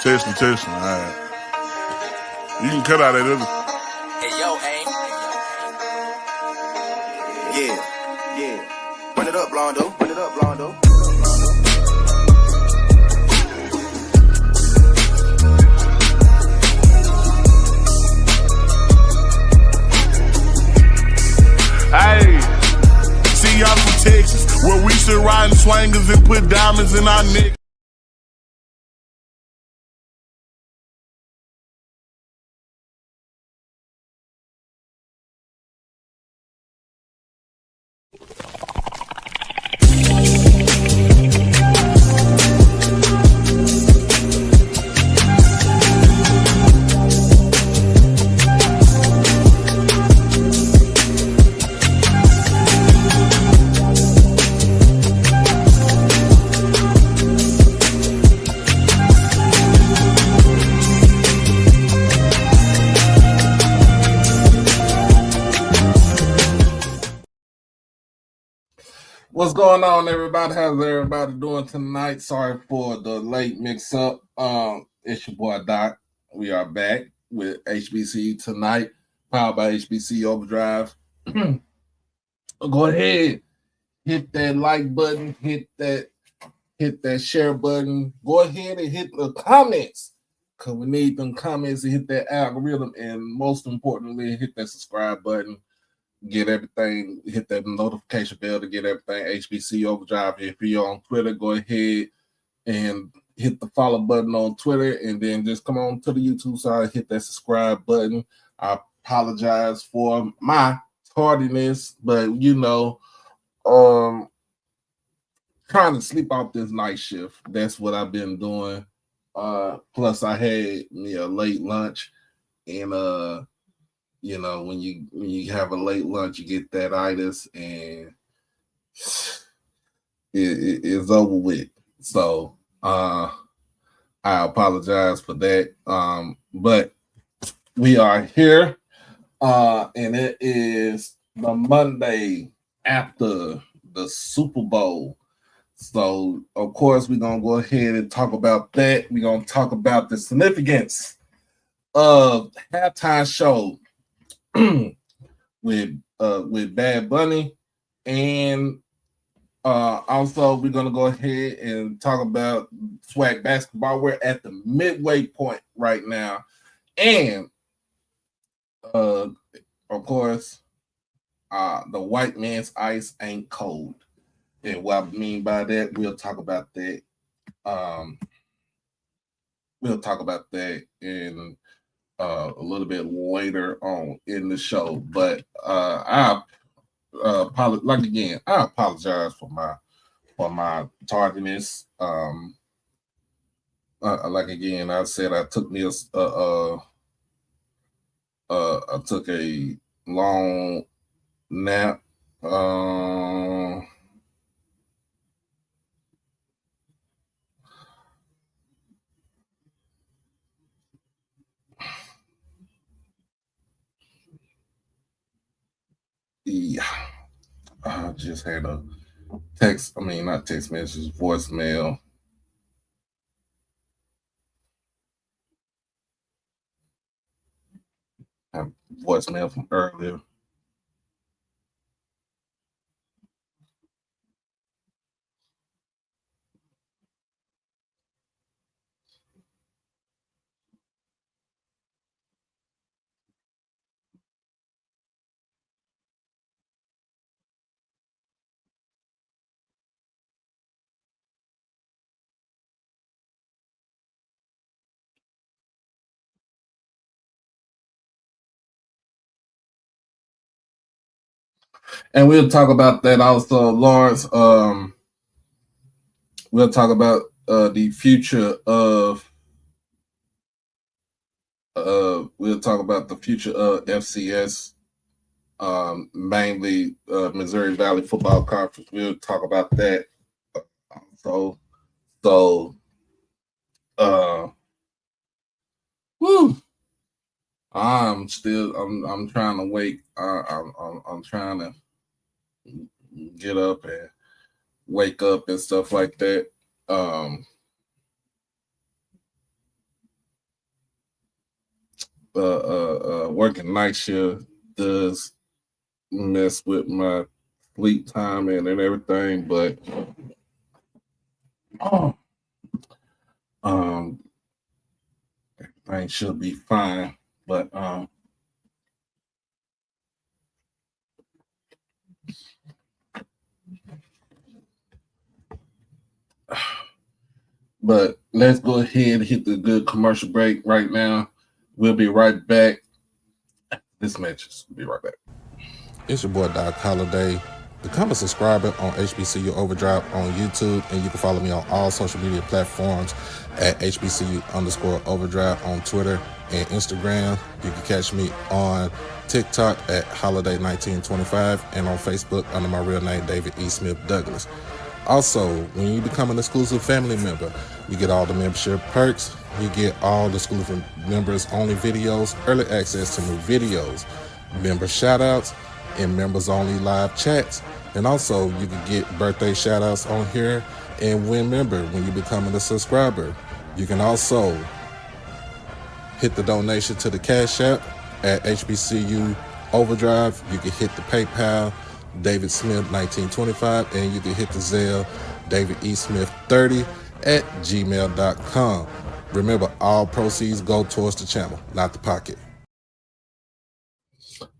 Testing. All right. You can cut out that other. Hey, yo, aim. Yeah. Run it up, Blondo. Hey, see y'all from Texas, where we should ride in swangers and put diamonds in our neck. What's going on, everybody? How's everybody doing tonight? Sorry for the late mix-up. It's your boy Doc. We are back with HBCU tonight, powered by HBCU Overdrive. Go ahead, hit that like button, hit that share button. Go ahead and hit the comments, because we need them comments to hit that algorithm, and most importantly, hit that subscribe button. Get everything, hit that notification bell to get everything HBC Overdrive. If you're on Twitter, go ahead and hit the follow button on Twitter, and then just come on to the YouTube side, hit that subscribe button. I apologize for my tardiness, but trying to sleep off this night shift. That's what I've been doing. Plus I had me a late lunch, and when you have a late lunch, you get that itis, and it's over with. So I apologize for that. But we are here, and it is the Monday after the Super Bowl. So of course we're gonna go ahead and talk about that. We're gonna talk about the significance of halftime show with Bad Bunny, and also we're gonna go ahead and talk about SWAC basketball. We're at the midway point right now, and of course, the white man's ice ain't cold. And what I mean by that, we'll talk about that. We'll talk about that in a little bit later on in the show, but I apologize for my tardiness. I said I took me I took a long nap. Yeah, I just had a not text message, voicemail. Voicemail from earlier. And we'll talk about that also, Lawrence. We'll talk about the future of FCS, mainly Missouri Valley Football Conference. We'll talk about that. I'm trying to wake. I'm trying to get up and wake up and stuff like that. working night shift does mess with my sleep time and everything, but everything should be fine. But let's go ahead and hit the good commercial break right now. We'll be right back. This matches. We'll be right back. It's your boy Doc Holiday. Become a subscriber on HBCU Overdrive on YouTube, and you can follow me on all social media platforms at HBCU_Overdrive on Twitter and Instagram. You can catch me on TikTok at Holiday1925 and on Facebook under my real name, David E. Smith Douglas. Also, when you become an exclusive family member, you get all the membership perks. You get all the exclusive members only videos, early access to new videos, member shoutouts, and members only live chats. And also you can get birthday shout outs on here and win member when you become a subscriber. You can also hit the donation to the Cash App at HBCU Overdrive. You can hit the PayPal David Smith 1925, and you can hit the Zelle David E. Smith 30 at gmail.com. Remember, all proceeds go towards the channel, not the pocket.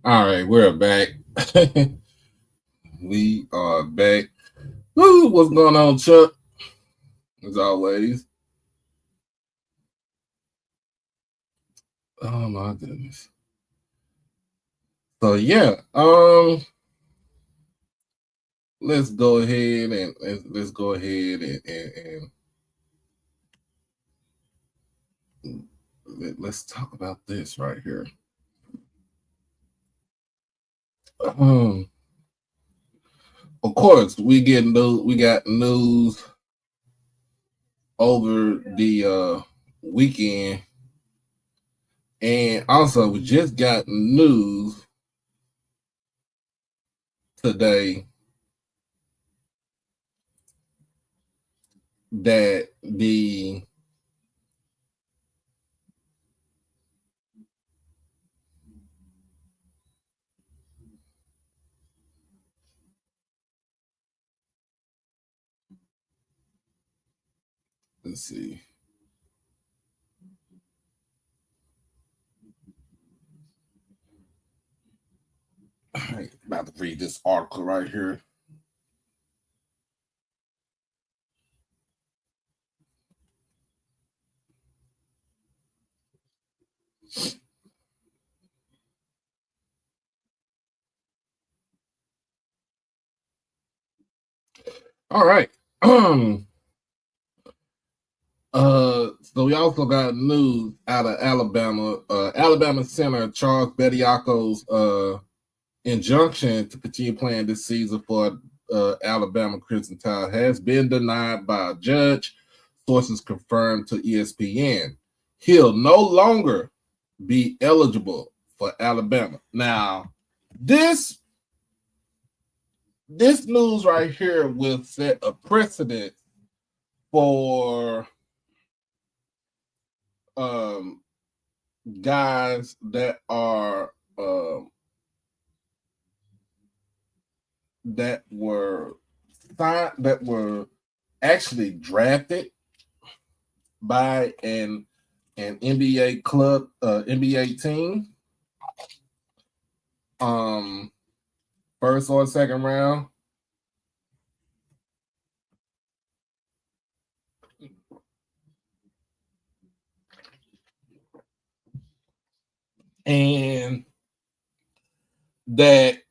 All right, we're back. We are back. Woo, what's going on, Chuck? As always. Oh my goodness. So yeah, let's go ahead and let's talk about this right here. Of course, we got news over the weekend, and also we just got news today that the let's see. I'm about to read this article right here. All right. So we also got news out of Alabama. Alabama Center Charles Bediaco's injunction to continue playing this season for Alabama Crimson Tide has been denied by a judge. Sources confirmed to ESPN. He'll no longer be eligible for Alabama. Now, this news right here will set a precedent for guys that are that were actually drafted by an NBA club, NBA team, first or second round. And that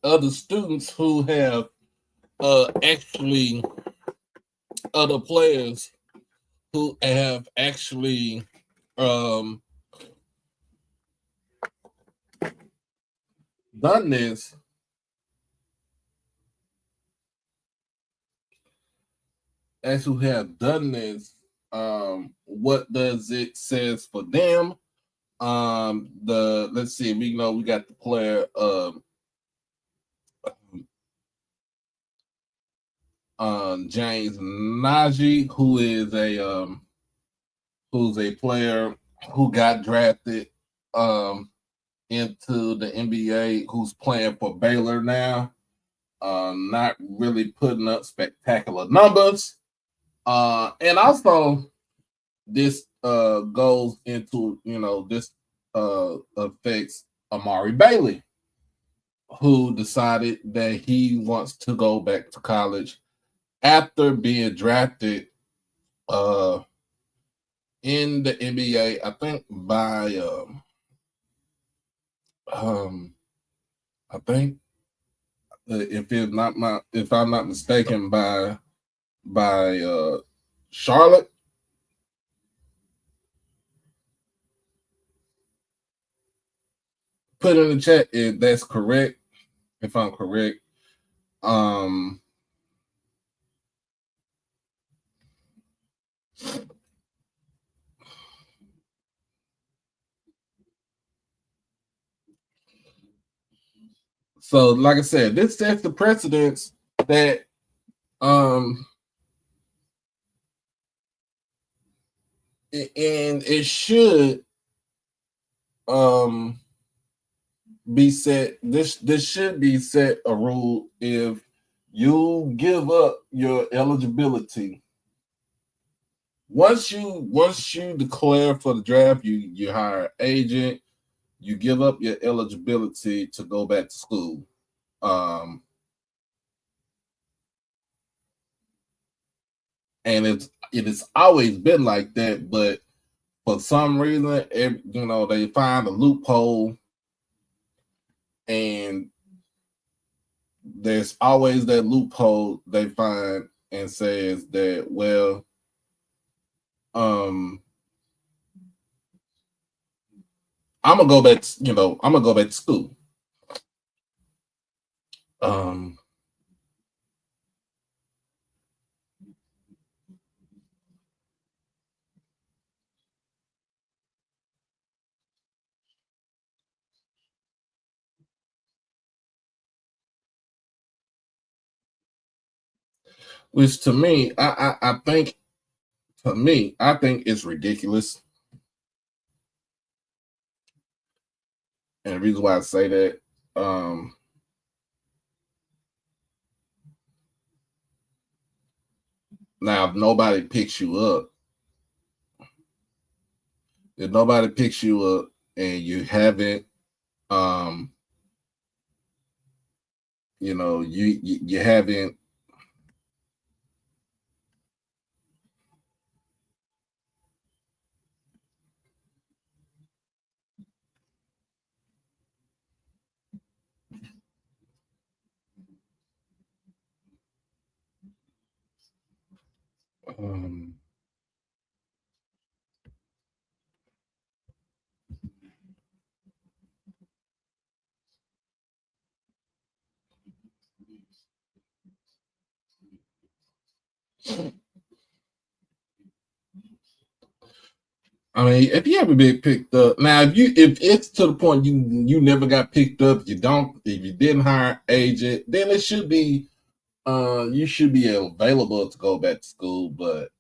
other students who have actually other players who have actually done this what does it says for them? Let's see, we got the player James Najee, who's a player who got drafted into the NBA, who's playing for Baylor now. Not really putting up spectacular numbers. And also this goes into, this affects Amari Bailey, who decided that he wants to go back to college after being drafted in the NBA, I think by I think if I'm not mistaken, by Charlotte. Put in the chat if that's correct. If I'm correct. So, like I said, this sets the precedence that and it should be set. This should be set a rule if you give up your eligibility. Once you declare for the draft, you hire an agent, you give up your eligibility to go back to school. And it has always been like that, but for some reason, they find a loophole, and there's always that loophole they find and says that, well, I'm gonna go back. I'm gonna go back to school. Which to me, I think it's ridiculous. And the reason why I say that, now if nobody picks you up, and you haven't, you haven't I mean, if you haven't been picked up, now if it's to the point you never got picked up, if you didn't hire an agent, then it should be you should be available to go back to school. But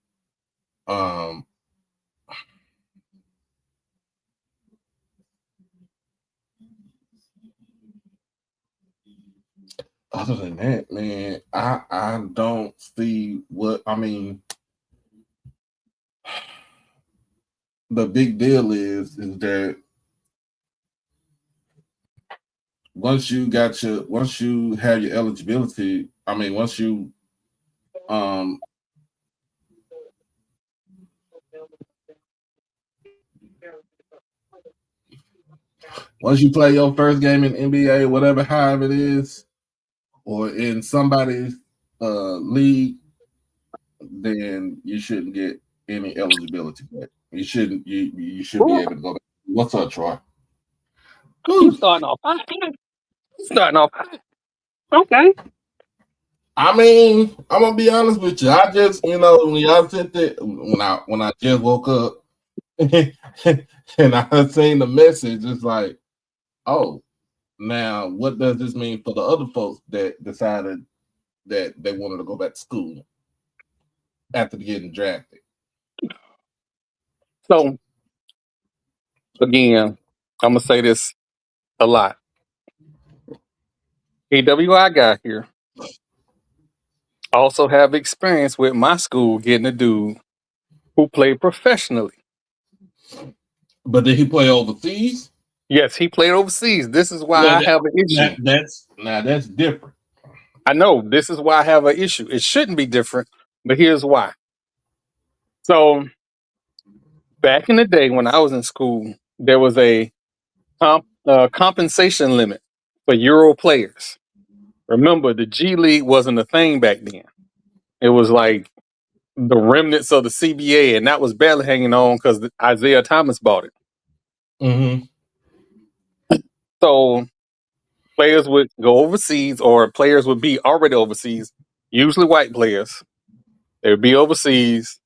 other than that, man, I don't see what I mean. The big deal is that once you have your eligibility, I mean, once you play your first game in NBA, whatever, however it is, or in somebody's league, then you shouldn't get any eligibility back. You should be able to go back. What's up, Troy? You starting off. Okay. I mean, I'm gonna be honest with you. I just, when y'all sent it, when I just woke up and I seen the message, it's like, oh, now what does this mean for the other folks that decided that they wanted to go back to school after getting drafted? So Again, I'm gonna say this a lot. AWI guy here also have experience with my school getting a dude who played professionally. But did he play overseas? Yes, he played overseas. This is why Well, I have an issue. that's different. I know this is why I have an issue. It shouldn't be different, but here's why. So back in the day when I was in school, there was a compensation limit for Euro players. Remember, the G League wasn't a thing back then. It was like the remnants of the CBA, and that was barely hanging on because Isaiah Thomas bought it. Mm-hmm. So players would go overseas, or players would be already overseas, usually white players. They would be overseas.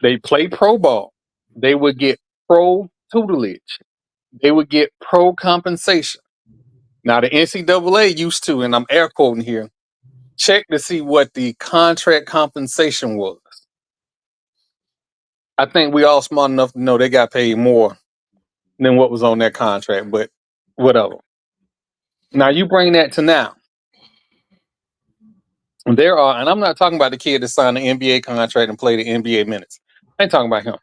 They play pro ball. They would get pro tutelage. They would get pro compensation. Now, the NCAA used to, and I'm air quoting here, check to see what the contract compensation was. I think we all smart enough to know they got paid more than what was on their contract, but whatever. Now, you bring that to now. There are, and I'm not talking about the kid that signed the NBA contract and played the NBA minutes. I ain't talking about him.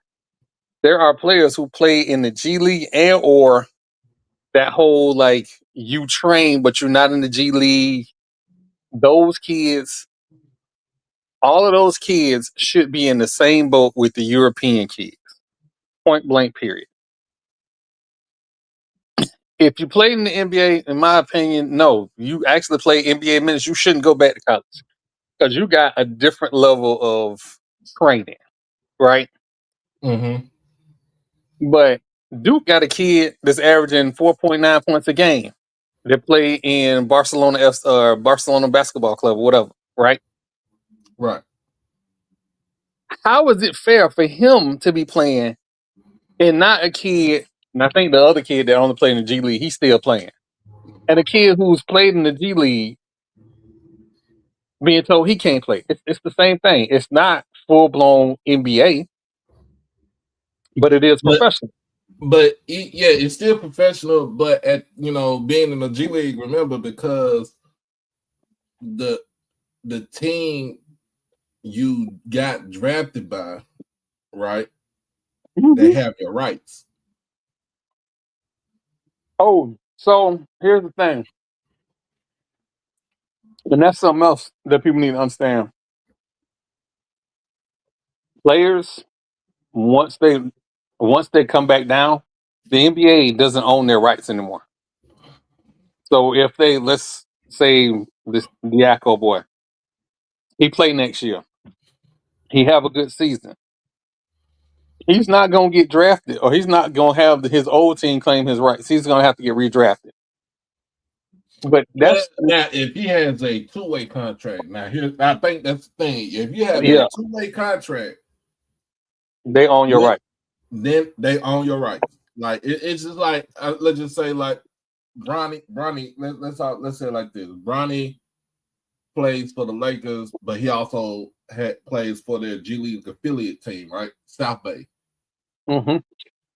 There are players who play in the G League and or that whole like you train but you're not in the G League. Those kids, all of those kids should be in the same boat with the European kids. Point blank, period. If you played in the NBA, in my opinion, no, you actually play NBA minutes. You shouldn't go back to college because you got a different level of training, right? Mm-hmm. But Duke got a kid that's averaging 4.9 points a game. They play in Barcelona Basketball Club or whatever, right? Right. How is it fair for him to be playing and not a kid? And I think the other kid that only played in the G League, he's still playing. And a kid who's played in the G League being told he can't play. It's the same thing. It's not full blown NBA, but it is But professional. it's still professional. But at being in the G League, remember, because the team you got drafted by, right? Mm-hmm. They have your rights. Oh, so here's the thing. And that's something else that people need to understand. Players, once they come back down, the NBA doesn't own their rights anymore. So if let's say this Diaco boy, he play next year, he have a good season. He's not gonna get drafted, or he's not gonna have his old team claim his rights. He's gonna have to get redrafted. But that's now if he has a two-way contract. Now I think that's the thing. If you have yeah, a two-way contract, they own your right. Then they own your rights. Like it's just like let's just say like Bronny. Let's say it like this. Bronny plays for the Lakers, but he also plays for their G League affiliate team, right? South Bay. Mm-hmm.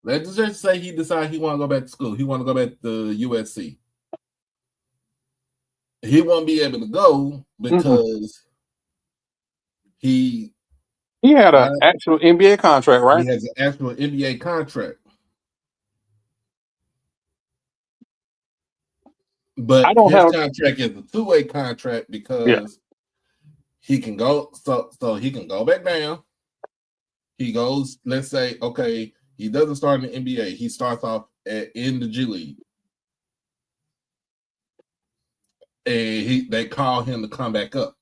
Let's just say he decides he want to go back to school. He want to go back to USC. He won't be able to go because he had an actual NBA contract, right? He has an actual NBA contract. But his contract is a two-way contract because he can go so he can go back down. He goes, let's say, okay, he doesn't start in the NBA. He starts off in the G League. And they call him to come back up.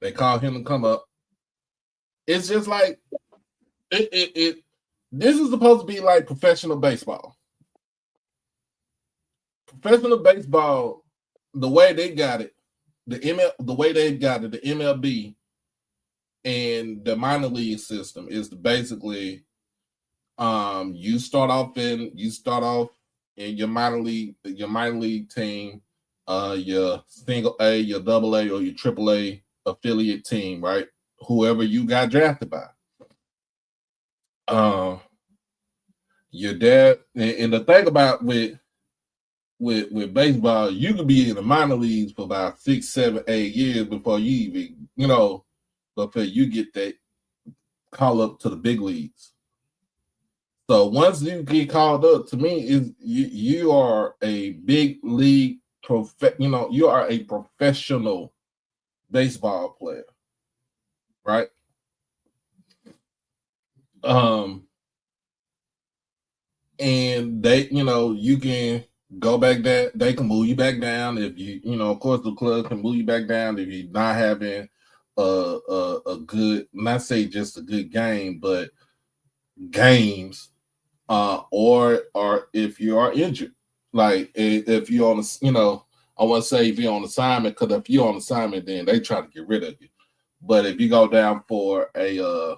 They call him to come up. It's just like this is supposed to be like professional baseball. Professional baseball, the way they got it, the MLB and the minor league system is basically you start off in your minor league team, your single A, your double A, or your triple A affiliate team, right? Whoever you got drafted by. Your dad, and the thing about with baseball, you could be in the minor leagues for about 6, 7, 8 years before you even, before you get that call up to the big leagues. So once you get called up, to me, is you are a big league you are a professional baseball player, right? And they, you can go back there. They can move you back down if of course, the club can move you back down if you're not having a good, not say just a good game, but games, or if you are injured, like if you're on I want to say if you're on assignment, because if you're on assignment, then they try to get rid of you. But if you go down for a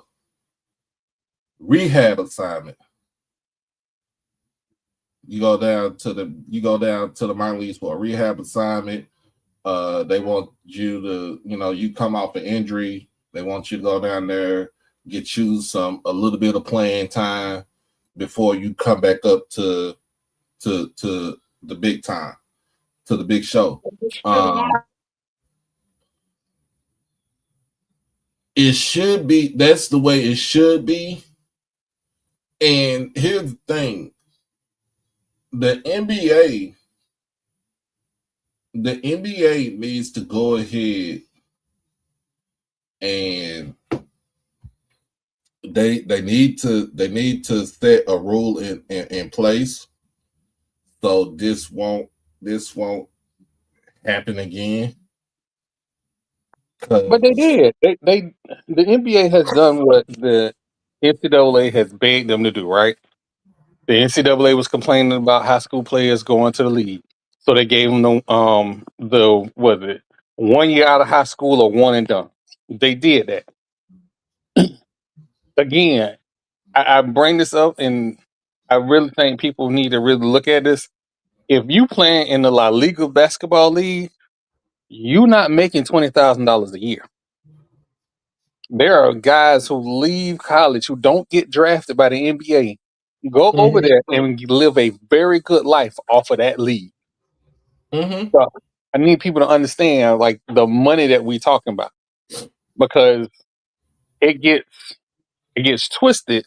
rehab assignment, you go down to the minor leagues for a rehab assignment. They want you to, you come off an injury. They want you to go down there, get you a little bit of playing time before you come back up to the big time, to the big show. It should be, that's the way it should be. And here's the thing. The NBA needs to go ahead and they need to set a rule in place so this won't happen again. But they did. The NBA has done what the NCAA has begged them to do, right? The NCAA was complaining about high school players going to the league, so they gave them the was it 1 year out of high school or one and done. They did that again. I bring this up, and I really think people need to really look at this. If you playing in the La Liga basketball league, you're not making $20,000 a year. There are guys who leave college who don't get drafted by the NBA, go over there and live a very good life off of that league. So I need people to understand like the money that we're talking about, because it gets twisted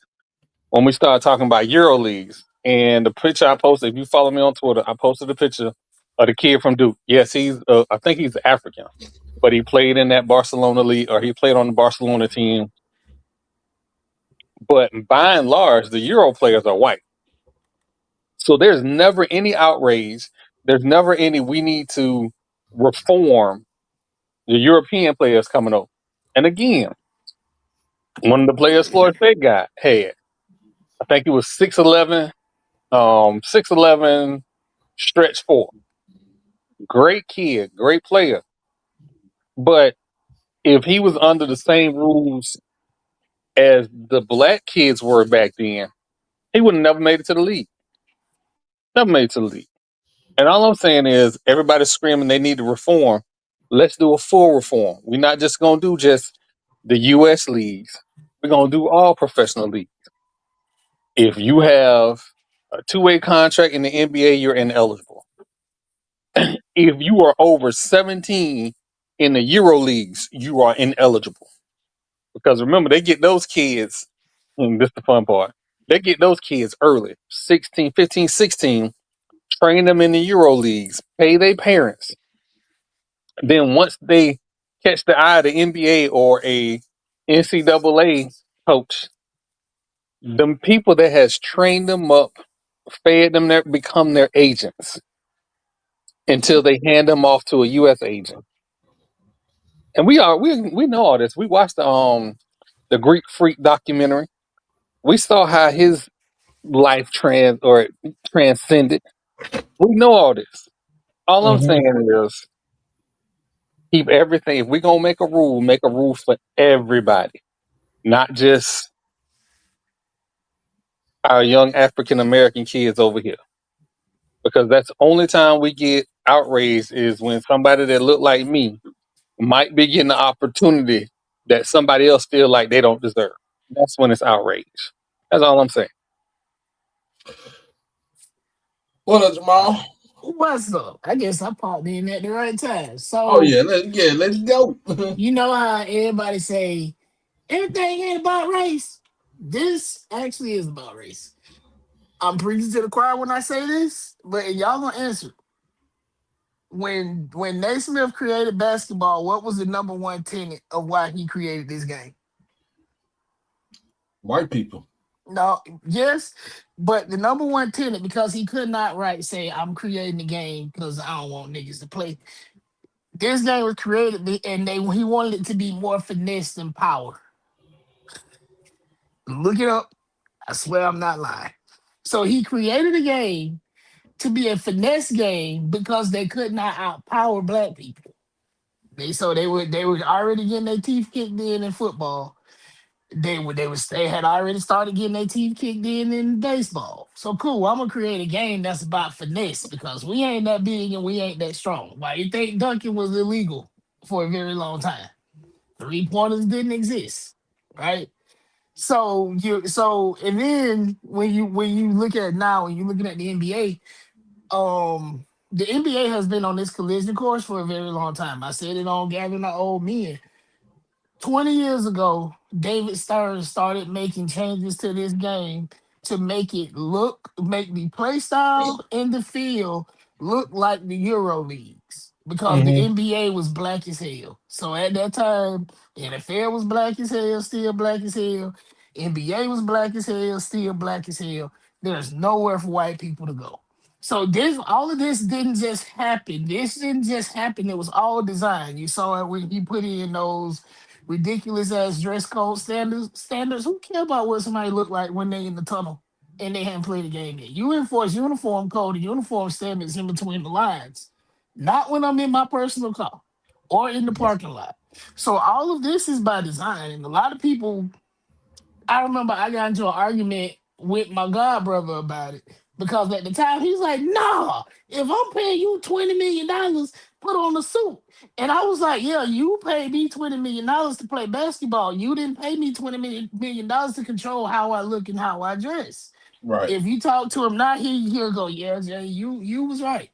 when we start talking about Euro leagues. And the picture I posted, if you follow me on Twitter, I posted a picture of the kid from Duke. Yes, he's I think he's African, but he played in that Barcelona league, or he played on the Barcelona team. But by and large, the Euro players are white. So there's never any outrage. There's never any, we need to reform the European players coming over. And again, one of the players Florida State guy had, I think it was 6'11", 6'11", stretch four. Great kid, great player. But if he was under the same rules as the black kids were back then, he would have never made it to the league. Never made it to the league. And all I'm saying is everybody's screaming they need to reform. Let's do a full reform. We're not just going to do just the U.S. leagues. We're going to do all professional leagues. If you have a two-way contract in the NBA, you're ineligible. If you are over 17 in the Euro leagues, you are ineligible. Because remember, they get those kids, and this is the fun part, they get those kids early, 16, 15, 16, train them in the Euro leagues, pay their parents. Then once they catch the eye of the NBA or a NCAA coach, them people that has trained them up, fed them, become their agents until they hand them off to a U.S. agent. And we know all this. We watched the Greek Freak documentary. We saw how his life transcended. We know all this. All I'm saying is keep everything. If we're gonna make a rule for everybody, not just our young African American kids over here. Because that's the only time we get outraged is when somebody that look like me might be getting the opportunity that somebody else feel like they don't deserve. That's when it's outrage. That's all I'm saying. What up, Jamal? What's up? I guess I popped in at the right time. Oh So, yeah, let's go. you know how everybody say everything ain't about race? This actually is about race. I'm preaching to the choir when I say this, but y'all gonna answer. When Naismith created basketball, what was the number one tenet of why he created this game? White people. No, yes, but the number one tenet, because he could not say I'm creating the game because I don't want niggas to play. This game was created and he wanted it to be more finesse than power. Look it up. I swear I'm not lying. So he created a game to be a finesse game because they could not outpower black people. They were already getting their teeth kicked in football. They had already started getting their teeth kicked in baseball. So cool, I'm gonna create a game that's about finesse because we ain't that big and we ain't that strong. Why you think dunking was illegal for a very long time? 3-pointers didn't exist, right? So and then when you look at now, when you're looking at the NBA, the NBA has been on this collision course for a very long time. I said it on Gathering the Old Men. 20 years ago, David Stern started making changes to this game to make the play style in the field look like the Euro leagues because the Mm-hmm. NBA was black as hell. So at that time, NFL was black as hell, still black as hell. NBA was black as hell, still black as hell. There's nowhere for white people to go. So all of this didn't just happen. This didn't just happen. It was all designed. You saw it when he put in those ridiculous ass dress code standards. Who care about what somebody look like when they in the tunnel and they haven't played a game yet? You enforce uniform code and uniform standards in between the lines, not when I'm in my personal car or in the parking lot. So all of this is by design, and a lot of people. I remember I got into an argument with my god brother about it because at the time he's like, "Nah, if I'm paying you $20 million, put on a suit." And I was like, "Yeah, you paid me $20 million to play basketball. You didn't pay me $20 million to control how I look and how I dress." Right. If you talk to him now, he'll go, "Yeah, Jay, you was right.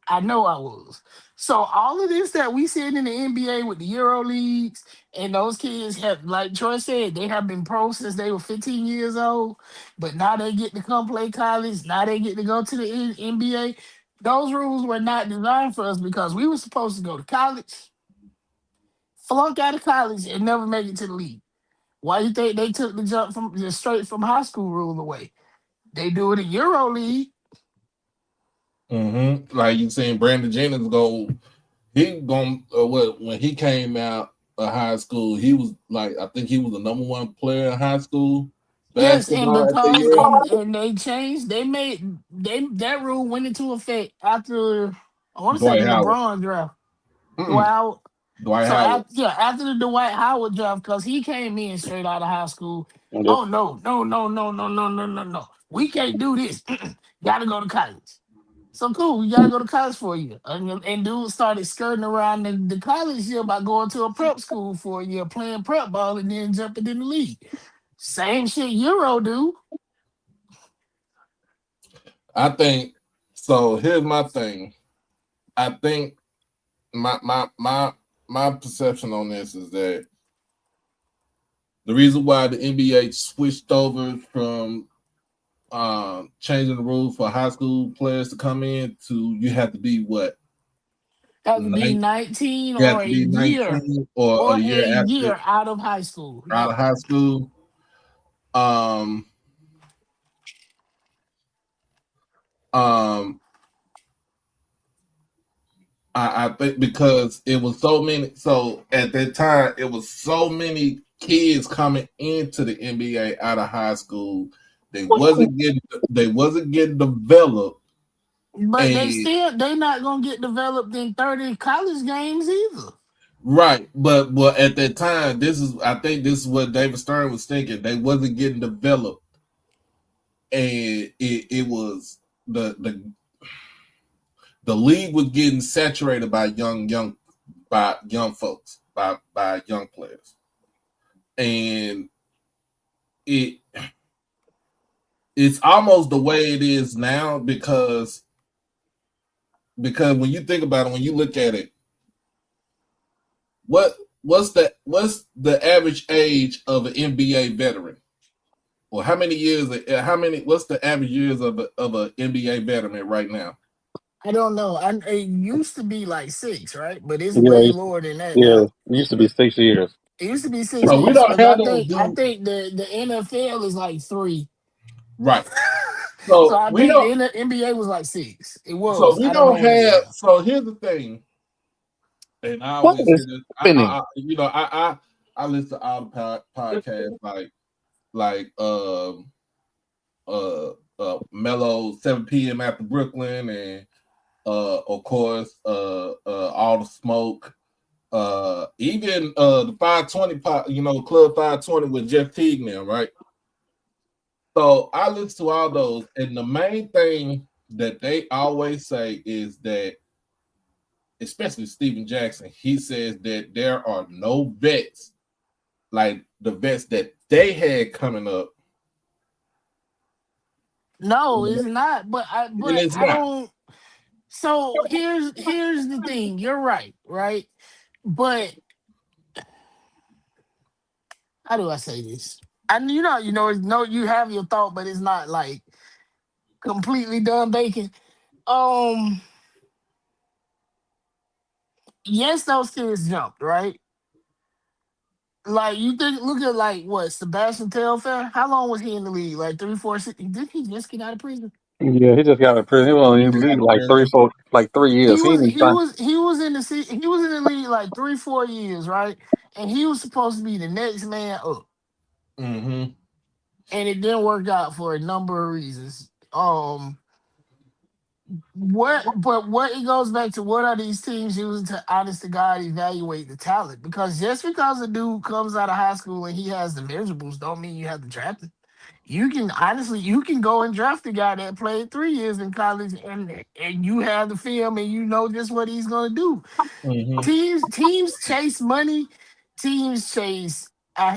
I know I was." So all of this that we seen in the NBA with the Euro leagues and those kids have, like Troy said, they have been pro since they were 15 years old. But now they get to come play college. Now they get to go to the NBA. Those rules were not designed for us because we were supposed to go to college, flunk out of college, and never make it to the league. Why you think they took the jump from just straight from high school rule away? They do it in Euro league. Mm-hmm. Like you seen Brandon Jennings go. He gone when he came out of high school. He was like, I think he was the number one player in high school Yes, and basketball at the because Euro. and they changed, that rule went into effect after I want to say Dwight the Howard. LeBron draft. Dwight Mm-mm. Howard. Dwight So Howard. after the Dwight Howard draft, because he came in straight out of high school. Yep. Oh no, no, no, no, no, no, no, no, no. We can't do this. Gotta go to college. So cool, we gotta go to college for a year. And dude started skirting around the college year by going to a prep school for a year, playing prep ball, and then jumping in the league. Same shit Euro do. I think so. Here's my thing. I think my perception on this is that the reason why the NBA switched over from changing the rules for high school players to come in to you have to be what Have to be nine, 19 you have or to a be year 19 or a or a year after year out of high school. out Yep. of high school. Um, um, I think because it was so many. So at that time, it was so many kids coming into the NBA out of high school. They wasn't getting developed, But and they not gonna get developed in 30 college games either. right. But at that time, I think this is what David Stern was thinking. They wasn't getting developed, and it was the league was getting saturated by young folks by young players, and it it's almost the way it is now because because when you think about it, when you look at it, what's the average age of an NBA veteran? Or how many years? What's the average years of an NBA veteran right now? I don't know. It used to be like 6, right? But it's Yeah, way lower than that yeah. now. It used to be 6 years. It used to be 6 So we years don't because have those I dudes, think the NFL is like 3. right? So So I we think don't. the NBA was like 6. It So was. we I don't don't know what it is have. now. So here's the thing, and I What always say is this. happening? I listen to all the podcasts like Mellow 7 p.m. after Brooklyn and of course all the smoke. Even the 520 Club 520 with Jeff Teague now, right? So I listen to all those, and the main thing that they always say is that, especially Steven Jackson, he says that there are no vets like the vets that they had coming up. No, And it's not. But it's I not. don't. So here's the thing. You're right, right? But how do I say this? And no, you have your thought, but it's not like completely done baking. Um, yes, those kids jumped, right? Like you think, look at like what Sebastian Telfair. How long was he in the league? Like 3, 4, 6. Did he just get out of prison? Yeah, he just got out of prison. He was only in the league like 3 years. He ain't even trying. He was in the league like 3, 4 years, right? And he was supposed to be the next man up, Mm-hmm. and it didn't work out for a number of reasons. What it goes back to, what are these teams using to honest to God evaluate the talent? Because just because a dude comes out of high school and he has the measurables don't mean you have to draft him. You can go and draft a guy that played 3 years in college, and you have the film and you know just what he's gonna do. Mm-hmm. Teams chase money. Teams chase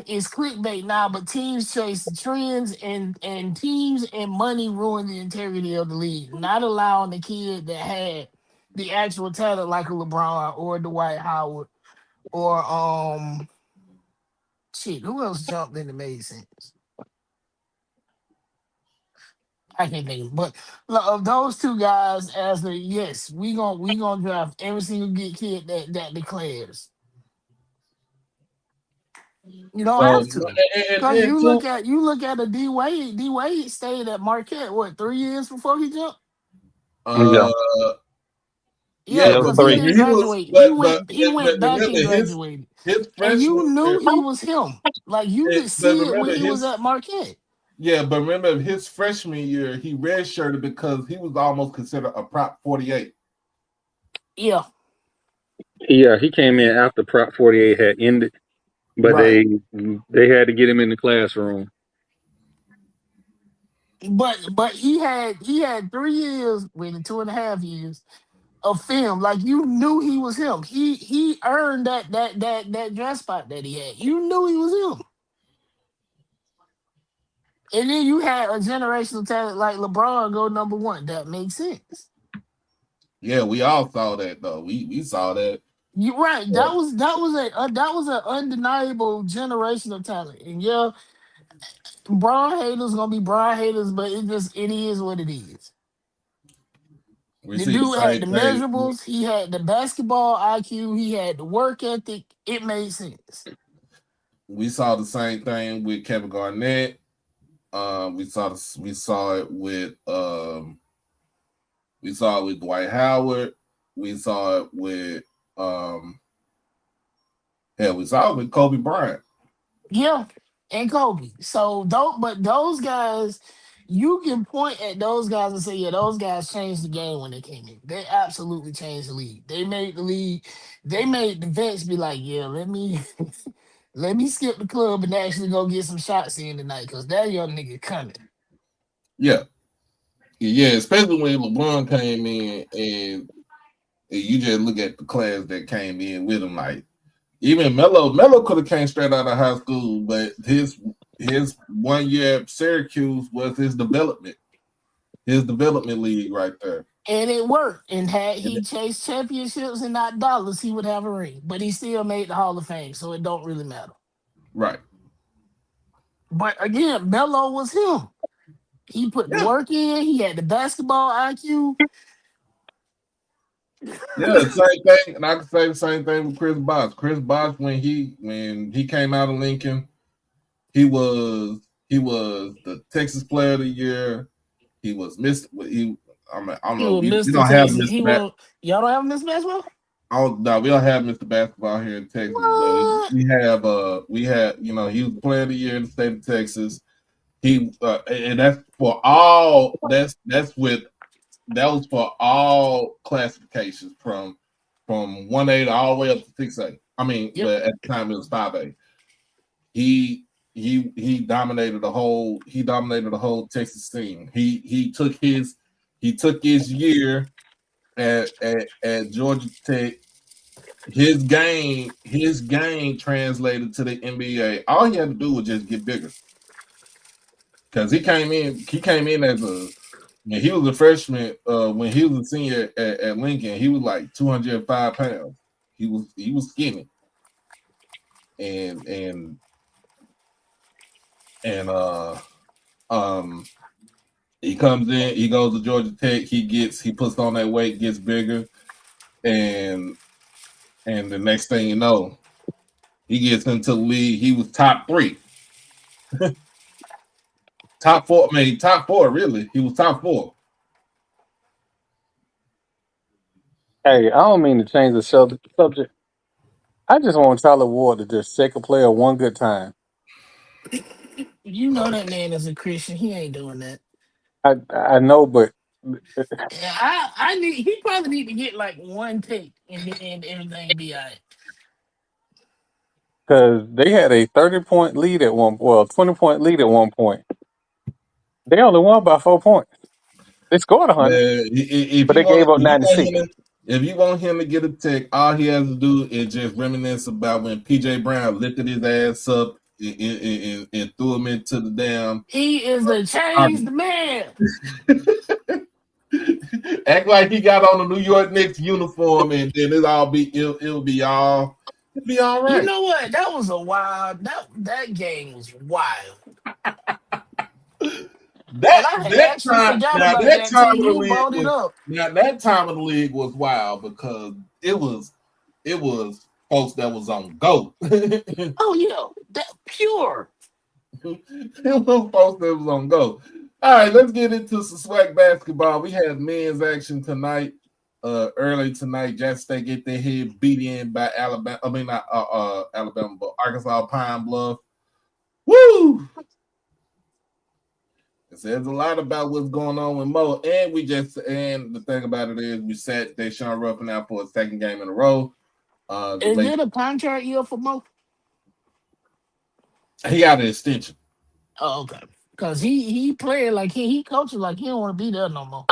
it's clickbait now, but teams chase trends, and teams and money ruin the integrity of the league. Not allowing the kid that had the actual talent like a LeBron or Dwight Howard or shit, who else jumped in and made sense? I can't think of, but of those two guys, as the yes, we gonna draft every single get kid that declares. You don't So have to, and because then too, you look at a D Wade. D Wade stayed at Marquette what 3 years before he jumped. Yeah, uh Yeah, yeah, yeah, it was but because he three. didn't he was graduate. He but went back remember and graduated, his and freshman you knew year, he was him. Like you could but see it remember when he was his at Marquette. yeah, but remember his freshman year, he redshirted because he was almost considered a prop 48. Yeah, Yeah, he came in after Prop 48 had ended, but Right. they had to get him in the classroom. but he had 3 years, wait, 2.5 years of film. Like you knew he was him. He earned that draft spot that he had. You knew he was him. And then you had a generational talent like LeBron go number one. That makes sense. Yeah, we all saw that though. We saw that. You right. Uh, That was an undeniable generational talent. And yeah, Braun haters gonna be Braun haters, but it is what it is. we The see the dude had same the thing. measurables. He had the basketball IQ. He had the work ethic. It made sense. We saw the same thing with Kevin Garnett. We saw it with Dwight Howard. We saw it with we saw it with Kobe Bryant. Yeah, and Kobe. So but those guys, you can point at those guys and say, yeah, those guys changed the game when they came in. They absolutely changed the league. They made the league. They made the vets be like, yeah, let me let me skip the club and actually go get some shots in tonight because that young nigga coming. Yeah. Yeah, especially when LeBron came in and you just look at the class that came in with him. Like even Melo could have came straight out of high school, but his 1 year at Syracuse was his development league right there. And it worked. And had he chased championships and not dollars, he would have a ring. But he still made the Hall of Fame, so it don't really matter. Right. But again, Melo was him. He put the Yeah. work in. He had the basketball IQ. Yeah, same thing. And I can say the same thing with Chris Bosh. Chris Bosh, when he came out of Lincoln, he was the Texas Player of the Year. He was Mr. I don't He know. was We Mr. don't have Texas. He Mr. was. Y'all don't have Mr. Basketball? Oh no, we don't have Mr. Basketball here in Texas, but What? we have he was Player of the Year in the state of Texas. He and that's for all that was for all classifications from 1A all the way up to 6A. I mean, Yep. but at the time it was 5A. He dominated the whole Texas scene. He took his year at Georgia Tech. His game translated to the NBA. All he had to do was just get bigger. Because he came in as when he was a freshman, when he was a senior at Lincoln, he was like 205 pounds. He was skinny. And he comes in, he goes to Georgia Tech, he puts on that weight, gets bigger, and the next thing you know, he gets into the league. He was top 3. top 4, top 4, really. He was top 4. Hey, I don't mean to change the subject. I just want Tyler Ward to just shake a player one good time. You know that man is a Christian. He ain't doing that. I know, but Yeah, I need. He probably need to get like one take, and then everything be all right. because they had a 30-point lead at 20-point lead at one point. They only won by 4 points. They scored 100, If but they gave up 96. If you want him to get a tech, all he has to do is just reminisce about when PJ Brown lifted his ass up and threw him into the damn. He is a changed man. Act like he got on the New York Knicks uniform, and then it'll be all right. You know what? That was a wild. That game was wild. That time of the league up. that time of the league was wild because it was folks that was on go. Oh yeah, that pure. It was folks that was on go. All right, let's get into some SWAC basketball. We had men's action tonight. Early tonight, Jackson State get their head beat in by Alabama. I mean, not Alabama, but Arkansas Pine Bluff. Woo! It says a lot about what's going on with Mo, and the thing about it is we sat Deshaun Ruffin out for a second game in a row. Is it a contract year for Mo? He got an extension. Oh, okay. Because he playing like he coaching like he don't want to be there no more.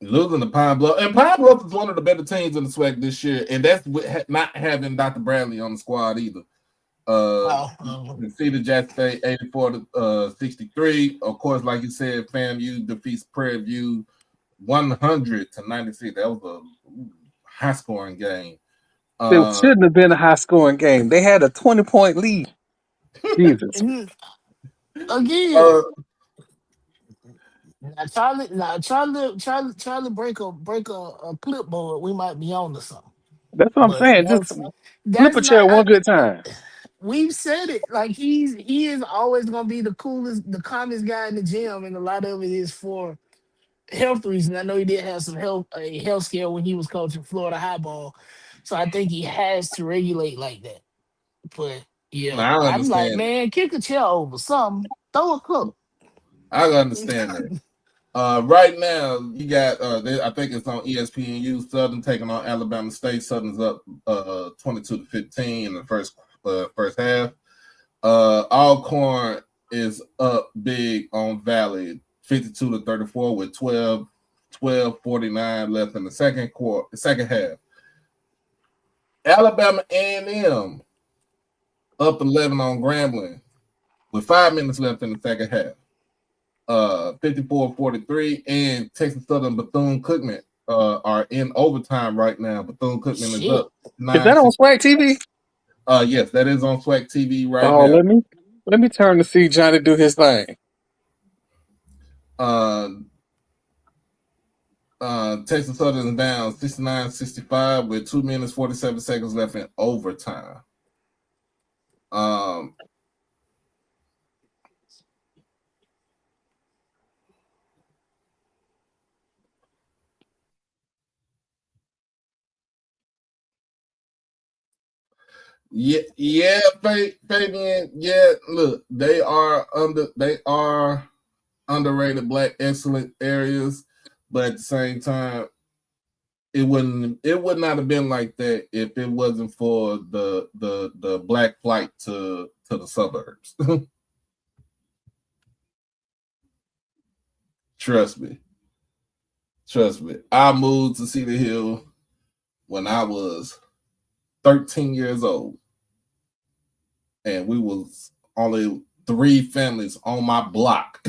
Losing to Pine Bluff, and Pine Bluff is one of the better teams in the SWAC this year, and that's with not having Dr. Bradley on the squad either. See the Jackson State 84-63. Of course, like you said, FAMU defeats Prairie View 100-96. That was a high scoring game. It shouldn't have been a high scoring game. They had a 20-point lead. Jesus. Again. Charlie break a clipboard. We might be on to something. That's what I'm saying. Just flip a chair one good time. We've said it. Like he is always gonna be the coolest, the calmest guy in the gym, and a lot of it is for health reasons. I know he did have some health scare when he was coaching Florida Highball, so I think he has to regulate like that. But yeah, I'm like, man, kick a chair over something, throw a cup. I understand that. Right now, you got I think it's on ESPNU. Southern taking on Alabama State. Southern's up 22-15 in the first half. Alcorn is up big on Valley, 52-34 with 12:49 left in the second half. Alabama A&M up 11 on Grambling with 5 minutes left in the second half. 54-43, and Texas Southern Bethune-Cookman are in overtime right now. Bethune-Cookman is Shit. up Is that on 9-6. SWAC TV? Yes, that is on SWAC TV right Oh, now. let me turn to see Johnny do his thing. Texas Southern is down 69-65 with 2 minutes 47 seconds left in overtime. Yeah, Fabian. Yeah, look, they are underrated black excellent areas, but at the same time, it would not have been like that if it wasn't for the black flight to the suburbs. Trust me. I moved to Cedar Hill when I was 13 years old, and we was only 3 families on my block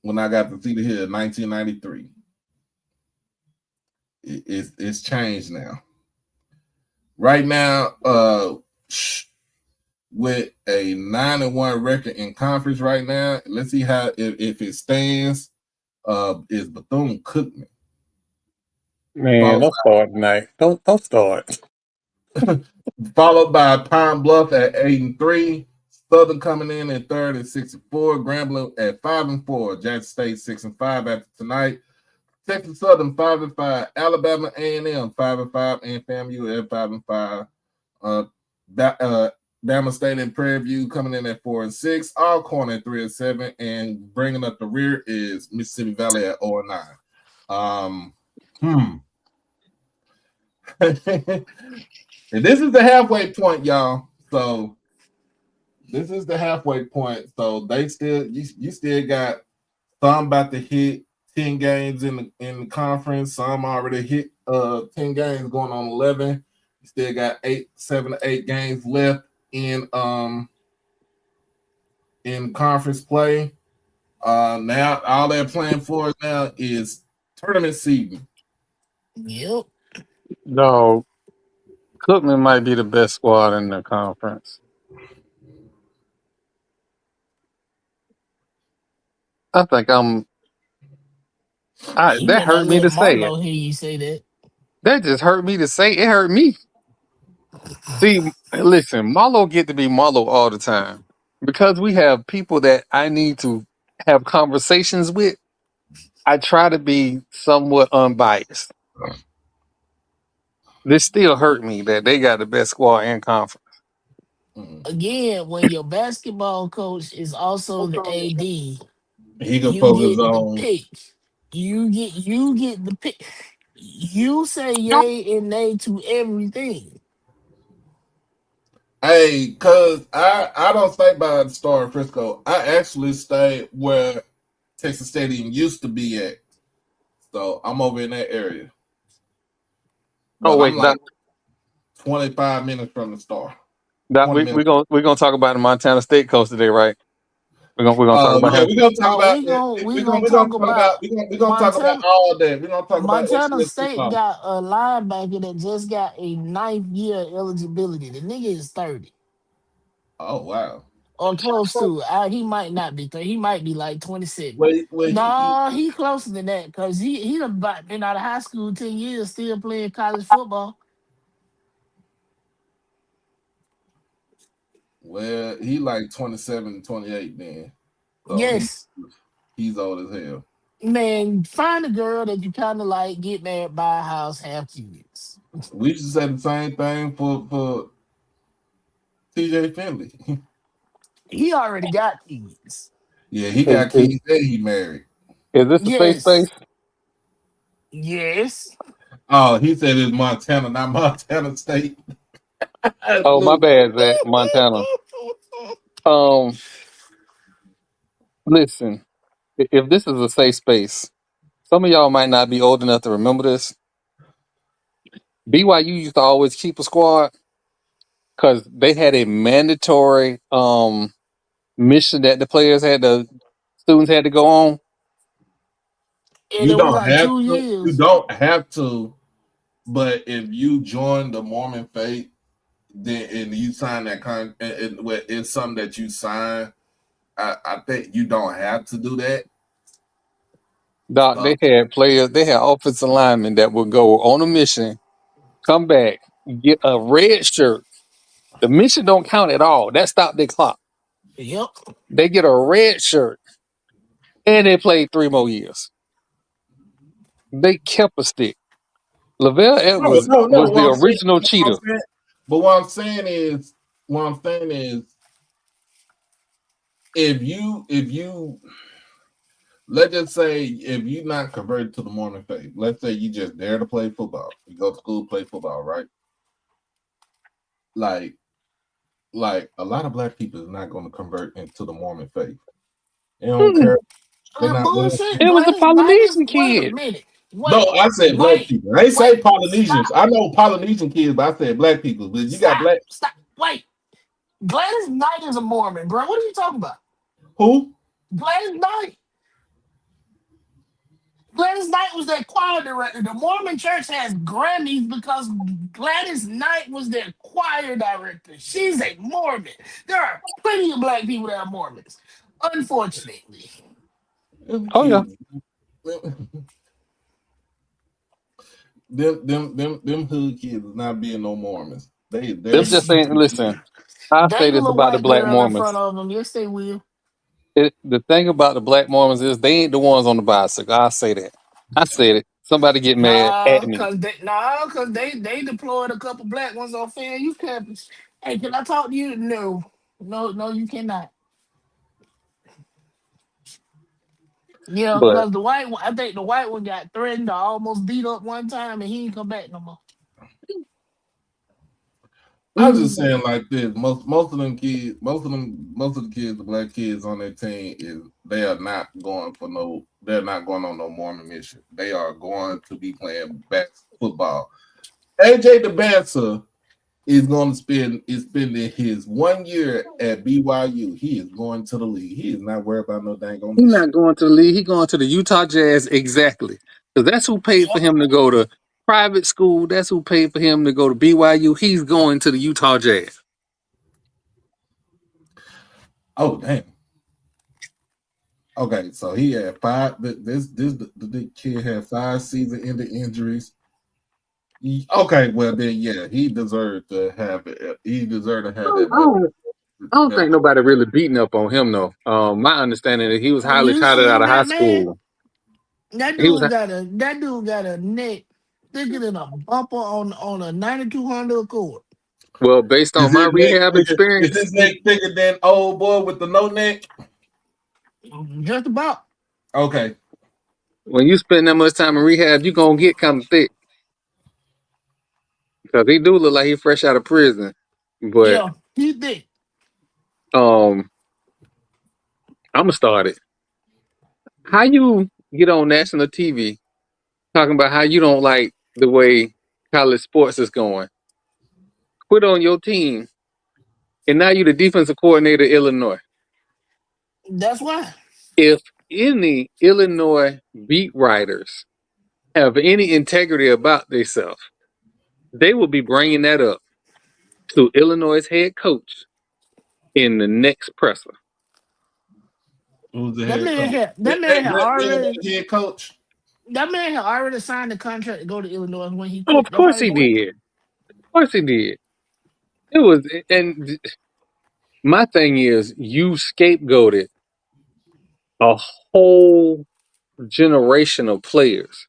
when I got to Cedar Hill in 1993. It's changed now. Right now, with a 9-1 record in conference right now, let's see how if it stands. Is Bethune-Cookman. Man, don't start tonight. Don't start. Followed by Pine Bluff at 8-3. Southern coming in at third at 64. Grambling at 5-4. Jackson State 6-5 after tonight. Texas Southern 5-5. Alabama A&M 5-5, and FAMU at 5-5. Bama State and Prairie View coming in at 4-6. Alcorn at 3-7, and bringing up the rear is Mississippi Valley at 0-9. And this is the halfway point, y'all. So this is the halfway point. So they still you still got some about to hit 10 games in the conference. Some already hit 10 games going on 11. You still got 7 to 8 games left in conference play. Now all they're playing for now is tournament seeding. Yep. No, Cookman might be the best squad in the conference. I think You that better not hurt me let to say it. Marlo hear you say that. That just hurt me to say it. It hurt me. See, listen, Marlo get to be Marlo all the time. Because we have people that I need to have conversations with, I try to be somewhat unbiased. This still hurt me that they got the best squad in conference. Again, when your basketball coach is also the AD, He can you focus get the on. pick. You get the pick. You say yay and nay to everything. Hey, cause I don't stay by the Star in Frisco. I actually stay where Texas Stadium used to be at. So I'm over in that area. Oh But I'm wait, like 25 minutes from the Star. Doc, 20 we're minutes. gonna talk about the Montana State coach today, right? We're gonna talk about Yeah, him. we're gonna talk Oh, about we it. gon' we We're gonna gonna talk talk about about we're gonna talk about Montana. all day. We're gonna talk about Montana FCS State football. got a linebacker that just got a 9th-year eligibility. The nigga is 30 Oh wow. or close to. He might not be 30. He might be like 27. Well No, he closer than that because he done about been out of high school 10 years, still playing college football. he like 27, 28 then. So Yes, he's old as hell. man. Find a girl that you kind of like, get married, buy a house, have kids. We should say the same thing for TJ Finley. He already got kids. Yeah, he Is, got is, kids and he married. is this a safe Yes, space? yes. Oh, he said it's Montana, not Montana State. Oh, my Look, bad, Zach. Montana. Um, listen, if this is a safe space, some of y'all might not be old enough to remember this. BYU used to always keep a squad because they had a mandatory mission that the students had to go on? And You it was don't like have 2 to. You years. don't have to. But if you join the Mormon faith, then and you sign that it's something that you sign. I think you don't have to do that. Doc, Uh, they had offensive linemen that would go on a mission, come back, get a red shirt. The mission don't count at all. That stopped their clock. Yep. They get a red shirt and they played 3 more years. They kept a stick. Lavelle Edwards no. was the What I'm saying, original cheater. but what I'm saying is, if you let's just say if you're not converted to the Mormon faith, let's say you just there to play football, you go to school, play football, right? Like a lot of black people is not going to convert into the Mormon faith. They don't Hmm. care. They're not going Bullshit. to. It was the Gladys Knight is. Polynesian Wait a kid. minute. No, I said black people. I ain't say Polynesians. Stop. I know Polynesian kids, but I said black people. But you got black Stop. Wait. Gladys Knight is a Mormon, bro. What are you talking about? who? Gladys Knight. Gladys Knight was their choir director. The Mormon church has Grammys because Gladys Knight was their choir director. She's a Mormon. There are plenty of black people that are Mormons. Unfortunately. Them Oh yeah. kids. Them hood kids is not being no Mormons. They Them just ain't listen. I say this Dangle a about the white black girl in Mormons. front of them. Yes, they will. The thing about the black Mormons is they ain't the ones on the bicycle. I say that. I said it. Somebody get mad at me. Cause they deployed a couple black ones on fan youth campus. Hey, can I talk to you? No, you cannot. Yeah, But because the white one, I think the white one got threatened or almost beat up one time, and he ain't come back no more. I'm just saying like this. Most of them kids, most of the kids, the black kids on their team they are not going for no. They're not going on no Mormon mission. They are going to be playing football. AJ DeBansa is going to spending his 1 year at BYU. He is going to the league. He is not worried about no dang on he's mission. not going to the league. He's going to the Utah Jazz exactly. Because that's who paid for him to go to private school. That's who paid for him to go to BYU. He's going to the Utah Jazz. Oh damn. Okay, so he had five. The kid had 5 season-ending injuries. Okay, well then, yeah, he deserved to have it. He deserved to have that. I don't think nobody really beating up on him though. My understanding is he was highly You touted out seen of high that man? school. That He was dude got a neck thicker than a bumper on a 9200 Accord. well based Is on my his neck rehab bigger? Is experience. his neck bigger than old boy with the no neck? Just about. Okay. When you spend that much time in rehab, you gonna get kind of thick because he do look like he fresh out of prison. But Yeah, he thick. I'm gonna start it. How you get on national TV talking about how you don't like the way college sports is going? Quit on your team, and now you the defensive coordinator of Illinois. That's why. If any Illinois beat writers have any integrity about themselves, they will be bringing that up to Illinois' head coach in the next presser. Who's the That head man coach? had that man had already Head coach. that man had already signed the contract to go to Illinois when he Oh, of quit. That's why course he he quit. did. Of course he did. It was, and my thing is, you scapegoated a whole generation of players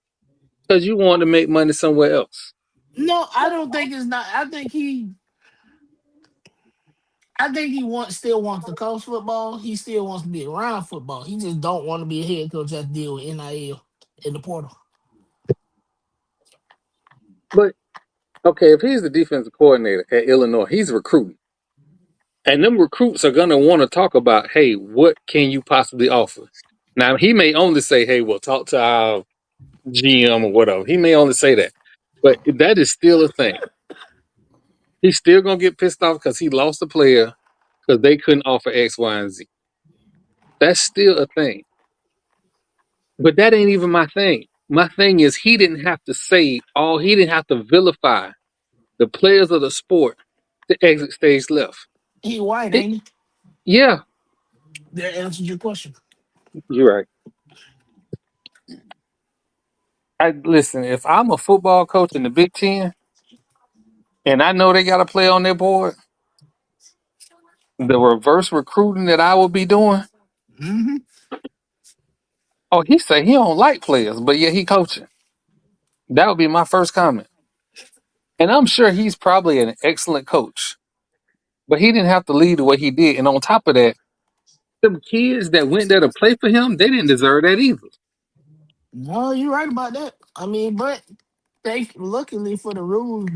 because you wanted to make money somewhere else. No, I don't think it's not. I think he still wants to coach football. He still wants to be around football. He just don't want to be a head coach that deal with NIL in the portal. But okay, if he's the defensive coordinator at Illinois, he's recruiting. And them recruits are gonna want to talk about, hey, what can you possibly offer? Now he may only say, hey, we'll talk to our GM or whatever. He may only say that. But that is still a thing. He's still gonna get pissed off because he lost a player because they couldn't offer X, Y, and Z. That's still a thing. But that ain't even my thing. My thing is he didn't have to say all. He didn't have to vilify the players of the sport to exit stage left. He white, It, ain't he? yeah, That answers your question. you're right. I listen. If I'm a football coach in the Big Ten and I know they got a play on their board, the reverse recruiting that I will be doing. Hmm. Oh, he say he don't like players, but yeah, he coaching. That would be my first comment. And I'm sure he's probably an excellent coach, but he didn't have to lead the way he did. And on top of that, them kids that went there to play for him, they didn't deserve that either. No, you're right about that. I mean, but they luckily for the rules,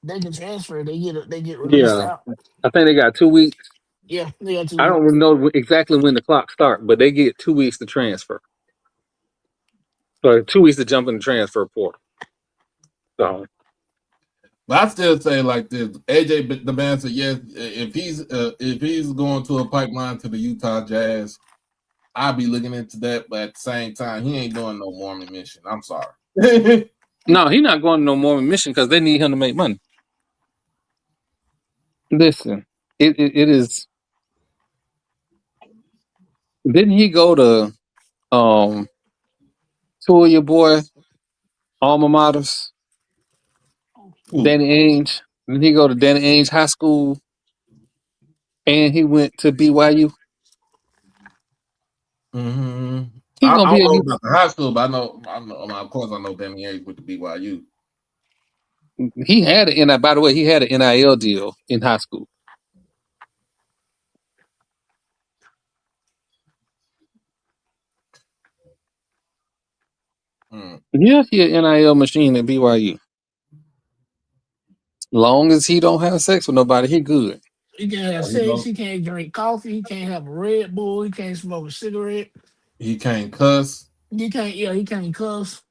they can transfer. They get released Yeah, out. I think they got 2 weeks. Yeah, they got I 2 weeks. don't know exactly when the clock starts, but they get 2 weeks to transfer. So 2 weeks to jump in the transfer portal. So But I still say like this: AJ the man said yes. If he's going to a pipeline to the Utah Jazz, I'll be looking into that. But at the same time, he ain't doing no Mormon mission. I'm sorry. no, he's not going to no Mormon mission because they need him to make money. Listen, it is. Didn't he go to um two of your boy alma maters, Ooh. Danny Ainge? Didn't he go to Danny Ainge High School and he went to BYU? Mm-hmm. He I gonna don't be a know U. about the high school, but I know. Of course, I know Danny Ainge with the BYU. He had an by the way, he had an NIL deal in high school. Mm. Yeah, he an NIL machine at BYU. Long as he don't have sex with nobody, he good. He can't have You sex. know, He can't drink coffee. He can't have a Red Bull. He can't smoke a cigarette. he can't cuss. He can't. Yeah, he can't cuss.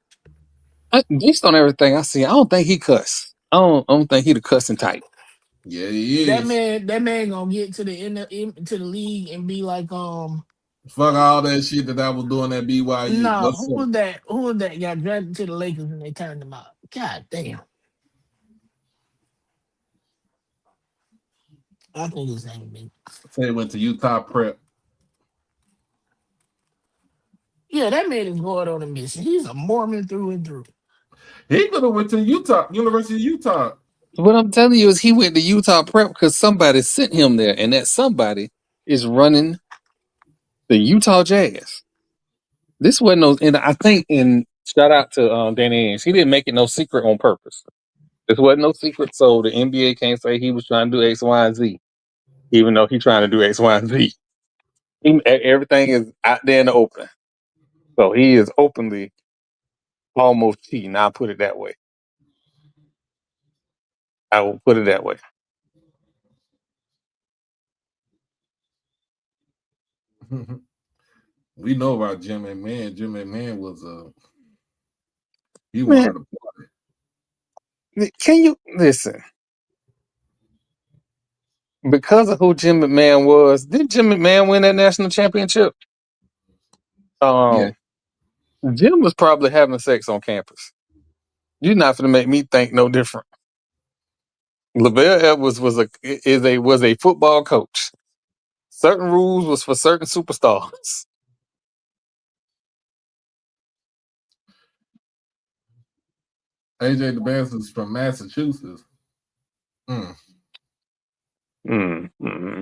Based on everything I see, I don't think he cuss. I don't think he the cussing type. Yeah, he That is. man, that man gonna get to to the league and be like, Fuck all that shit that I was doing at BYU. nah, What's who up? was that? Who was that got drafted to the Lakers and they turned him out? God damn, I think his name is. Say he went to Utah Prep. Yeah, that man is going on a mission. He's a Mormon through and through. He could have went to Utah, University of Utah. What I'm telling you is he went to Utah Prep because somebody sent him there, and that somebody is running the Utah Jazz. This wasn't no, and I think, and shout out to Danny Ainge, he didn't make it no secret on purpose. This wasn't no secret, so the NBA can't say he was trying to do X, Y, and Z, even though he's trying to do X, Y, and Z. Everything is out there in the open, so he is openly almost cheating. I'll put it that way. I will put it that way. We know about Jim McMahon. Jim McMahon was he Man, wanted to can you listen? Because of who Jim McMahon was, did Jim McMahon win that national championship? yeah. Um, Jim was probably having sex on campus. You're not gonna make me think no different. LaVelle Edwards was a football coach. Certain rules was for certain superstars. AJ DeBass from Massachusetts. Mm. Mm-hmm.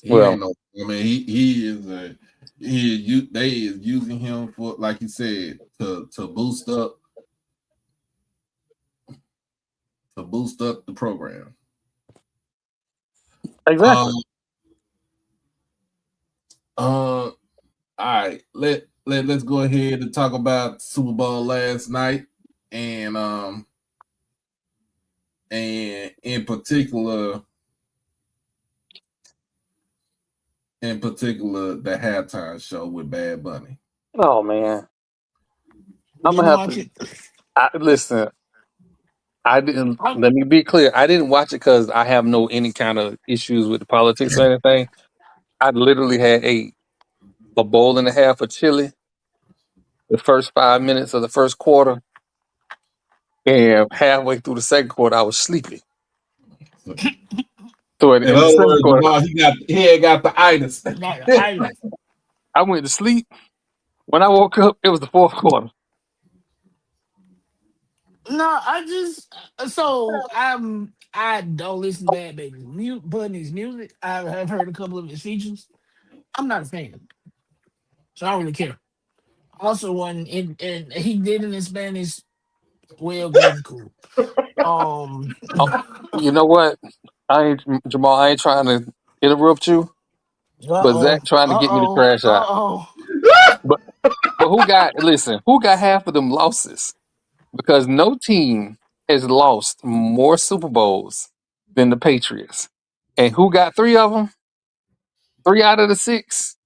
He Well, ain't no. I mean, he is a they is using him for, like you said, to boost up the program. exactly. All right, let's go ahead and talk about Super Bowl last night, and in particular the halftime show with Bad Bunny. Oh man, I'm Didn't gonna have watch to it. listen. I didn't. I, Let me be clear. I didn't watch it because I have no any kind of issues with the politics or anything. I literally had a bowl and a half of chili the first 5 minutes of the first quarter, and halfway through the second quarter, I was sleepy. So In in the other second words, quarter, Jamal, he ain't got the itis. I went to sleep. When I woke up, it was the fourth quarter. No, I just I don't listen to Bad Baby's Bunny's music. I have heard a couple of his features. I'm not a fan, so I don't really care. Also, when and he did it in Spanish, well, good and cool. Um, Oh, you know what? I ain't Jamal. I ain't trying to interrupt you, but Zach trying to get me to crash out. oh. But who got listen? Who got half of them losses? Because no team has lost more Super Bowls than the Patriots, and who got three of them? Three out of the six.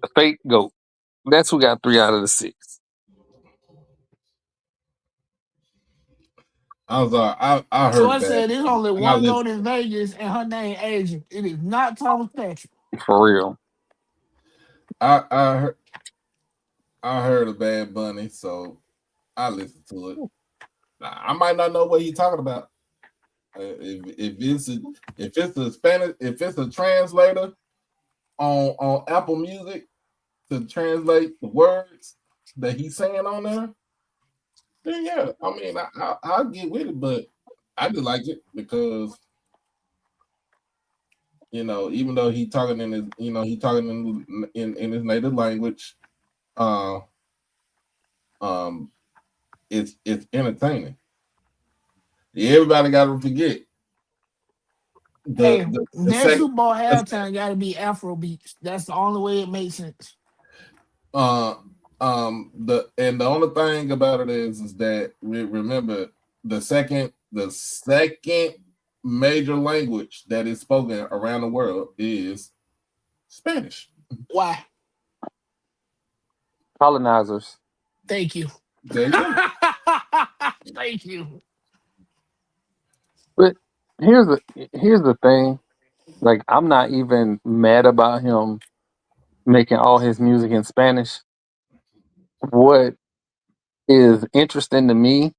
The fake goat. That's who got three out of the six. I'm sorry. I So heard I Bad said there's Bunny. only I one goat listened. in Vegas, and her name Adrian. It is not Thomas Patrick. For real. I I heard I heard of Bad Bunny, so I listened to it. I might not know what he's talking about. If it's a Spanish, if it's a translator on Apple Music to translate the words that he's saying on there, then yeah, I mean I'll get with it, but I just like it because even though he talking in his he talking in his native language, uh, um, it's entertaining. Everybody got to forget Hey, the their second. Super Bowl halftime got to be Afro beats. That's the only way it makes sense. Uh, the only thing about it is that remember the second major language that is spoken around the world is Spanish. Why? Colonizers. Thank you. There you go. Thank you. But here's the thing. Like, I'm not even mad about him making all his music in Spanish. What is interesting to me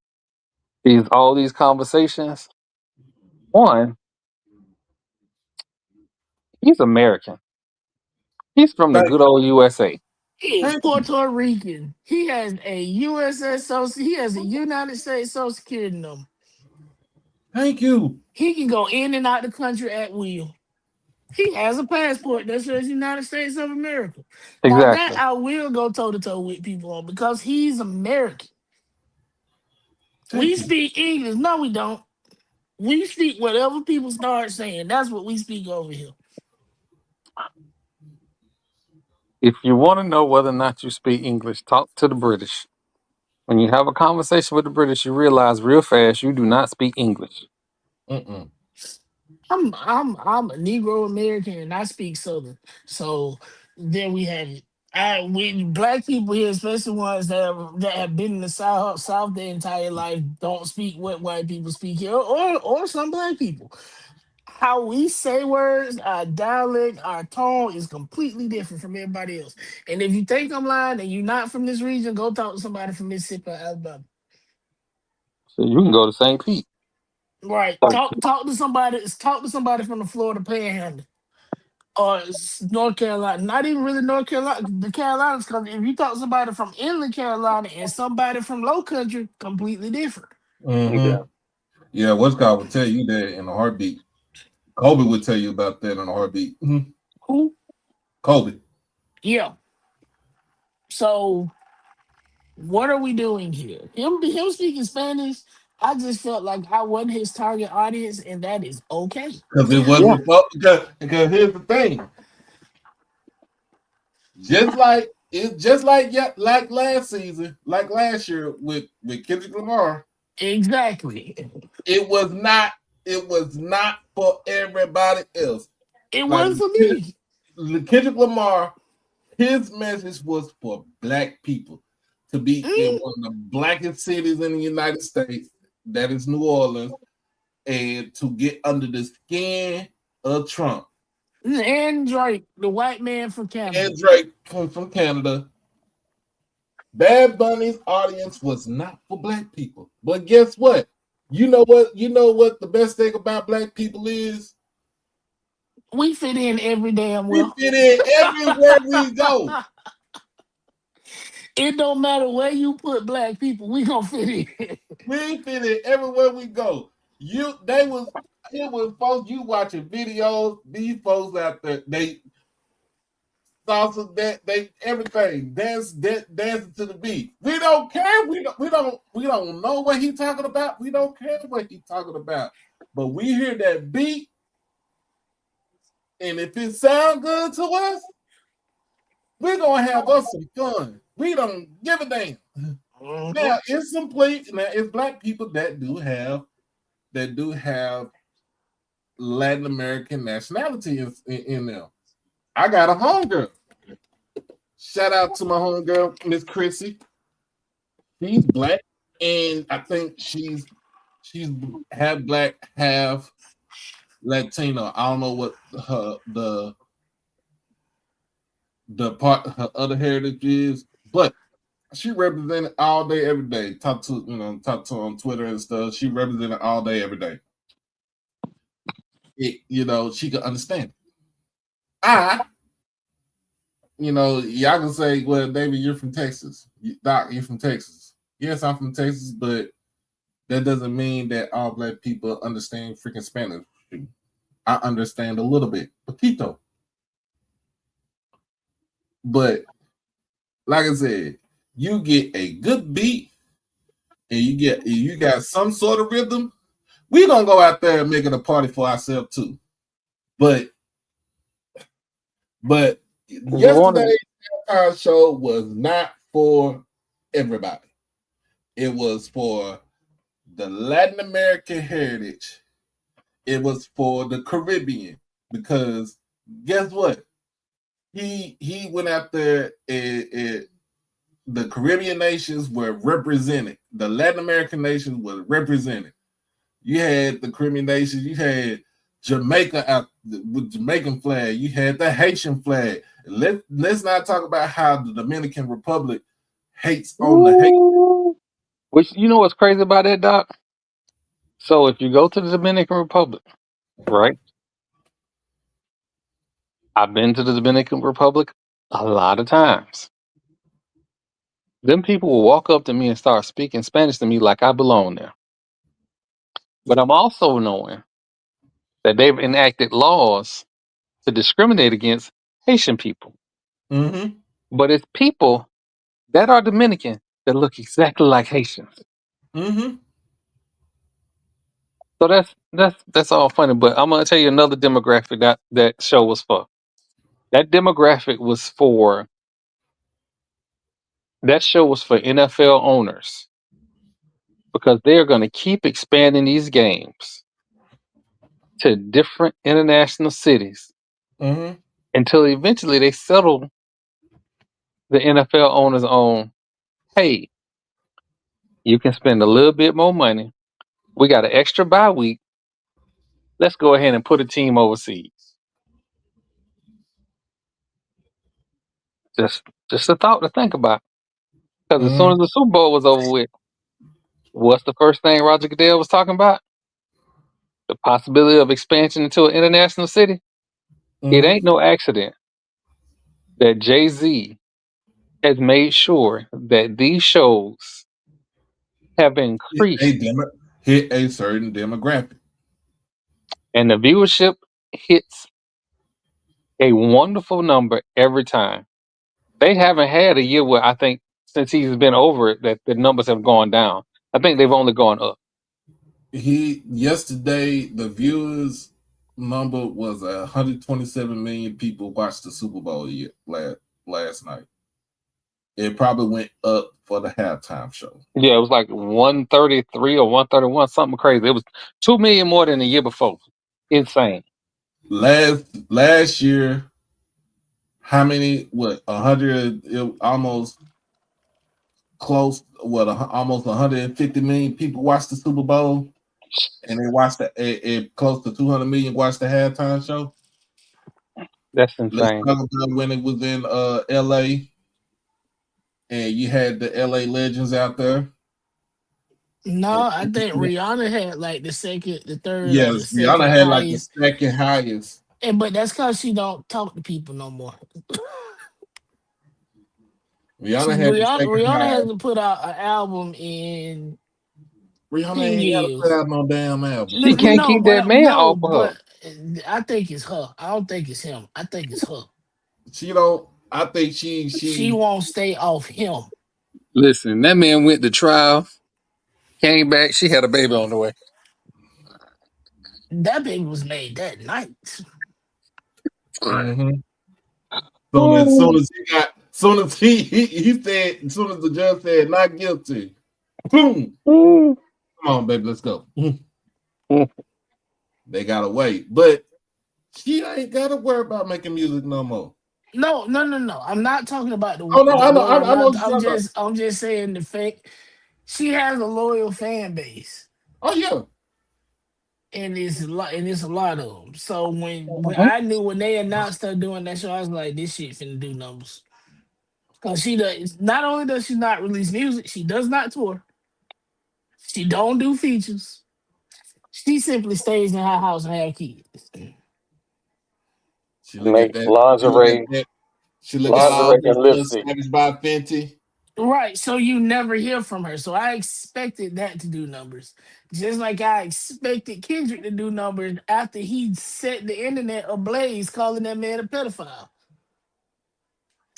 is all these conversations. One, he's American. He's from the Thank, good old USA. He is thank you, Puerto Rican. He has a U.S. social. He has a United States Social Security number. thank you. He can go in and out the country at will. He has a passport that says United States of America. Now that Exactly. I will go toe to toe with people on because he's American. We Thank you. speak English. No, we don't. We speak whatever people start saying. That's what we speak over here. If you want to know whether or not you speak English, talk to the British. When you have a conversation with the British, you realize real fast you do not speak English. Mm-mm. I'm a Negro American and I speak Southern. So there we have it. With black people here, especially ones that have been in the South their entire life, don't speak what white people speak here, or some black people. How we say words, our dialect, our tone is completely different from everybody else. And if you think I'm lying and you're not from this region, go talk to somebody from Mississippi or Alabama. So you can go to St. Pete. Right. Like, Talk to somebody from the Florida Panhandle or North Carolina. Not even really North Carolina, the Carolinas. Because if you talk to somebody from Inland Carolina and somebody from Low Country, completely different. Mm-hmm. yeah. Yeah, what's called would tell you that in a heartbeat. Kobe would tell you about that in a heartbeat. Mhm. Who? Kobe. Yeah. So what are we doing here? Him speaking Spanish. I just felt like I wasn't his target audience, and that is okay. Because it Yeah. wasn't because here's the thing. Just like last season, like last year with Kendrick Lamar, Exactly. it was not for everybody else. It Like wasn't for me. Kendrick Lamar, his message was for black people to be in Mm, one of the blackest cities in the United States, that is New Orleans, and to get under the skin of Trump And Drake, the white man from Canada. and Drake from Canada. Bad Bunny's audience was not for black people. But guess what? You know what? You know what the best thing about black people is? We fit in every damn We well. fit in everywhere we go. It don't matter where you put black people, we gonna fit in. We fit in everywhere we go. It was folks you watching videos. These folks out there, they salsa, that they everything dancing to the beat. We don't care. We don't know what he's talking about. We don't care what he's talking about. But we hear that beat, and if it sounds good to us, we're gonna have us some fun. We don't give a damn. Now it's it's black people that do have Latin American nationality in them. I got a homegirl. Shout out to my homegirl, Miss Chrissy. She's black, and I think she's half black, half Latino. I don't know what the part her other heritage is, but she represented all day, every day. Talk to her on Twitter and stuff. She represented all day, every day. She could understand. Y'all can say, well, David, you're from Texas. Doc, you're from Texas. Yes, I'm from Texas, but that doesn't mean that all black people understand freaking Spanish. I understand a little bit, poquito. But like I said, you get a good beat and you got some sort of rhythm. We're gonna go out there and make it a party for ourselves too. But yesterday's show was not for everybody. It was for the Latin American heritage. It was for the Caribbean, because guess what? He went out there and the Caribbean nations were represented. The Latin American nations were represented. You had the Caribbean nations. You had Jamaica out with Jamaican flag. You had the Haitian flag. Let's not talk about how the Dominican Republic hates on the Haitian. Which, you know what's crazy about that, Doc? So if you go to the Dominican Republic, right? I've been to the Dominican Republic a lot of times. Them people will walk up to me and start speaking Spanish to me like I belong there. But I'm also knowing that they've enacted laws to discriminate against Haitian people. Mm-hmm. But it's people that are Dominican that look exactly like Haitians. Mm-hmm. So that's all funny. But I'm gonna tell you another demographic that show was for. That demographic was for that show was for NFL owners, because they're going to keep expanding these games to different international cities until eventually they settle the NFL owners on, hey, you can spend a little bit more money. We got an extra bye week. Let's go ahead and put a team overseas. Just a thought to think about. Because as soon as the Super Bowl was over with, what's the first thing Roger Goodell was talking about? The possibility of expansion into an international city. It ain't no accident that Jay-Z has made sure that these shows have increased hit a certain demographic, and the viewership hits a wonderful number every time. They haven't had a year where I think since he's been over it that the numbers have gone down. I think they've only gone up. Yesterday the viewers number was 127 million people watched the Super Bowl last night. It probably went up for the halftime show. Yeah, it was like 133 or 131, something crazy. It was 2 million more than the year before. Insane. Last year, how many? 100? Almost close. Almost 150 million people watched the Super Bowl, and they watched close to 200 million watched the halftime show. That's Let's insane. talk about when it was in LA and you had the LA legends out there. No, And, I think Rihanna had like the second, the third, or the yes, Rihanna second had like the highest. second highest. And but that's because she don't talk to people no more. Rihanna had the second Rihanna highest. hasn't put out an album in Rihanna 10 ain't got to put years. out no damn album. She can't No, keep that but man no, off of her. but I think it's her. I don't think it's him. I think it's her. She don't. I think she She she won't stay off him. Listen, that man went to trial, came back. She had a baby on the way. That baby was made that night. mm-hmm. Soon Ooh. as he got soon as he said as soon as the judge said not guilty, boom. Ooh. Come on, baby, let's go. Mm. They gotta wait. But she ain't gotta worry about making music no more. No. I'm not talking about Oh no, the I know, war. I know what you're talking about. I'm just saying the fact she has a loyal fan base. Oh yeah. And it's a lot of them. So when I knew when they announced her doing that show, I was like, this shit finna do numbers. Cause she does not only does she not release music, she does not tour. She don't do features. She simply stays in her house and have kids. She look at Make that. She look at lingerie, that. She look at all lingerie this and stuff lipstick. packaged by Fenty. Right. So you never hear from her. So I expected that to do numbers. Just like I expected Kendrick to do numbers after he set the internet ablaze calling that man a pedophile.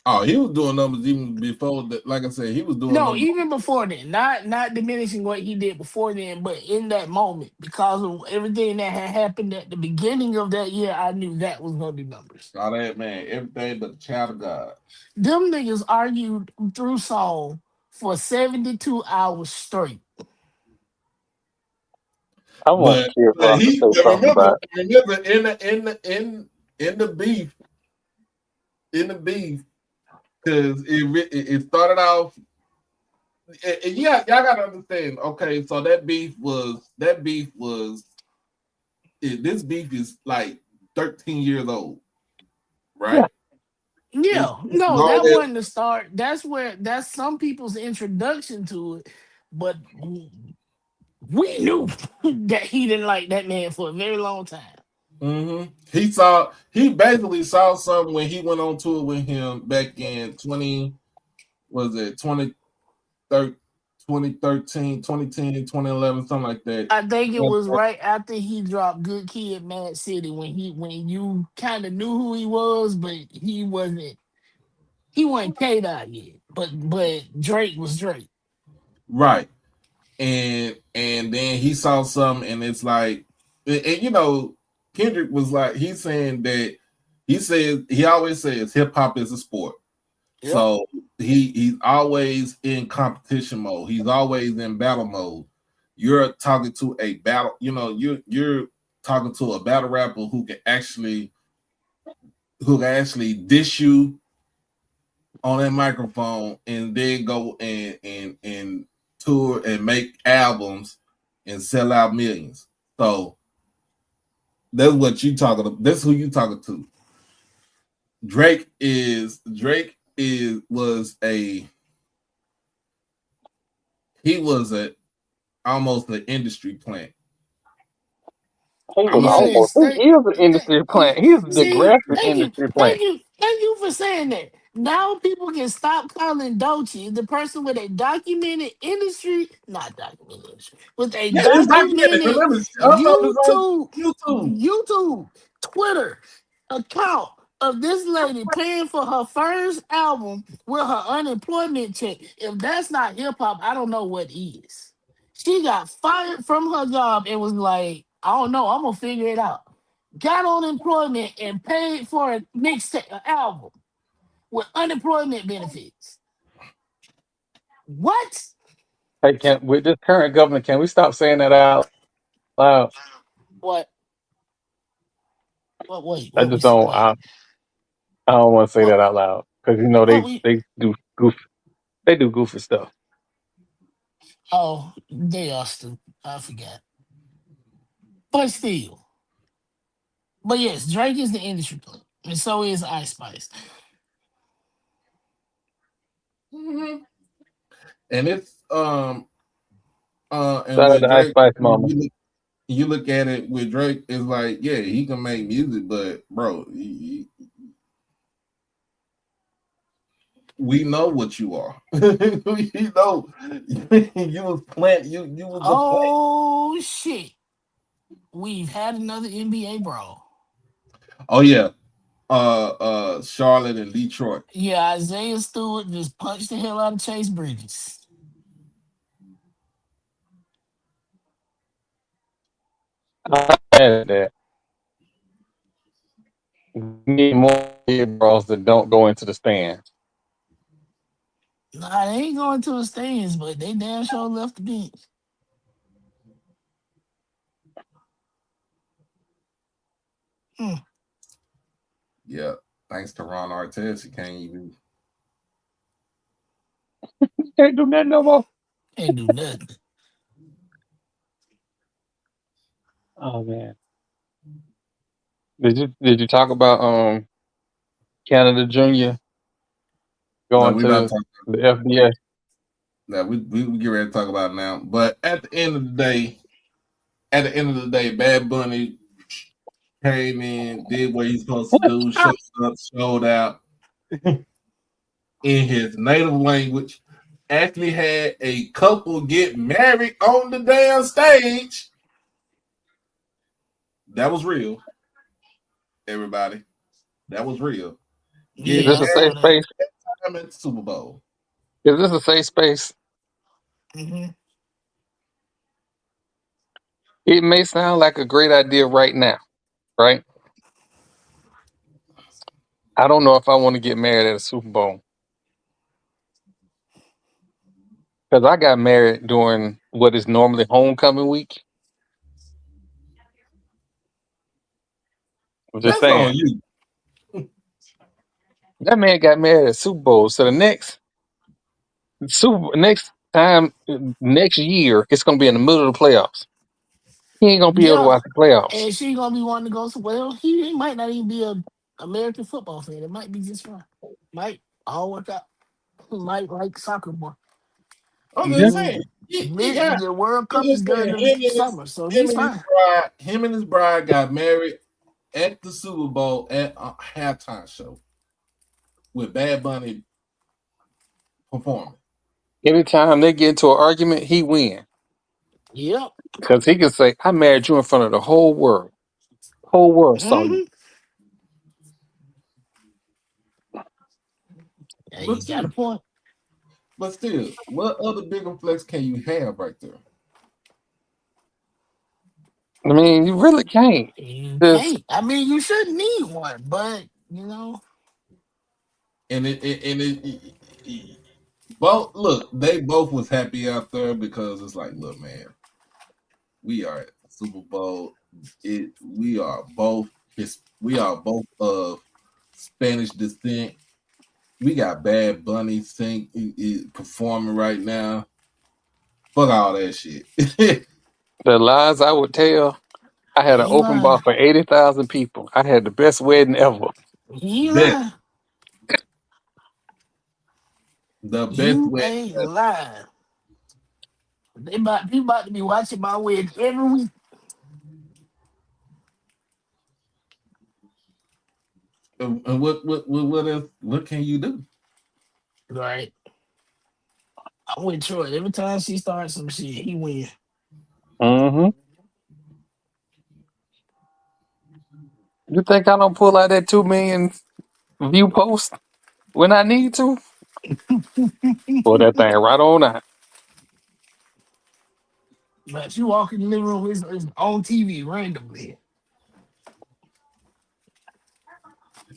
Oh, he was doing numbers even before that. Like I said, he was doing No, numbers. even before then. Not diminishing what he did before then, but in that moment, because of everything that had happened at the beginning of that year, I knew that was gonna do numbers. All that man, everything but the child of God. Them niggas argued through song for 72 hours straight. I want Kid Rock to say But something about remember in the beef because it started off. And yeah, y'all gotta understand. Okay, so this beef is like 13 years old, it. Yeah. right? It's, Yeah, it's no, long that as wasn't the start. That's some people's introduction to it, but we knew that he didn't like that man for a very long time. mm-hmm. He basically saw something when he went on tour with him back in 2013, 2010, 2011, something like that. I think it was right after he dropped Good Kid, Mad City when you kind of knew who he was, but he wasn't K-Dot yet. But Drake was Drake. Right. And then he saw something and it's like and you know Kendrick was like he's saying that he always says hip hop is a sport. Yep. So he's always in competition mode. He's always in battle mode. You're talking to a battle, you're talking to a battle rapper who can actually dish you on that microphone and then go and tour and make albums and sell out millions. So that's what you talking about. That's who you talking to. Drake was a he was a almost an industry plant. He was Almost almost. Yes, He is an industry plant. He's the see, graphic industry plant. thank you for saying that. Now people can stop calling Doechii the person with a documented industry, not documented industry, with a yeah, it's documented. documented Remember, also it's on YouTube, YouTube. YouTube, Twitter account of this lady paying for her first album with her unemployment check. If that's not hip hop, I don't know what is. She got fired from her job and was like, I don't know, I'm gonna figure it out. Got unemployment and paid for a mixtape, an album with unemployment benefits. What? Hey, can with this current government, can we stop saying that out loud? What? What? Wait. I What just was? don't. Wait. I don't want to say What? that out loud because you know What we? they do goofy stuff. Oh, they are stupid. I forgot. But still. But yes, Drake is the industry player. And so is Ice Spice. Mhm. And it's and Shout out with to Ice Drake, Spice Mama. you look at it with Drake, it's like, yeah, he can make music, but bro, we know what you are. You know, you was you was a plant. Oh shit. We've had another NBA brawl. Oh yeah, Charlotte and Detroit. Yeah, Isaiah Stewart just punched the hell out of Chase Bridges. I'm mad at that. We need more bros that don't go into the stands. Nah, they ain't going to the stands, but they damn sure left the bench. Hmm, Yeah, thanks to Ron Artest, he can't even. Can't do that no more. can't do nothing. Oh man. Did you talk about Canada Junior No, going we about to to talk. the FBS? No, we get ready to talk about it now. But at the end of the day, Bad Bunny came in, did what he's supposed to do, showed up, showed out in his native language. Actually had a couple get married on the damn stage. That was real, everybody. That was real. Is Getting Yeah, this I a saw safe that. space? married at the Super Bowl. Is this a safe space? Hmm. It may sound like a great idea right now, right? I don't know if I want to get married at a Super Bowl because I got married during what is normally homecoming week. I'm just That's on saying you. that man got married at Super Bowl. So the next time next year, it's gonna be in the middle of the playoffs. He ain't gonna be able to Yeah, watch the playoffs. and she gonna be wanting to go. Well, he might not even be a American football fan. It might be just fine. Might all work out. He might like soccer more. I'm You just Yeah. saying. know, He got. the World I'm Cup is just saying. during the summer, so he's fine. Him and his bride got married at the Super Bowl at a halftime show with Bad Bunny performing. Anytime they get into an argument, he win Yep. because he can say, "I married you in front of the whole world. Whole world saw you." Hmm. Yeah, But you got still, a point. what other bigger flex can you have right there? I mean, you really can't. You Just can't. I mean, you shouldn't need one, but you know, And both look, they both was happy out there because it's like, look, man, we are at the Super Bowl. We are both of Spanish descent. We got Bad Bunny performing right now. Fuck all that shit. the lies I would tell. I had you an ain't open lying. bar for 80,000 people. I had the best wedding ever. You ain't Best, lying. the best You way. ain't lying. People about to be watching my wedding every week. And what else? What can you do? Right. I'm with Troy. Every time she starts some shit, he win. Hmm. You think I don't pull out that 2 million view post when I need to? Pull that thing right on out. But you walk in the living room, it's on TV randomly.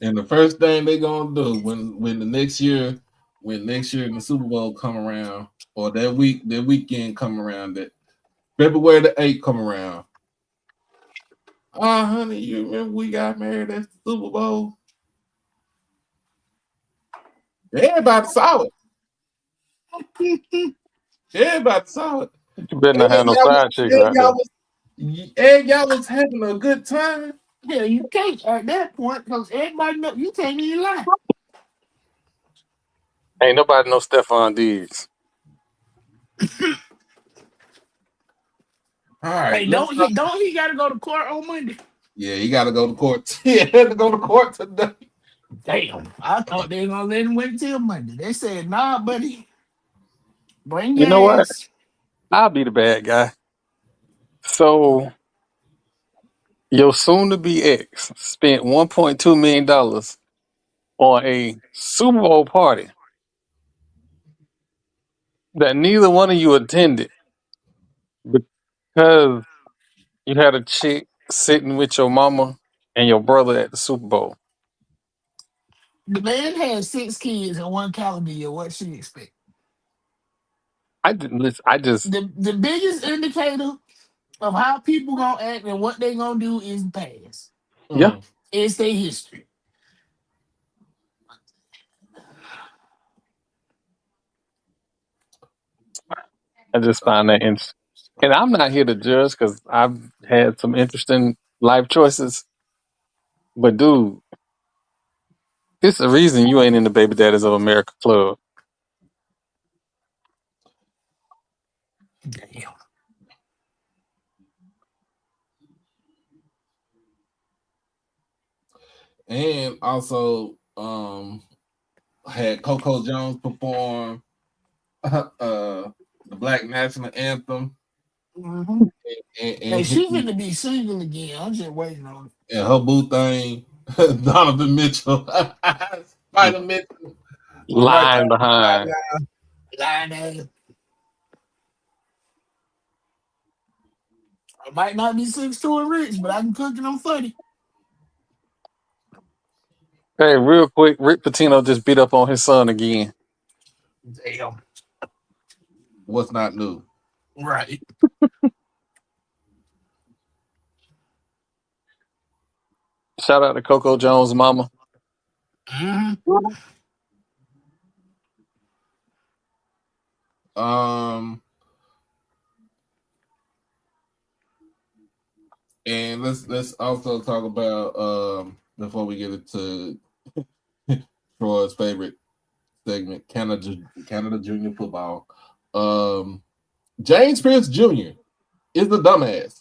And the first thing they gonna do when the next year the Super Bowl come around or that weekend come around, that February the 8th come around. Honey, you remember we got married at the Super Bowl? Everybody saw it. Everybody saw it. You better not And have no y'all was, side chicks out there. and y'all was having a good time. Yeah, you can't at that point because everybody know you can't even lie. Ain't nobody know Stephon Diggs. All right, Hey, let's not, don't he gotta go to court on Monday? yeah, he got to go to court. He had to go to court today. Damn. I thought they were gonna let him wait till Monday. They said, nah, buddy, bring You your know what? ass. I'll be the bad guy. So your soon-to-be ex spent $1.2 million on a Super Bowl party that neither one of you attended because you had a chick sitting with your mama and your brother at the Super Bowl. The man had 6 kids in one calendar year. What should you expect? I didn't listen. I just The biggest indicator of how people gonna act and what they gonna do is the past. yeah. Mm. It's their history. I just find that interesting. And I'm not here to judge because I've had some interesting life choices. But dude, it's the reason you ain't in the Baby Daddies of America club. Damn. And also, had Coco Jones perform the Black National Anthem, Mm-hmm. and, Hey, and, she finna be single again. I'm just waiting on it. and her boo thing, Donovan Mitchell, Spider Mitchell, was right Lying behind. Lying ass. I might not be 6'2" and rich, but I can cook and I'm funny. Hey, real quick, Rick Pitino just beat up on his son again. Damn. What's not new? Right. Shout out to Coco Jones' mama. Mm-hmm. Um, and let's also talk about before we get into Troy's favorite segment, Canada Junior Football. James Pierce Jr. is the dumbass.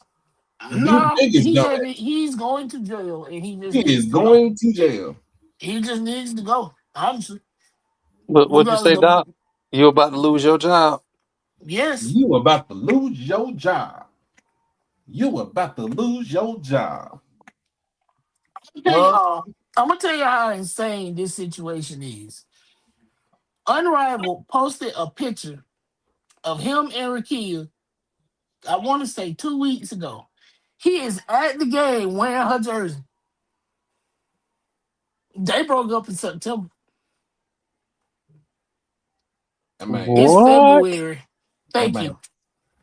The No, biggest he said dumbass. that he's going to jail and he just He needs is to go. going to jail. He just needs to go. Honestly. What'd you Regardless say, of Doc? You about to lose your job? yes. You about to lose your job. You about to lose your job. Huh? I'm gonna tell you how insane this situation is. Unrivaled posted a picture of him and Rakia, I want to say 2 weeks ago. He is at the game wearing her jersey. They broke up in September. That man, It's What? February. that Thank man, you.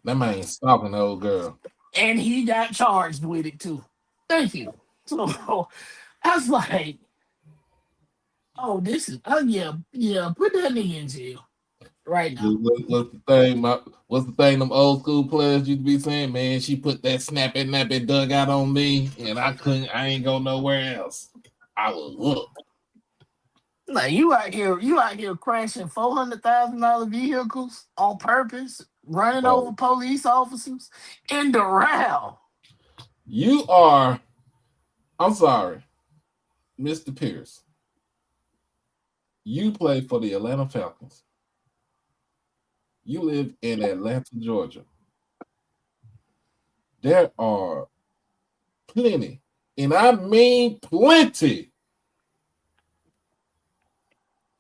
that man stalking the old girl. And he got charged with it too. Thank you. So I was like, oh, this is yeah, put that nigga in jail right now. What's the thing? What's the thing? Them old school players used to be saying, man. She put that snappy nappy dugout on me, and I couldn't. I ain't go nowhere else. I was up. Like you out here crashing $400,000 vehicles on purpose, running Oh, over police officers in the round. you are. I'm sorry, Mr. Pierce. You play for the Atlanta Falcons. You live in Atlanta, Georgia. There are plenty, and I mean plenty,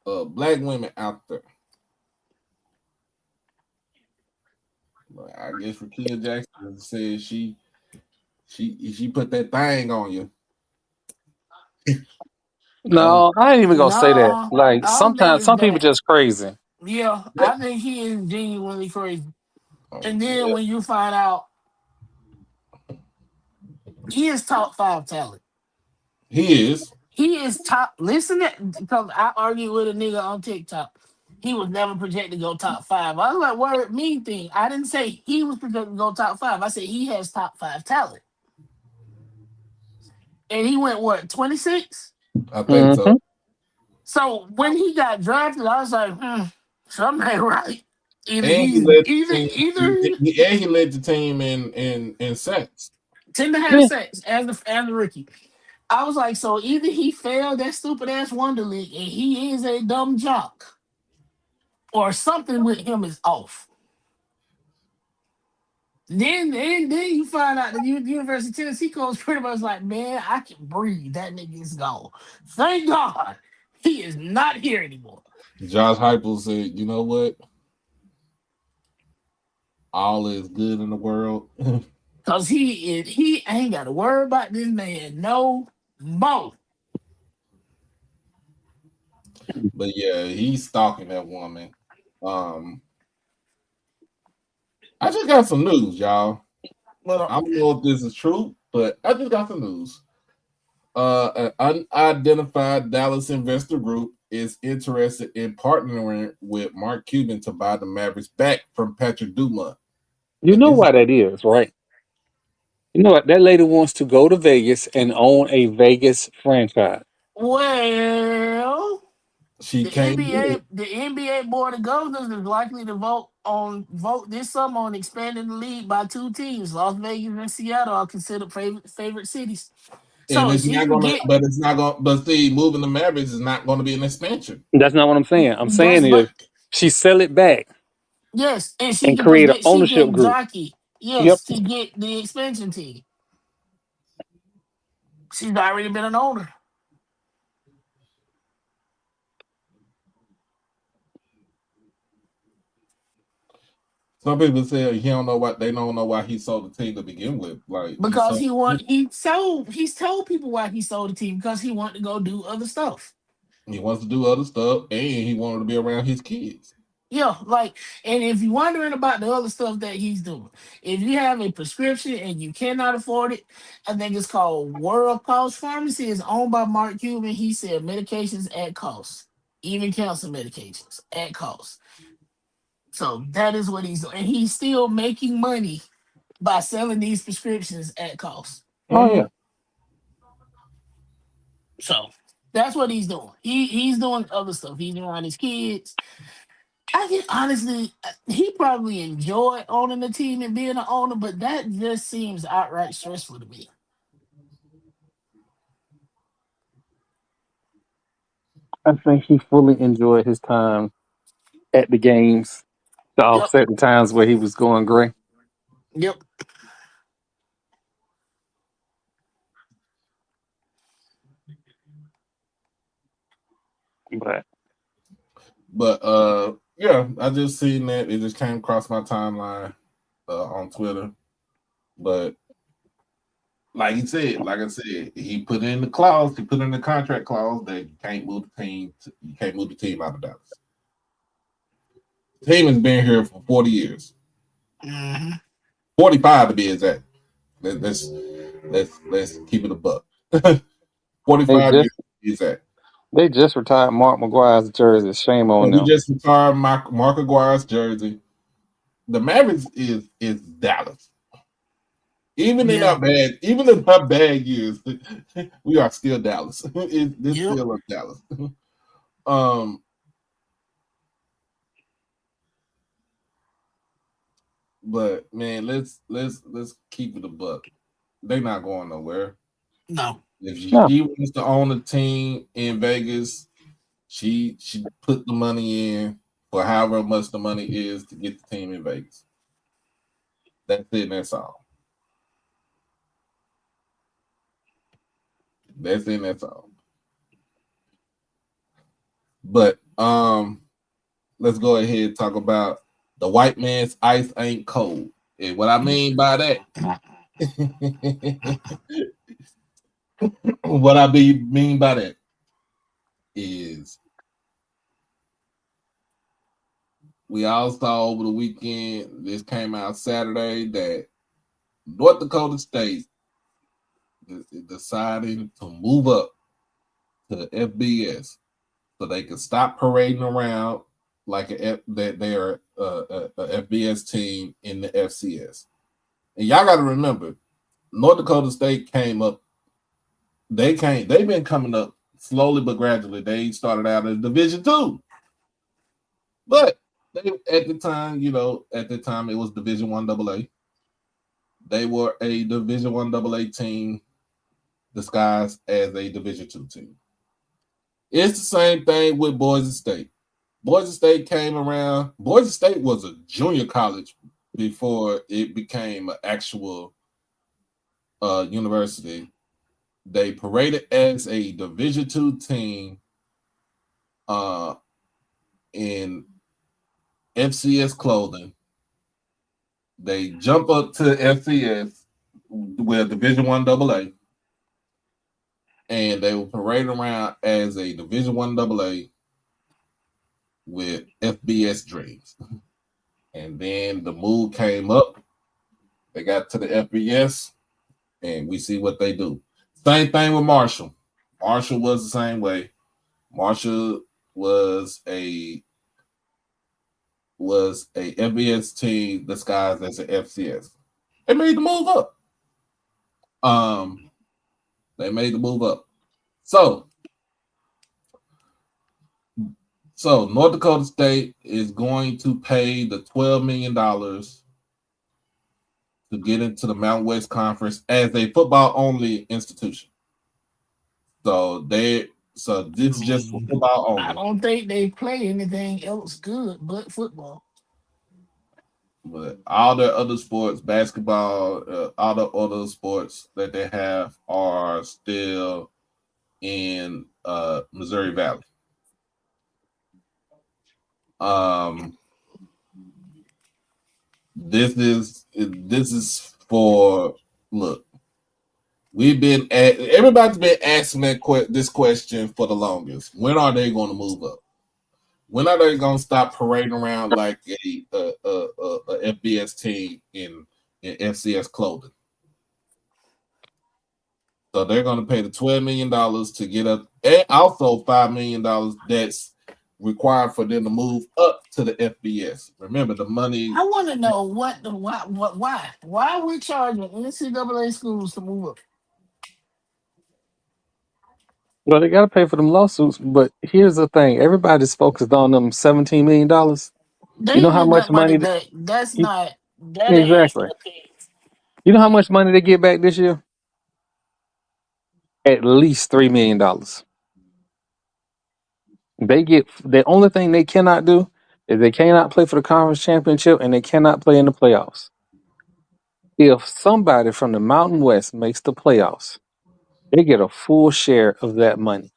of black women out there. Like, I guess Rakia Jackson said she put that thing on you. Um, No, I ain't even gonna say that. No, Like I don't think sometimes it's some people that. just crazy. Yeah, yeah, I think he is genuinely crazy. And then yeah, when you find out he is top 5 talent. he is. He is top. Listen, because I argued with a nigga on TikTok. He was never projected to go top 5. I was like, word me thing. I didn't say he was projected to go top 5. I said he has top 5 talent. And he went what, 26? I think so. So when he got drafted, I was like, something ain't right. Either And he he's led the either team. either And he led the team in sacks. 10.5 sacks as the rookie. I was like, so either he failed that stupid ass Wonder League and he is a dumb jock, or something with him is off. Then you find out the University of Tennessee coach pretty much like, man, I can breathe. That nigga is gone. Thank God he is not here anymore. Josh Heupel said, "You know what? All is good in the world." Cause he ain't got to worry about this man no more. But yeah, he's stalking that woman. I just got some news, y'all. But I don't know if this is true, but I just got some news. An unidentified Dallas investor group is interested in partnering with Mark Cuban to buy the Mavericks back from Patrick Dumont. You And know this, why that is, right? You know what? That lady wants to go to Vegas and own a Vegas franchise. well, she the can't do NBA it. the NBA board of governors is likely to vote this summer on expanding the league by two teams. Las Vegas and Seattle are considered favorite cities. And So it's she not can gonna, get but it's not gonna, but see, moving the Mavericks is not gonna be an expansion. That's not what I'm saying. I'm that's saying but is she sell it back yes, and and create an she ownership can group. jockey, Yep. yes, to get the expansion team. She's already been an owner. Some people say he don't know what they don't know why he sold the team to begin with. Like he Because sold, he's told people why he sold the team, because he wanted to go do other stuff. he wants to do other stuff, and he wanted to be around his kids. Yeah, like, and if you're wondering about the other stuff that he's doing, if you have a prescription and you cannot afford it, I think it's called World Cost Pharmacy. It's owned by Mark Cuban. He said medications at cost, even cancer medications at cost. So that is what he's doing, and he's still making money by selling these prescriptions at cost. Oh yeah. So that's what he's doing. He's doing other stuff. He's around his kids. I can honestly, he probably enjoyed owning the team and being an owner, but that just seems outright stressful to me. I think he fully enjoyed his time at the games to Yep. offset the times where he was going gray. Yep. But But yeah, I just seen that it just came across my timeline on Twitter. But like I said, he put in the clause, he put in the contract clause that you can't move the team, you can't move the team out of Dallas. The team has been here for 40 years, hmm 45 to be exact. Let's keep it a buck. they 45 years just to be exact. they just retired Mark McGuire's jersey. Shame So on we them. just retired Mark Aguirre's jersey. The Mavericks is Dallas. Even in Yeah. our bad years, we are still Dallas. This Yep. still is Dallas. um, but man, let's keep it a buck. They're not going nowhere. No. If No. she wants to own a team in Vegas, she put the money in for however much the money is to get the team in Vegas. That's it. That's all. That's it. That's all. But let's go ahead and talk about the white man's ice ain't cold. And what I mean by that, what I mean by that is we all saw over the weekend, this came out Saturday, that North Dakota State is deciding to move up to the FBS so they can stop parading around like that they are a FBS team in the FCS. And y'all got to remember, North Dakota State came up They've been coming up slowly but gradually. They started out as Division II, but at the time it was Division I AA. They were a Division I AA team disguised as a Division II team. It's the same thing with Boise State. Boise State came around. Boise State was a junior college before it became an actual university. They paraded as a Division II team in FCS clothing. They jump up to FCS with Division I AA, and they will parade around as a Division I AA with FBS dreams. And then the move came up. They got to the FBS, and we see what they do. Same thing with Marshall. Marshall was the same way. Marshall was a FBS team disguised as an FCS. They made the move up. So North Dakota State is going to pay the $12 million to get into the Mountain West Conference as a football-only institution. So this is just for football only. I don't think they play anything else good but football. But all their other sports, basketball, all the other sports that they have are still in Missouri Valley. This is for look. Everybody's been asking this question for the longest. When are they going to move up? When are they going to stop parading around like a FBS team in FCS clothing? So they're going to pay the $12 million to get up, and also $5 million that's required for them to move up to the FBS. Remember the money. I want to know why are we charging NCAA schools to move up? Well, they got to pay for them lawsuits. But here's the thing: everybody's focused on them $17 million. They You know how get much that money money? back. That Exactly. You know how much money they get back this year? At least $3 million. They get the only thing they cannot do is they cannot play for the conference championship and they cannot play in the playoffs. If somebody from the Mountain West makes the playoffs, they get a full share of that money.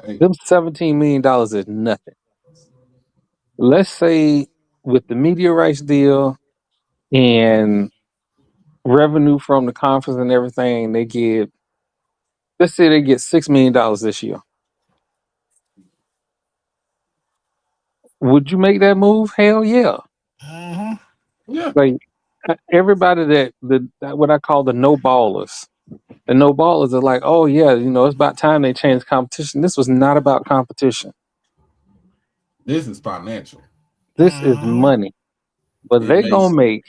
Hey, Them $17 million is nothing. Let's say with the media rights deal and revenue from the conference and everything, let's say they get $6 million this year. Would you make that move? Hell yeah. Uh-huh. yeah, Like everybody that what I call the no ballers. The no ballers are like, oh yeah, it's about time they changed competition. This was not about competition. this is financial. This is money. But It they're makes gonna make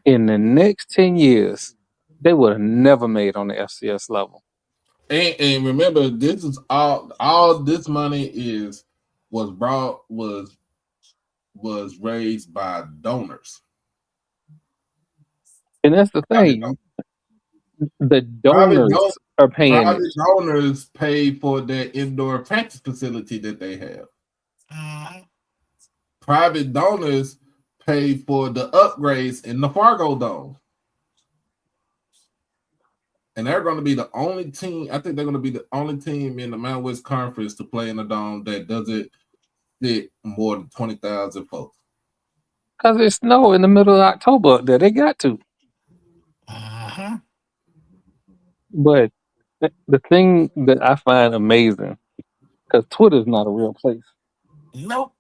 in the next 10 years, they would have never made on the FCS level. and remember, this is all this money was raised by donors. And that's the Private, thing. The private, donors are paying private it. donors pay for their indoor practice facility that they have. Private donors pay for the upgrades in the Fargo Dome. And they're going to be the only team. I think they're going to be the only team in the Mountain West Conference to play in the dome that doesn't fit more than 20,000 folks. Because it snowed in the middle of October up there. They got to. But the thing that I find amazing, because Twitter's not a real place. Nope.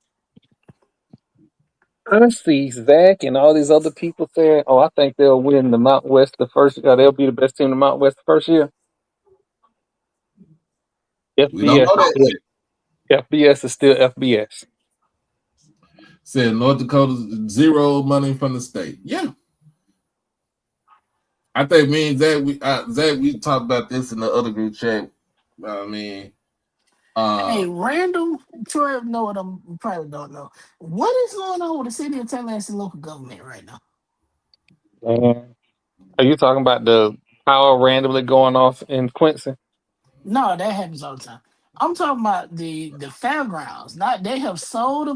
I see Zach and all these other people saying, "Oh, I think they'll win the Mountain West the first. They'll be the best team in the Mountain West the first year." We don't know that yet. FBS is still FBS. Said North Dakota zero money from the state. Yeah. I think me and Zach, we talked about this in the other group chat. I mean, Hey, random Troy, know what I'm probably don't know. What is going on with the city of Tallahassee local government right now? Are you talking about the power randomly going off in Quincy? No, that happens all the time. I'm talking about the fairgrounds. Not they have sold a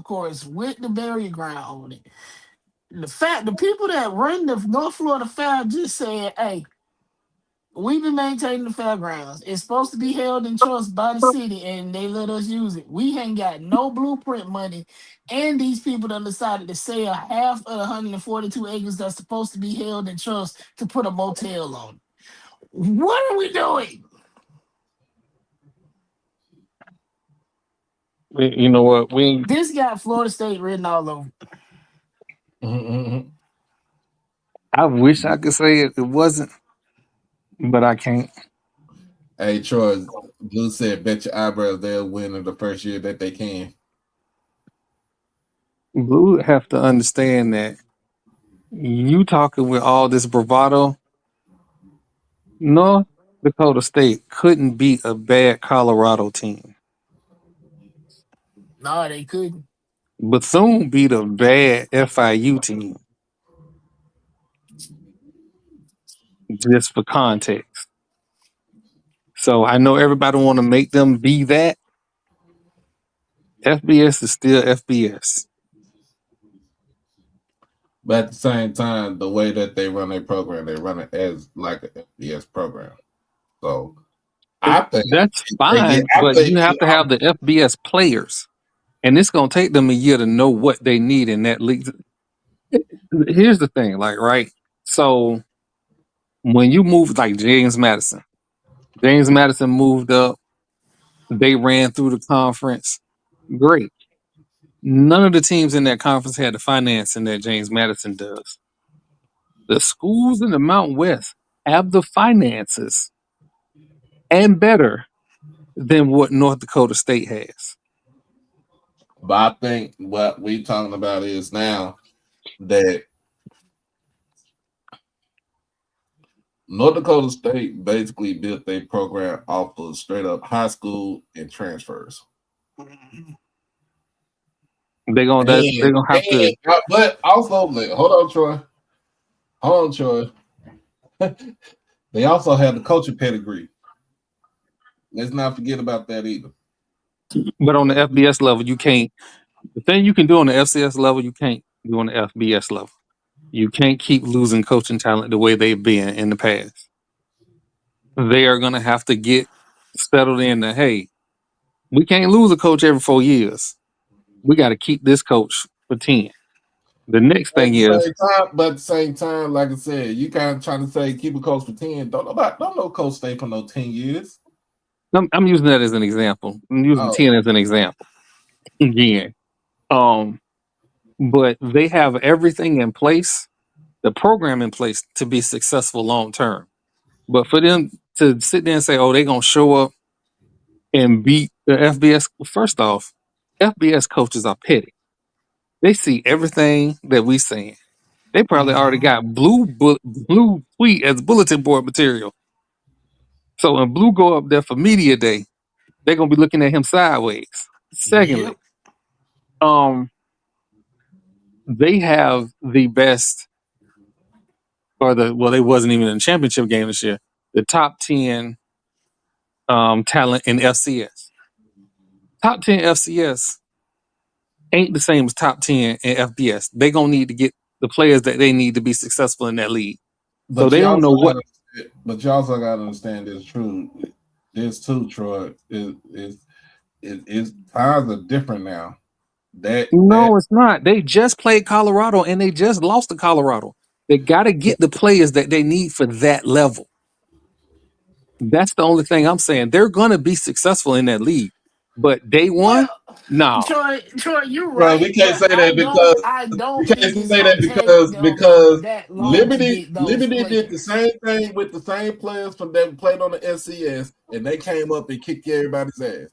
course with the burial ground on it. The people that run the North Florida Fair just said, "Hey, we've been maintaining the fairgrounds. It's supposed to be held in trust by the city, and they let us use it. We ain't got no blueprint money, and these people done decided to sell half of the 142 acres that's supposed to be held in trust to put a motel on. What are we doing?" You know what? This got Florida State written all over. I wish I could say it wasn't, but I can't. hey Troy, Blue said, "Bet your eyebrows they'll win in the first year that they can." Blue have to understand that you talking with all this bravado. North Dakota State couldn't beat a bad Colorado team. No, they couldn't. Bethune beat a bad FIU team. Just for context. So I know everybody want to make them be that. FBS is still FBS. But at the same time, the way that they run their program, they run it as like an FBS program. So I think That's fine, but you have to have the FBS players. And it's gonna take them a year to know what they need in that league. Here's the thing, like, right? So when you move like James Madison moved up, they ran through the conference. Great. None of the teams in that conference had the financing that James Madison does. The schools in the Mountain West have the finances and better than what North Dakota State has. But I think what we talking about is now that North Dakota State basically built their program off of straight up high school and transfers. They're gonna have to. But also, hold on, Troy. They also have the coaching pedigree. Let's not forget about that either. But on the FBS level, you can't. The thing you can do on the FCS level, you can't do on the FBS level. You can't keep losing coaching talent the way they've been in the past. They are going to have to get settled in that, hey, we can't lose a coach every 4 years. We got to keep this coach for 10. The next thing is... But at the same time, like I said, you kind of trying to say keep a coach for 10. Don't know coach stay for no 10 years. I'm using that as an example. I'm using 10 as an example. Again. But they have everything in place, the program in place to be successful long term. But for them to sit there and say, oh, they're going to show up and beat the FBS, first off, FBS coaches are petty. They see everything that we saying. They probably already got blue tweet as bulletin board material. So when Blue go up there for media day, they're going to be looking at him sideways. Secondly, they have the best, they wasn't even in the championship game this year, the top 10 talent in FCS. Top 10 FCS ain't the same as top 10 in FBS. They're going to need to get the players that they need to be successful in that league. But so they don't know what. But you also got to understand this true. This too, Troy, is times are different now. It's not. They just played Colorado and they just lost to Colorado. They got to get the players that they need for that level. That's the only thing I'm saying. They're going to be successful in that league. But day one, no. Troy, you're right. We can't say that because I don't we can't say that because Liberty did the same thing with the same players from that played on the SCS, and they came up and kicked everybody's ass.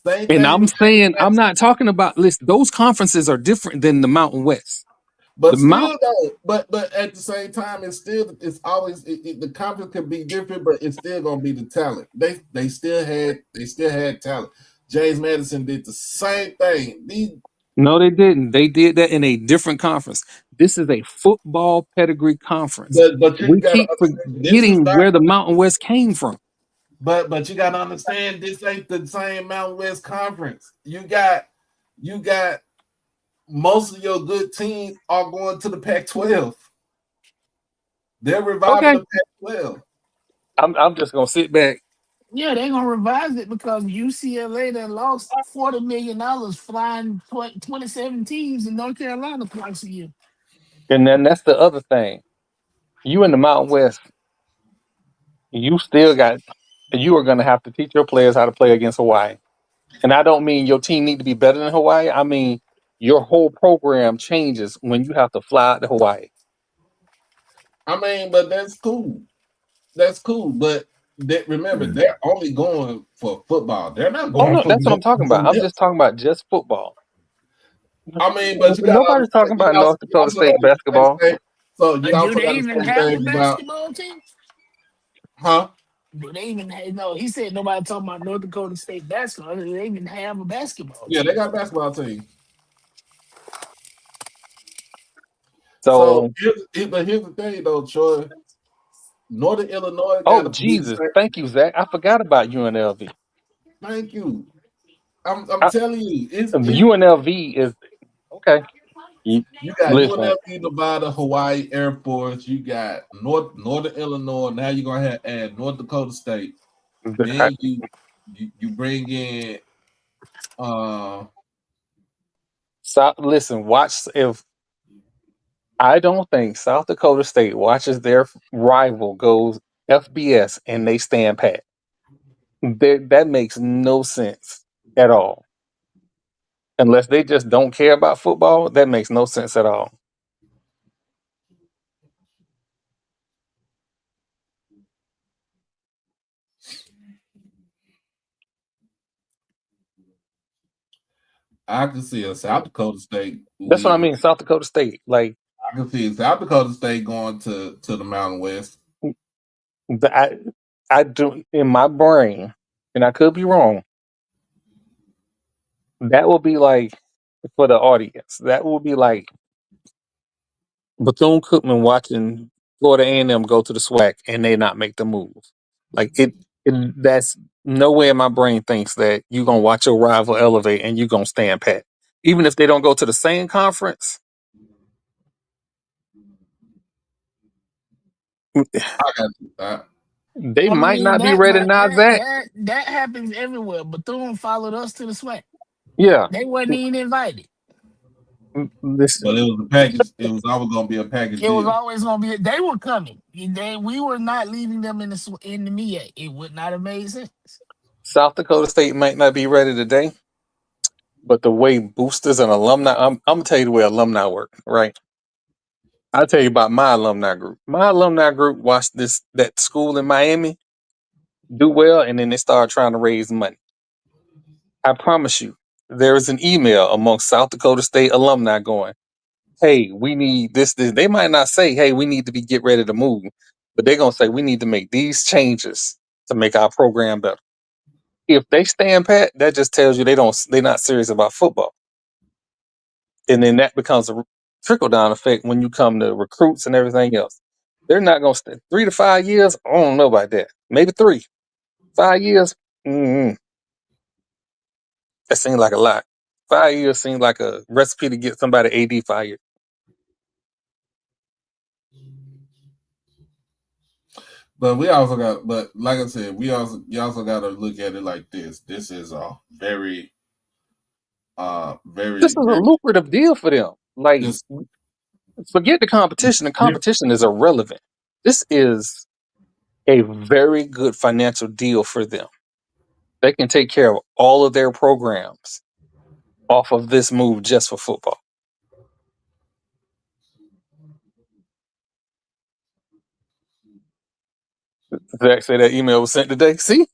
And I'm saying I'm not talking about. Listen, those conferences are different than the Mountain West. But The Mount. still, though, but at the same time, it's always the conference can be different, but it's still gonna be the talent. They still had talent. James Madison did the same thing. No, they didn't. They did that in a different conference. This is a football pedigree conference. But you We gotta keep understand this is forgetting not. where the Mountain West came from. But you gotta understand this ain't the same Mountain West Conference. You got most of your good teams are going to the Pac-12. They're reviving Okay, the Pac-12. I'm just gonna sit back. Yeah, they're gonna revise it because UCLA that lost $40 million flying 27 teams in North Carolina twice a year. And then that's the other thing. You in the Mountain West, you still got. You are gonna have to teach your players how to play against Hawaii. And I don't mean your team need to be better than Hawaii. I mean your whole program changes when you have to fly out to Hawaii. I mean, but that's cool. That's cool. But remember, they're only going for football. They're not Oh going no, for that's what I'm talking about. nothing I'm just else. talking about just football. I mean, but you gotta Nobody's understand. talking about North You Dakota also State got the same basketball. thing. So you Do also they got the even same have a thing about, basketball team? huh? Do they even have, no? He said nobody talking about North Dakota State basketball. Do they even have a basketball Yeah, they team? got a basketball team. So So, but here's the thing, though, Troy. Northern Illinois got oh to be the Jesus, same. thank you, Zach. I forgot about UNLV. Thank you. I'm telling you, it's UNLV is okay. You, you got listen, UNLV, Nevada, Hawaii Air Force. You got Northern Illinois. Now you're gonna add North Dakota State. Then you bring in so, listen. Watch if I don't think South Dakota State watches their rival goes FBS and they stand pat. That makes no sense at all. Unless they just don't care about football, that makes no sense at all. I can see a South Dakota State That's what I leaving. mean. South Dakota State, like I can see South Dakota State going to the Mountain West. the, I do in my brain, and I could be wrong. That will be like for the audience. That will be like Bethune Cookman watching Florida A&M go to the SWAC and they not make the move. Like that's no way in my brain thinks that you gonna watch your rival elevate and you gonna stand pat, even if they don't go to the same conference. I got that. They I might mean not be that, ready but now, Zach. that happens everywhere. Bethune followed us to the sweat. Yeah, They wasn't even invited. But listen. it was a package. It was always gonna be a package It was deal. always gonna be. They were coming. We were not leaving them in the MEA. It would not have made sense. South Dakota State might not be ready today, but the way boosters and alumni, I'm gonna tell you the way alumni work, right? I'll tell you about my alumni group. My alumni group watched that school in Miami do well, and then they started trying to raise money. I promise you, there is an email amongst South Dakota State alumni going, "Hey, we need this, this." They might not say, "Hey, we need to get ready to move," but they're gonna say, "We need to make these changes to make our program better." If they stand pat, that just tells you they're not serious about football, and then that becomes a trickle down effect when you come to recruits and everything else. They're not gonna stay 3 to 5 years. I don't know about that. Maybe 3, 5 years. Mm, that seems like a lot. 5 years seems like a recipe to get somebody AD 5 years. But we also got, but like I said, you also got to look at it like this. This is a very, This is a very lucrative deal for them. Like, just forget the competition. The competition is irrelevant. This is a very good financial deal for them. They can take care of all of their programs off of this move just for football. Zach said that email was sent today. See?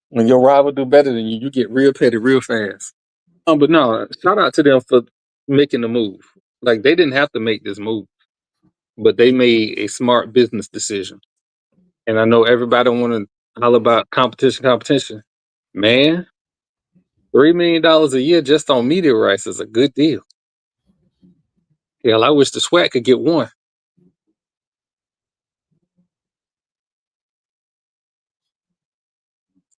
When your rival do better than you, you get real petty real fast. But no, shout out to them for making the move. Like they didn't have to make this move, but they made a smart business decision. And I know everybody want to holler about competition, competition. Man, $3 million a year just on media rights is a good deal. Hell, I wish the SWAC could get one.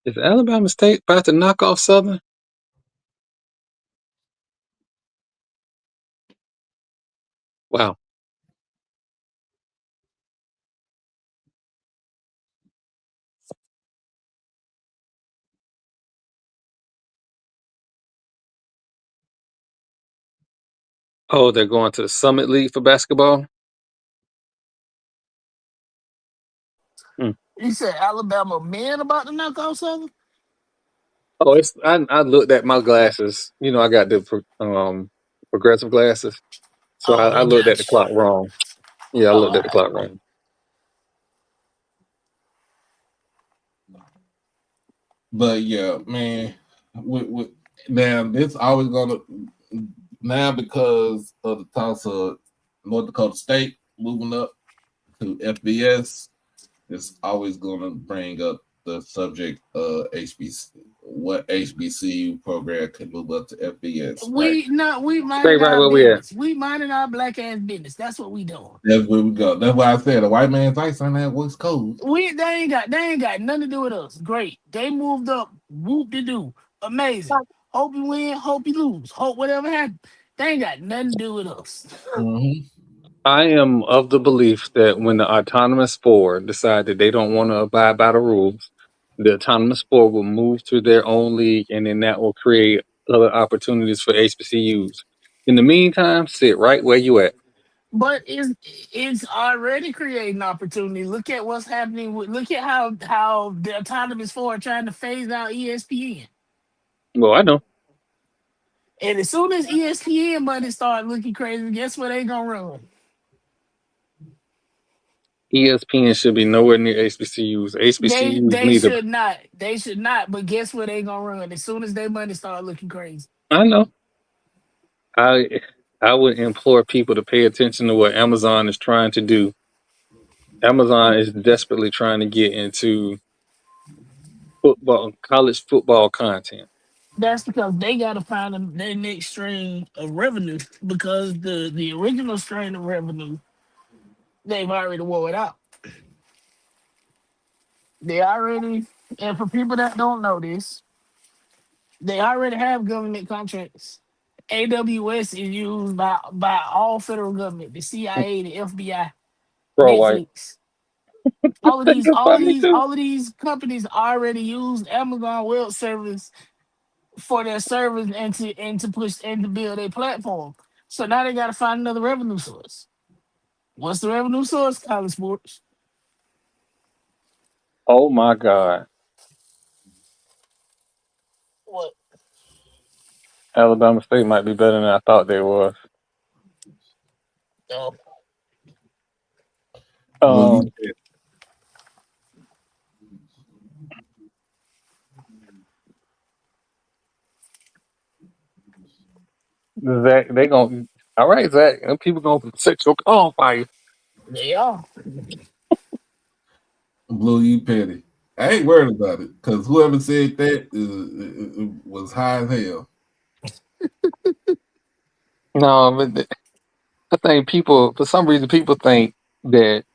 Is Alabama State about to knock off Southern? Wow. Oh, they're going to the Summit League for basketball. Hmm. You said Alabama men about to knock off Southern? Oh, it's I looked at my glasses. You know, I got the progressive glasses, so Oh, I they looked at got the you. clock wrong. Yeah, I Oh, looked all at the right. clock wrong. But yeah, man, with now this always gonna now because of the toss of North Dakota State moving up to FBS, it's always gonna bring up the subject of HBC, what HBCU program could move up to FBS, right? We Stay minding right our where we at. business. We minding our black ass business. That's what we doing. That's where we go. That's why I said a white man's ice on that West Coast. They ain't got nothing to do with us. Great. They moved up. Whoop de doo. Amazing. Hope you win, hope you lose. Hope whatever happens. They ain't got nothing to do with us. Mm-hmm. I am of the belief that when the autonomous board decide that they don't want to abide by the rules, the autonomous board will move to their own league, and then that will create other opportunities for HBCUs. In the meantime, sit right where you at. But it's already creating opportunity. Look at what's happening with look at how the autonomous forward trying to phase out ESPN. Well, I know And as soon as ESPN money start looking crazy, guess where they gonna run? ESPN should be nowhere near HBCUs. They HBCUs they need a. should not. They should not. But guess where they gonna run? As soon as their money start looking crazy. I know. I I would implore people to pay attention to what Amazon is trying to do. Amazon is desperately trying to get into football, college football content. That's because they gotta find their next stream of revenue because the original stream of revenue they've already wore it out. They already and for people that don't know this, they already have government contracts. AWS is used by all federal government, the CIA, the FBI, Bro, like Netflix. All of that's these, just all of funny these, too. all of these companies already use Amazon Web Service for their servers and to push and to build a platform. So now they got to find another revenue source. What's the revenue source? College sports. Oh my God, What? Alabama State might be better than I thought they was. Oh, Well, you Um, Zach, they gonna all right, Zach. And people gonna set your car on fire. they are. Blue, you petty. I ain't worried about it because whoever said that was high as hell. No, but I think people for some reason people think that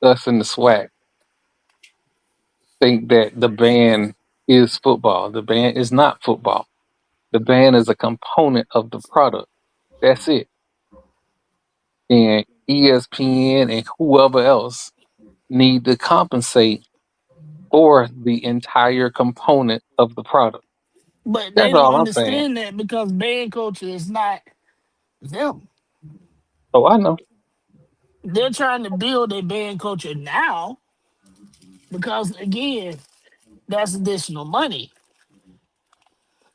us in the SWAC think that the band is football. The band is not football. The band is a component of the product. That's it. And ESPN and whoever else need to compensate for the entire component of the product. But they That's don't all I'm saying. understand that because band culture is not them. Oh, I know. They're trying to build a band culture now because again, that's additional money.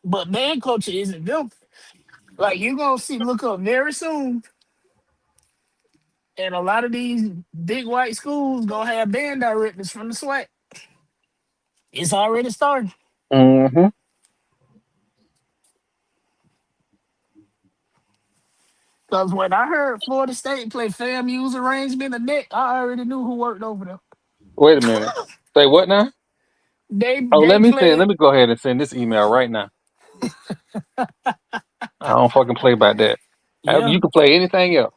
But band culture isn't them. Like you're gonna see look up very soon, and a lot of these big white schools gonna have band directors from the SWAC. It's already started. Hmm. Because when I heard Florida State play FAMU's arrangement of Nick, I already knew who worked over them. Wait a minute. Say what now? Oh, They let me say. Let played. me go ahead and send this email right now. I don't fucking play by that. Yeah. You can play anything else.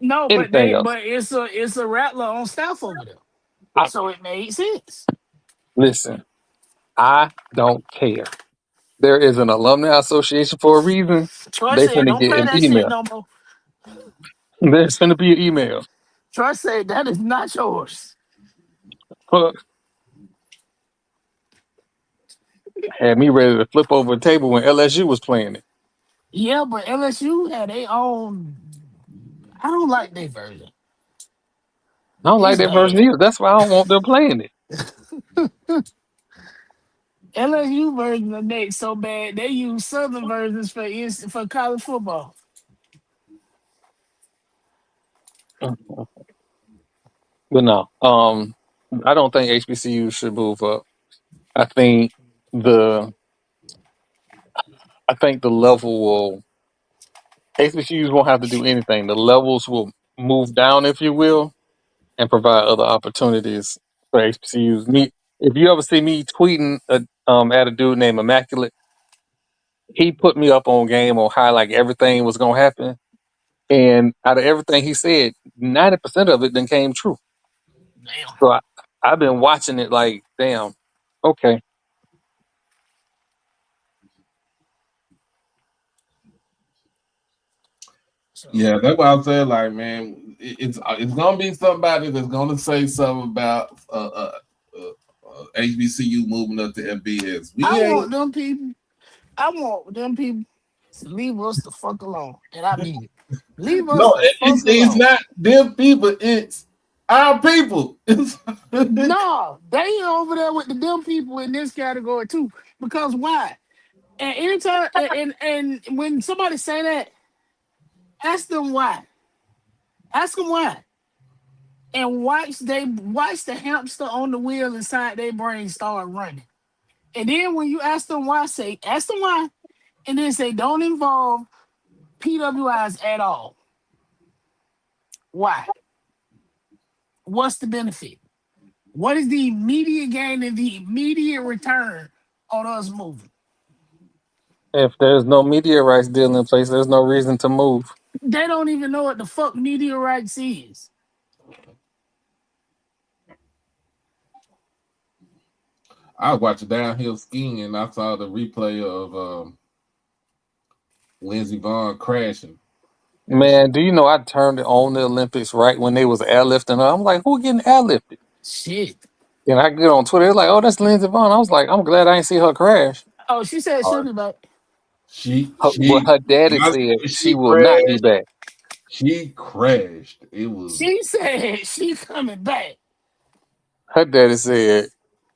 No, Anything else. but it's a Rattler on staff over there. I, So it made sense. listen, I don't care. There is an alumni association for a reason. Troy They said, finna don't get play an that shit email. no more. There's finna be an email. Troy said, that is not yours. Huh. Had me ready to flip over a table when LSU was playing it. Yeah, but LSU had their own. I don't like their version. I don't like It's that version bad. either. That's why I don't want them playing it. LSU version of Nick so bad they use Southern versions for college football. But no, I don't think HBCU should move up. I think the I think the level will HBCUs won't have to do anything. The levels will move down, if you will, and provide other opportunities for HBCUs. Me, if you ever see me tweeting at a dude named Immaculate, he put me up on game on how like everything was gonna happen, and out of everything he said, 90% of it then came true. Damn. So I've been watching it like, damn, okay. So Yeah, that's what I'm saying. Like, man, it's gonna be somebody that's gonna say something about HBCU moving up to MBS. We I ain't want them people. I want them people to leave us the fuck alone. And I mean it. Leave us no, the fuck it's alone. not them people. It's our people. No, they over there with the dumb people in this category too. Because why? And anytime and when somebody say that, ask them why. Ask them why. And watch the hamster on the wheel inside their brain start running. And then when you ask them why, ask them why, and then say don't involve PWIs at all. Why? What's the benefit? What is the immediate gain and the immediate return on us moving? If there's no media rights deal in place, there's no reason to move. They don't even know what the fuck meteorites is. I watched downhill skiing and I saw the replay of Lindsey Vonn crashing. Man, do you know I turned it on the Olympics right when they was airlifting? I'm like, who getting airlifted? Shit. And I get on Twitter, they're like, oh, that's Lindsey Vonn. I was like, I'm glad I ain't see her crash. Oh, she said she'll be back. But her daddy said she She will not be crashed. back. She crashed. It was She said she coming back. Her daddy said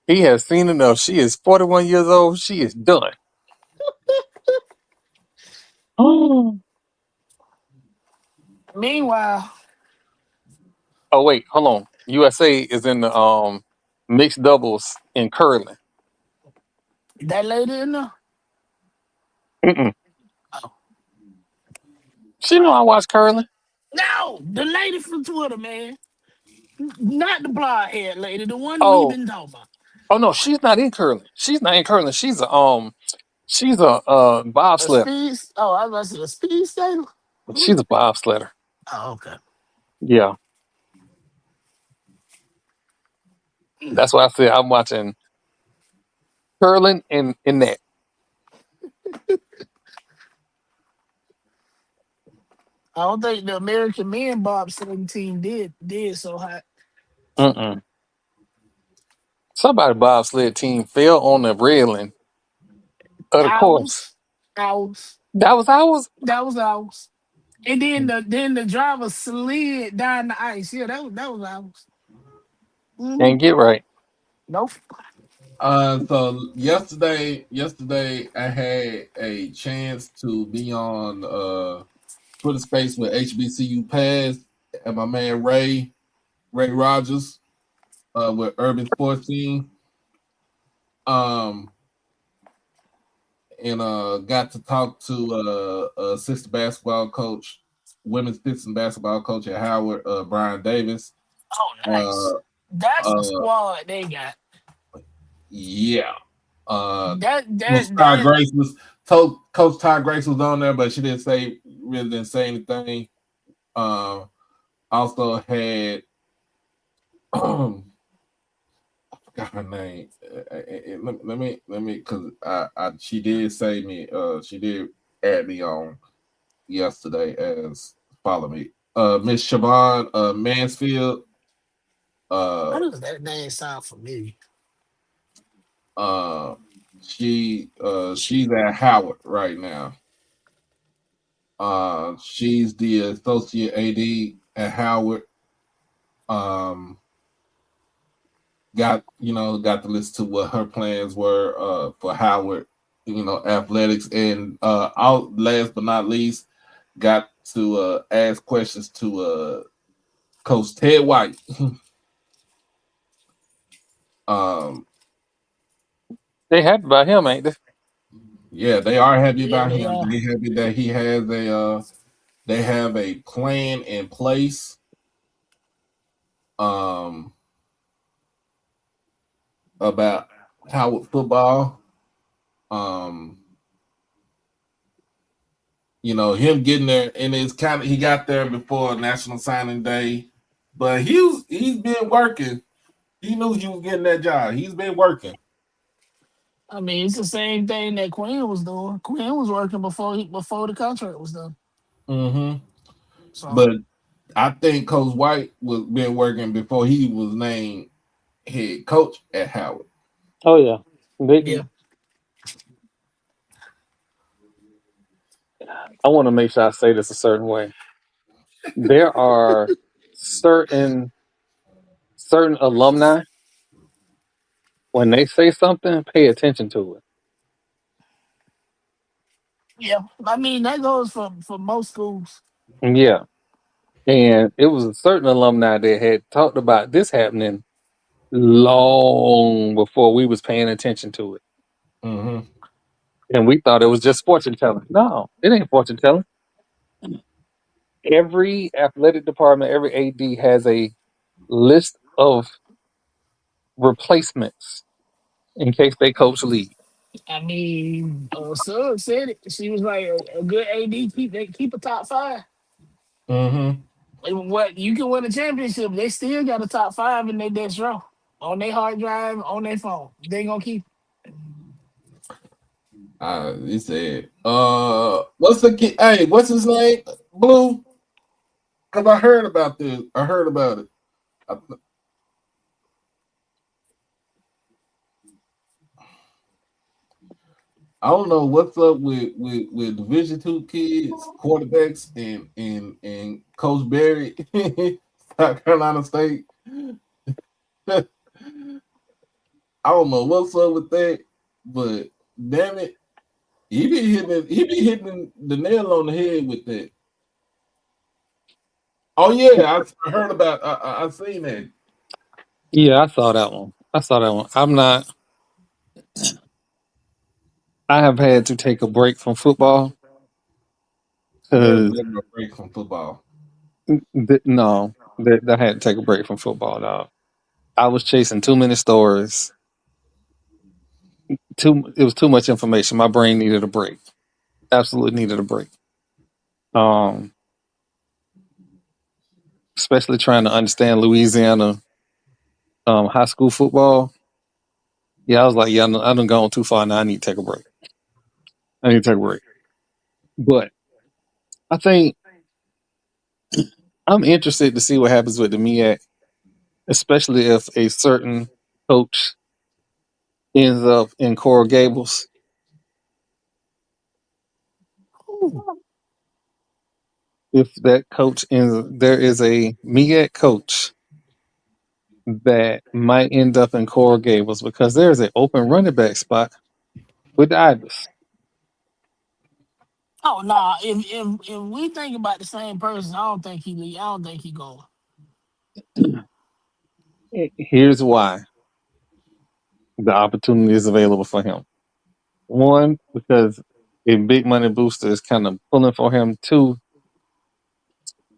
he has seen enough. She is 41 years old. She is done. Oh Meanwhile, wait, hold on. USA is in the mixed doubles in curling. that lady in there. Mm-mm. Oh. She know I watch curling. No, the lady from Twitter, man. Not the blonde haired lady, the one we Oh, been talking about. oh no, she's not in curling. She's not in curling. She's a A bobsledder. speed. Oh, I was about to say a speed skater. She's a bobsledder. Oh, okay. Yeah, that's why I said I'm watching curling and in that. I don't think the American men bobsledding team did so hot. Mm-mm. Somebody bobsled team fell on the railing of the course. Ours, ours. That was ours. That was ours. And then the driver slid down the ice. Yeah, that was ours. And get right. Nope. so yesterday I had a chance to be on Twitter Space with HBCU Pass and my man Ray Rogers with Urban Sports Team. And got to talk to assistant basketball coach women's Pistons basketball coach at Howard, Brian Davis. Oh, nice. That's the Uh, squad they got. yeah. That Coach that Ty that Grace was Coach Ty Grace was on there, but she really didn't say anything. Also had I forgot her name. Let me because she did say me. She did add me on yesterday as follow me. Miss Siobhan Mansfield. how Uh, does that name sound familiar? uh, she's at Howard right now. She's the associate AD at Howard. Um, got to listen to what her plans were for Howard, athletics, and out last but not least, got to ask questions to Coach Ted White. um, They happy about him, ain't they? yeah, they are happy Yeah, about they him. are. They happy that he has they have a plan in place. Um, about Howard football. Um, him getting there, and it's kind of he got there before National Signing Day, but he's been working. He knew he was getting that job. He's been working. I mean, it's the same thing that Quinn was doing. Quinn was working before the contract was done. Mm-hmm. So But I think Coach White was been working before he was named head coach at Howard. Oh yeah. yeah, I want to make sure I say this a certain way. There are certain alumni, when they say something, pay attention to yeah. I mean, that goes for most schools. it. Yeah. And it was a certain alumni that had talked about this happening long before we was paying attention to it. Mm-hmm. And we thought it was just fortune telling. No, it ain't fortune telling. Every athletic department, every AD has a list of replacements in case they coach leave. I mean, Suggs said it. She was like, a good AD keep a top five. Mm-hmm. And what you can win a championship, they still got a top five in their desk row on their hard drive on their phone. They gonna keep. He said, what's the kid? Hey, what's his name? Blue? Because I heard about this. I heard about it. I, I don't know what's up with Division two kids, quarterbacks, and Coach Barry, South Carolina State. I don't know what's up with that, but damn it, he be hitting the nail on the head with that. Oh yeah, I heard about. I seen that. Yeah, I saw that one. I saw that one. I have had to take a break from football There's because never a break from football. no, I had to take a break from football. Dog. I was chasing too many stories. It was too much information. My brain needed a break. Absolutely needed a break. Um, especially trying to understand Louisiana high school football. Yeah, I was like, yeah, I done gone too far now. I need to take a break. I need to take a break. But I think I'm interested to see what happens with the MEAC, especially if a certain coach ends up in Coral Gables. Ooh, If that coach there is a MEAC coach that might end up in Coral Gables because there is an open running back spot with the Ibis. oh nah. If we think about the same person, I don't think he leave. I don't think he going. Here's why the opportunity is available for him. One, because a big money booster is kind of pulling for him. Two,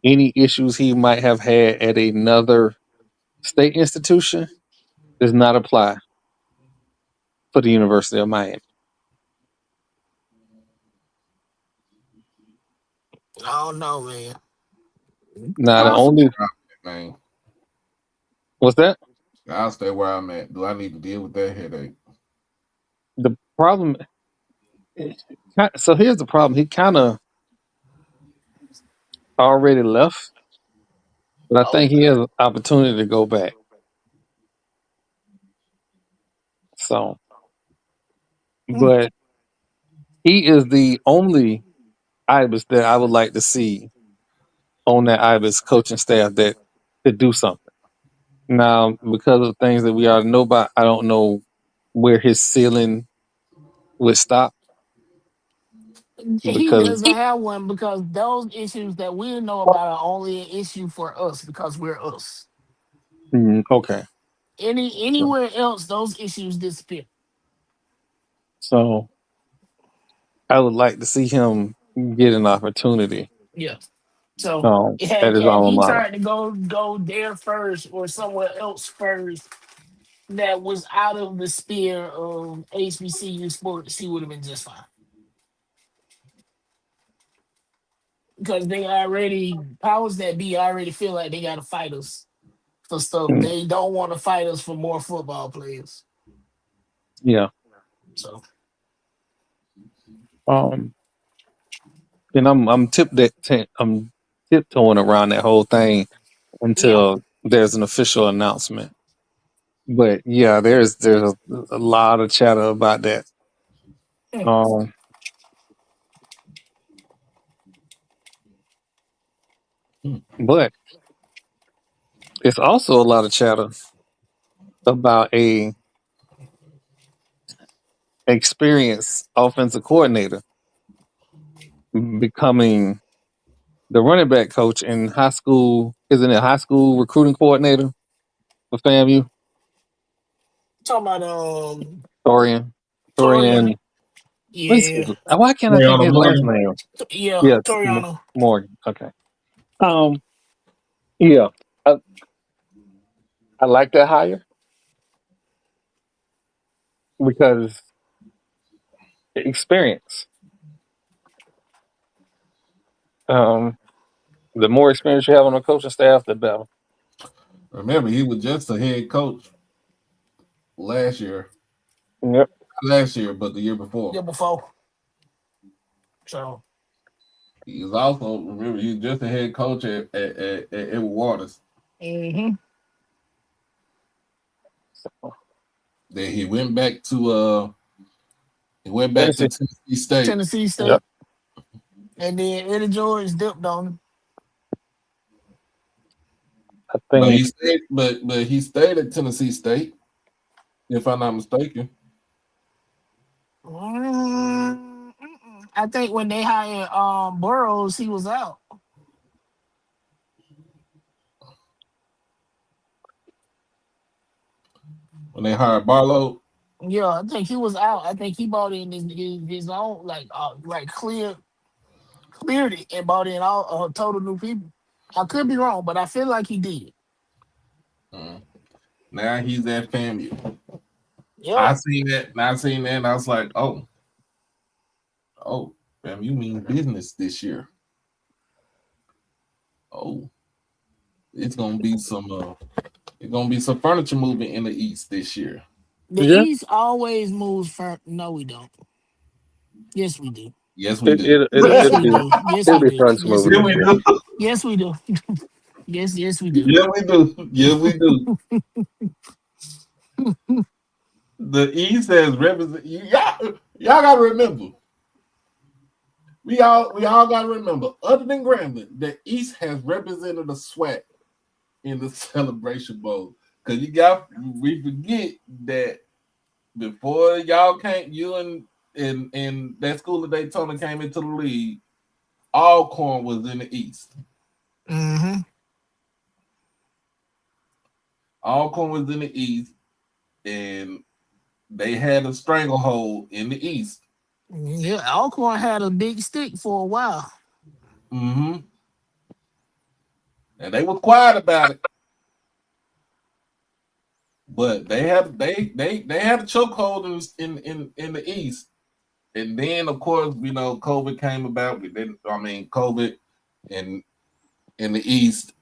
any issues he might have had at another state institution does not apply for the University of Miami. I don't know, man. Now the I'll stay only where I'm at, man. what's that? I'll stay where I'm at. Do I need to deal with that headache? The problem. So here's the problem. He kind of already left, but I Oh, think he has an opportunity to go back. So, but he is the only Ibis that I would like to see on that Ibis coaching staff that could do something. Now, because of things that we already know about, I don't know where his ceiling would stop he because doesn't have one because those issues that we know about are only an issue for us because we're us. okay. Anywhere else, those issues disappear. So I would like to see him get an opportunity Yeah. So at his had alma he mater. tried to go there first or somewhere else first that was out of the sphere of HBCU sports, he would have been just fine. Because they already powers that be already feel like they gotta fight us for stuff. Mm, They don't want to fight us for more football players. yeah. So Um, and I'm tiptoeing around that whole thing yeah. until there's an official announcement. But yeah, there's a lot of chatter about that. Um, but it's also a lot of chatter about a experienced offensive coordinator becoming the running back coach in high school. Isn't it high school recruiting coordinator for FAMU? Talking about Torian. Torian. Torian. What is Yeah. his, why can't I think of Brianna his last Morgan. name? Yeah. Yes, Toriano. Morgan. Okay. Um. Yeah. I, I like that hire because experience. Um. The more experience you have on the coaching staff, the better. Remember, he was just a head coach last year. Yep. Not last year, but the year before. Yeah, before. So He was also, remember, he was just a head coach at Edward Waters. hmm Then he went back to Tennessee. Tennessee State. Tennessee Yep. State. And then Eddie George dipped on him. I But think. he stayed at Tennessee State, if I'm not mistaken. I think when they hired Burrows, he was out. When they hired Barlow. Yeah, I think he was out. I think he bought in his own like cleared it and bought in all total new people. I could be wrong, but I feel like he did. Now he's at FAMU. Yeah, I seen that, and I was like, oh, FAMU mean business this year. Oh, it's gonna be some furniture moving in the East this year. the Yeah. East always moves for. No, we don't. Yes, we do. Yes, we do. Yes, It'll we be do. Yes, it'll we be do. fun to Yes, move we Yeah, this we do. year. do. Yes, we do. Yes, we do. Yeah, we do. Yeah, we do. The East has represent. Y'all gotta remember. We all gotta remember. Other than Grambling, the East has represented the SWAC in the Celebration Bowl. Because we forget that before y'all came, you and that school of Daytona came into the league, Alcorn was in the East. Mm-hmm. Alcorn was in the East, and they had a stranglehold in the East. Yeah, Alcorn had a big stick for a while. Mm-hmm. and they were quiet about it. But they had a chokehold in the East, and then of course COVID came about. COVID in the East,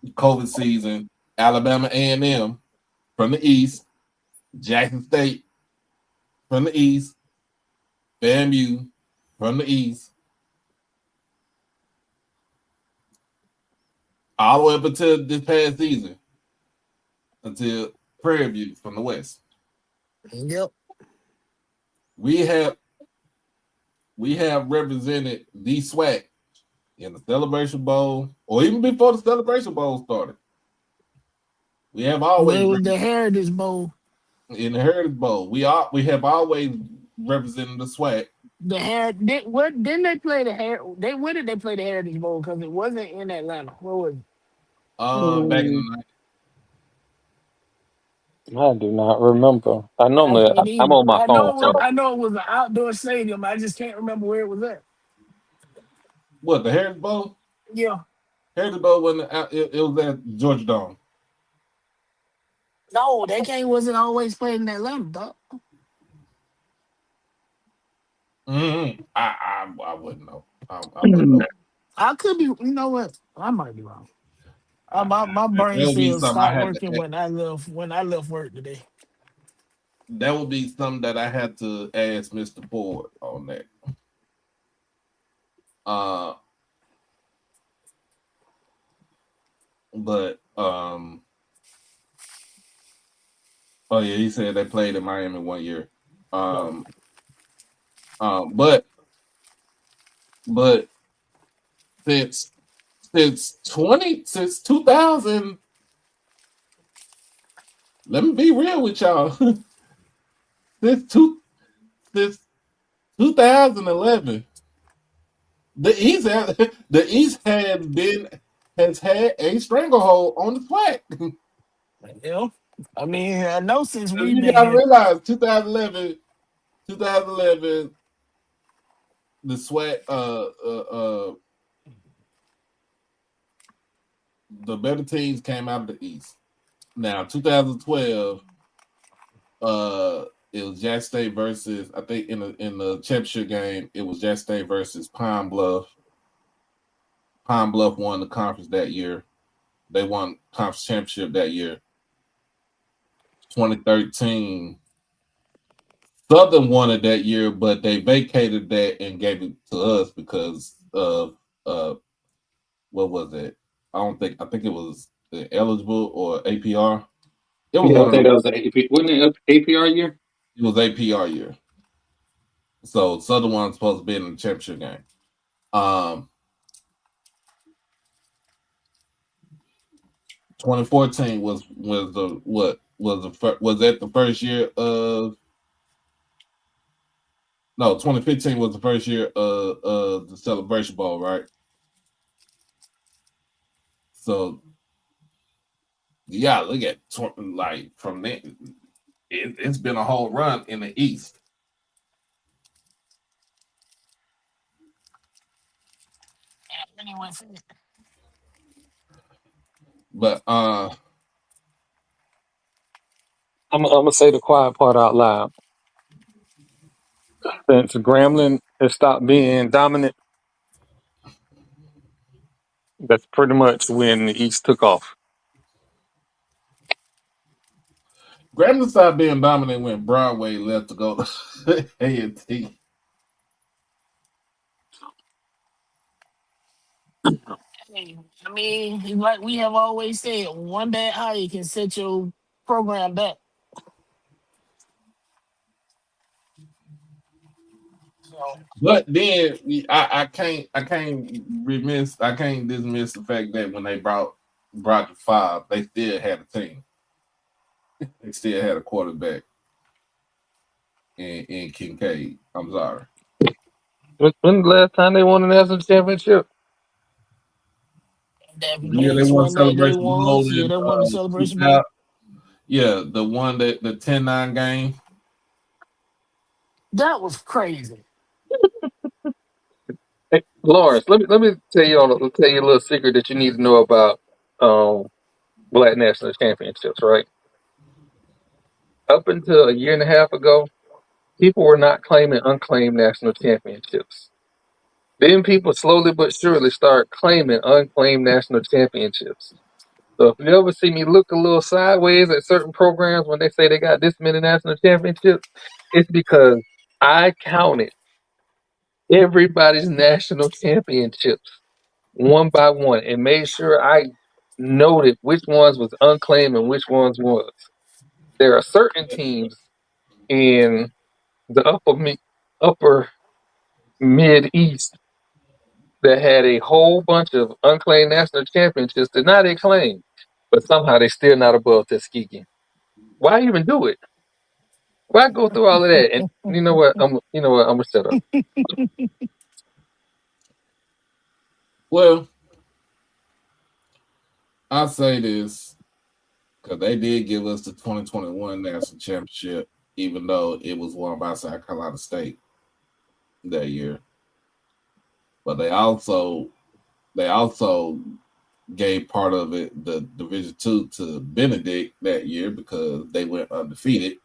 COVID season, Alabama A&M from the East, Jackson State from the East, FAMU from the East, all the way up until this past season, until Prairie View from the West. Yep. We have represented the SWAC in the Celebration Bowl, or even before the Celebration Bowl started. We have always Well, it was the Heritage Bowl. in the Heritage Bowl. We have always represented the SWAC. The didn't they play the when did they play the Heritage Bowl? Because it wasn't in Atlanta. What was it? Back in the night. I do not remember. I I'm can't even. on my phone, so I know it was an outdoor stadium. I just can't remember where it was at. What, the Heritage Bowl? Yeah. Heritage Bowl wasn't it was at Georgia Dome. No, that game wasn't always played in Atlanta, dog. Mm-hmm. I wouldn't know. I wouldn't know. I could be. You know what? I might be wrong. My brain That would be cells something I stopped had working to. when I left work today. That would be something that I had to ask Mr. Ford on that. But oh yeah, he said they played in Miami 1 year. But since 2000, let me be real with y'all. since 2011, the East has had a stranglehold on the SWAC. Yeah. I mean, I know since we've You been gotta here. realize 2011, the SWAC, the better teams came out of the East. Now, 2012, it was Jack State versus, I think in the championship game, it was Jack State versus Pine Bluff. Pine Bluff won the conference that year. They won conference championship that year. 2013, Southern won it that year, but they vacated that and gave it to us because of what was it? I think it was eligible or APR. It was yeah, I one of think them. that was the AP. Wasn't it APR year? It was APR year. So Southern was supposed to be in the championship game. 2014 was that the first year of 2015 was the first year of the Celebration Bowl, right? So yeah, look at from there, it's been a whole run in the East. Anyway, But I'm gonna say the quiet part out loud. Since Grambling has stopped being dominant, that's pretty much when the East took off. Grambling started being dominant when Broadway left to go to A&T. I mean, like we have always said, one bad hire can set your program back. So But then I can't dismiss the fact that when they brought the 5, they still had a team. They still had a quarterback in Kincaid. I'm sorry. When the last time they won a national championship? that Yeah, they Vegas won one that they Celebration won. Bowl Yeah, in they won the Celebration Bowl. 2000. Yeah, the one that the 10-9 game. That was crazy. Lawrence, let me tell you a little secret that you need to know about um, Black National Championships. Right up until a year and a half ago, people were not claiming unclaimed national championships. Then people slowly but surely start claiming unclaimed national championships. So if you ever see me look a little sideways at certain programs when they say they got this many national championships, it's because I counted everybody's national championships one by one and made sure I noted which ones was unclaimed and which ones was. There are certain teams in the upper mid east that had a whole bunch of unclaimed national championships that now they claim, but somehow they still not above Tuskegee. Why even do it? Why go through all of that? And you know what? I'm gonna shut up. Well, I say this because they did give us the 2021 national championship, even though it was won by South Carolina State that year. But they also gave part of it, the Division II, to Benedict that year because they went undefeated,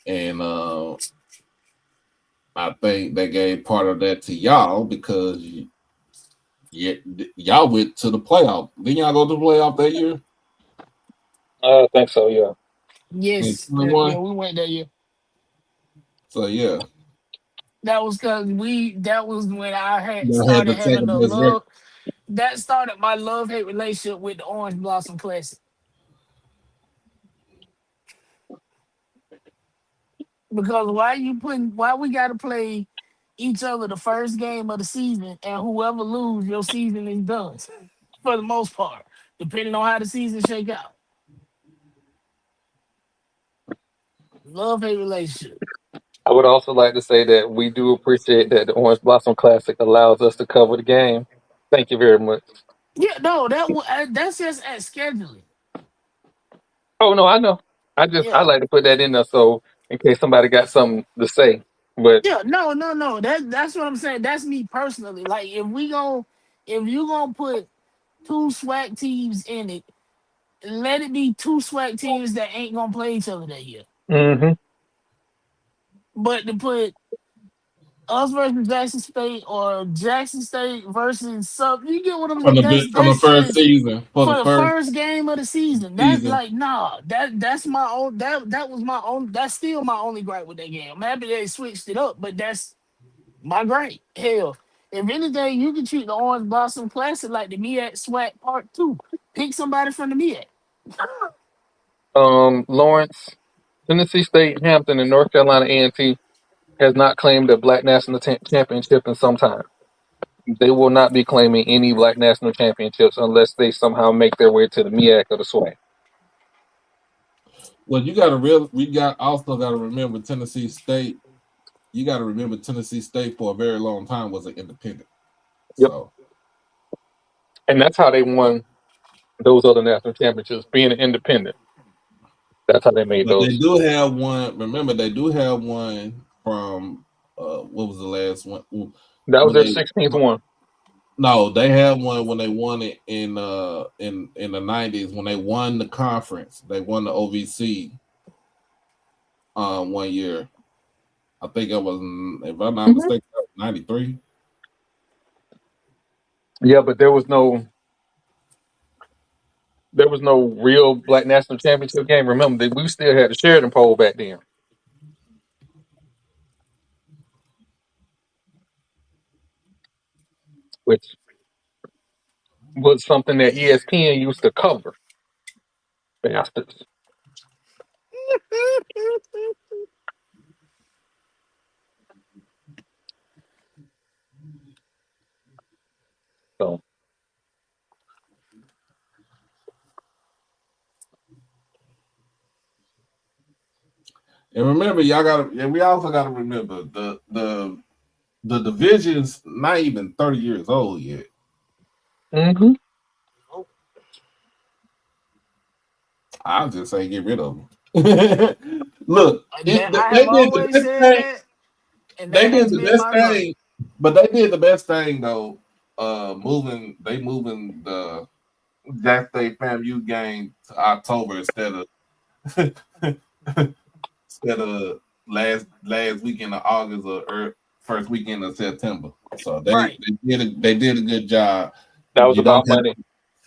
and I think they gave part of that to y'all because y'all went to the playoff. Didn't y'all go to the playoff that year? I think so. Yeah. Yes, yeah, 21. we went that year. So yeah, That was because that was when I had y'all had started the having second a best record. love. That started my love hate relationship with the Orange Blossom Classic. Because why we gotta play each other the first game of the season, and whoever lose, your season is done for the most part, depending on how the season shake out. Love hate relationship. I would also like to say that we do appreciate that the Orange Blossom Classic allows us to cover the game. Thank you very much. Yeah, no, that's just at scheduling. Oh no, I know. I Yeah, like to put that in there so in case somebody got something to say. But yeah, no. That's what I'm saying. That's me personally. Like if you gonna put two SWAC teams in it, let it be two SWAC teams that ain't gonna play each other that year. hmm But to put us versus Jackson State or Jackson State versus sub, you get what I'm saying? From the That's first just season, for for the the first first game of the season. That's season. like nah. That's my own. That was my own. That's still my only gripe with that game. I'm happy they switched it up, but that's my gripe. Hell, if anything, you can treat the Orange Blossom Classic like the MEAC SWAC Part Two. Pick somebody from the MEAC. Lawrence, Tennessee State, Hampton, and North Carolina A&T has not claimed a Black National Championship in some time. They will not be claiming any Black National Championships unless they somehow make their way to the MEAC or the SWAC. Well, also got to remember Tennessee State. You got to remember Tennessee State for a very long time was an independent. Yep, So, and that's how they won those other national championships, being an independent. That's how they made but they those. do have one. Remember, they do have one from what was the last one? That was When their they 16th one. No, they had one when they won it in the 90s when they won the conference. They won the OVC 1 year. I think it was, if I'm not hmm mistaken, 93. Yeah, but there was no real Black National Championship game. Remember, we still had the Sheridan Pole back then, which was something that ESPN used to cover. Bastards. So And remember, we also gotta remember the division's not even 30 years old yet. hmm I'll just say get rid of them. Look, I have they did the always best said thing. that, and They that did has the been best my gripe. thing. But they did the best thing though. Moving the Jack State FAMU game to October instead of last weekend of August or first weekend of September. So Right. they did a good job. That was You don't about have money.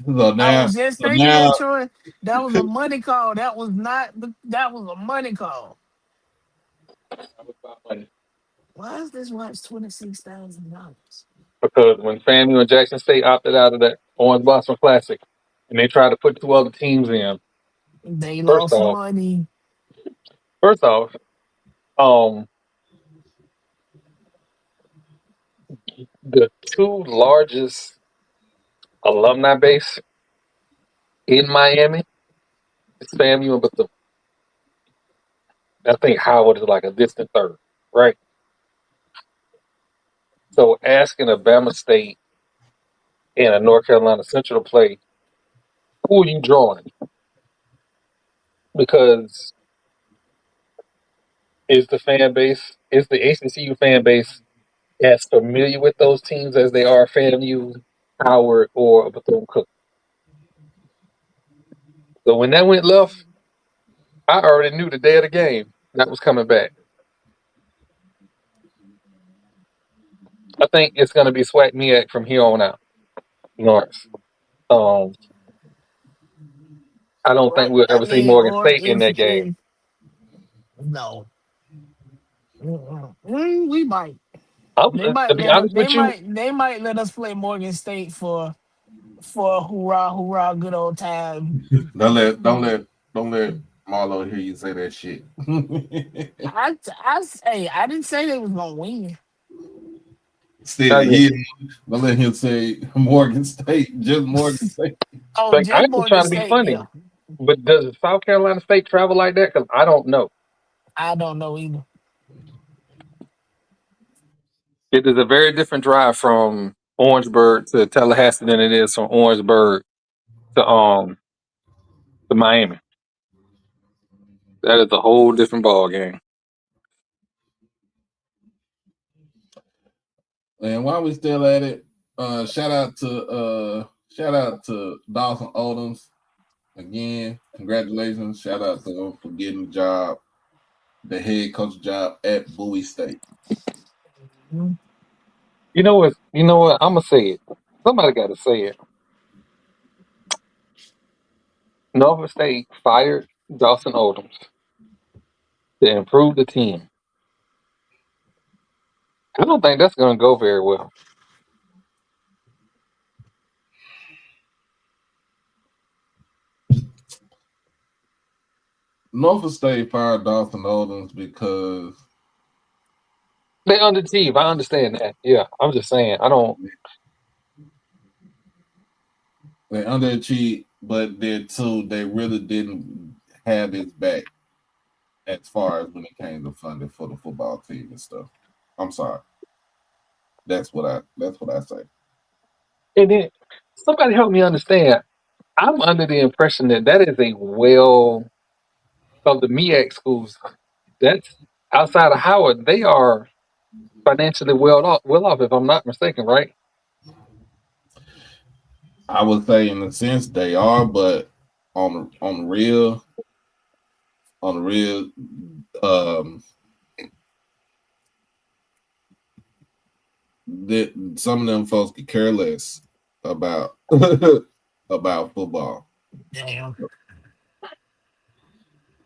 so I now was just so thinking now that, Troy. That was a money call. That was not. That was a money call. That was about money. Why is this watch $26,000? Because when FAMU and Jackson State opted out of that Orange Blossom Classic, and they tried to put two other teams in, They first lost off, money. first off, um, the two largest alumni base in Miami is FAMU and Bethune. I think Howard is like a distant third, right? So asking a Bama State and a North Carolina Central to play, who are you drawing? Because is the HBCU fan base as familiar with those teams as they are FAMU, Howard, or Bethune Cookman? So when that went left, I already knew the day of the game that was coming back. I think it's going to be SWAC MEAC from here on out, Norris. Um, I don't think Or we'll I ever see mean, Morgan or State in that game. if no, we might. They To might be let us. honest with you, They might let us play Morgan State for a hoorah hoorah good old time. don't let Marlo hear you say that shit. I didn't say they was gonna win. Still, I, yeah. Don't let him say Morgan State, just Morgan State. Oh, like, I just ain't Morgan trying to be State. funny, Yeah, but does South Carolina State travel like that? Because I don't know. I don't know either. It is a very different drive from Orangeburg to Tallahassee than it is from Orangeburg to Miami. That is a whole different ball game. And while we still at it, shout out to Dawson Odoms again. Congratulations. Shout out to him for getting the head coach job at Bowie State. Mhm. You know what? You know what? I'm gonna say it. Somebody got to say it. Nova State fired Dawson Odoms to improve the team. I don't think that's going to go very well. Norfolk State fired Dawson Odoms because They underachieve. I understand that. Yeah, I'm just saying. I don't. they underachieved, but then too, they really didn't have his back as far as when it came to funding for the football team and stuff. I'm sorry. That's what I say. And then somebody help me understand. I'm under the impression that that is a well of the MEAC schools. That's outside of Howard. They are financially well off. Well off, if I'm not mistaken, right? I would say in a sense they are, but on the real, um, that some of them folks could care less about about football Damn.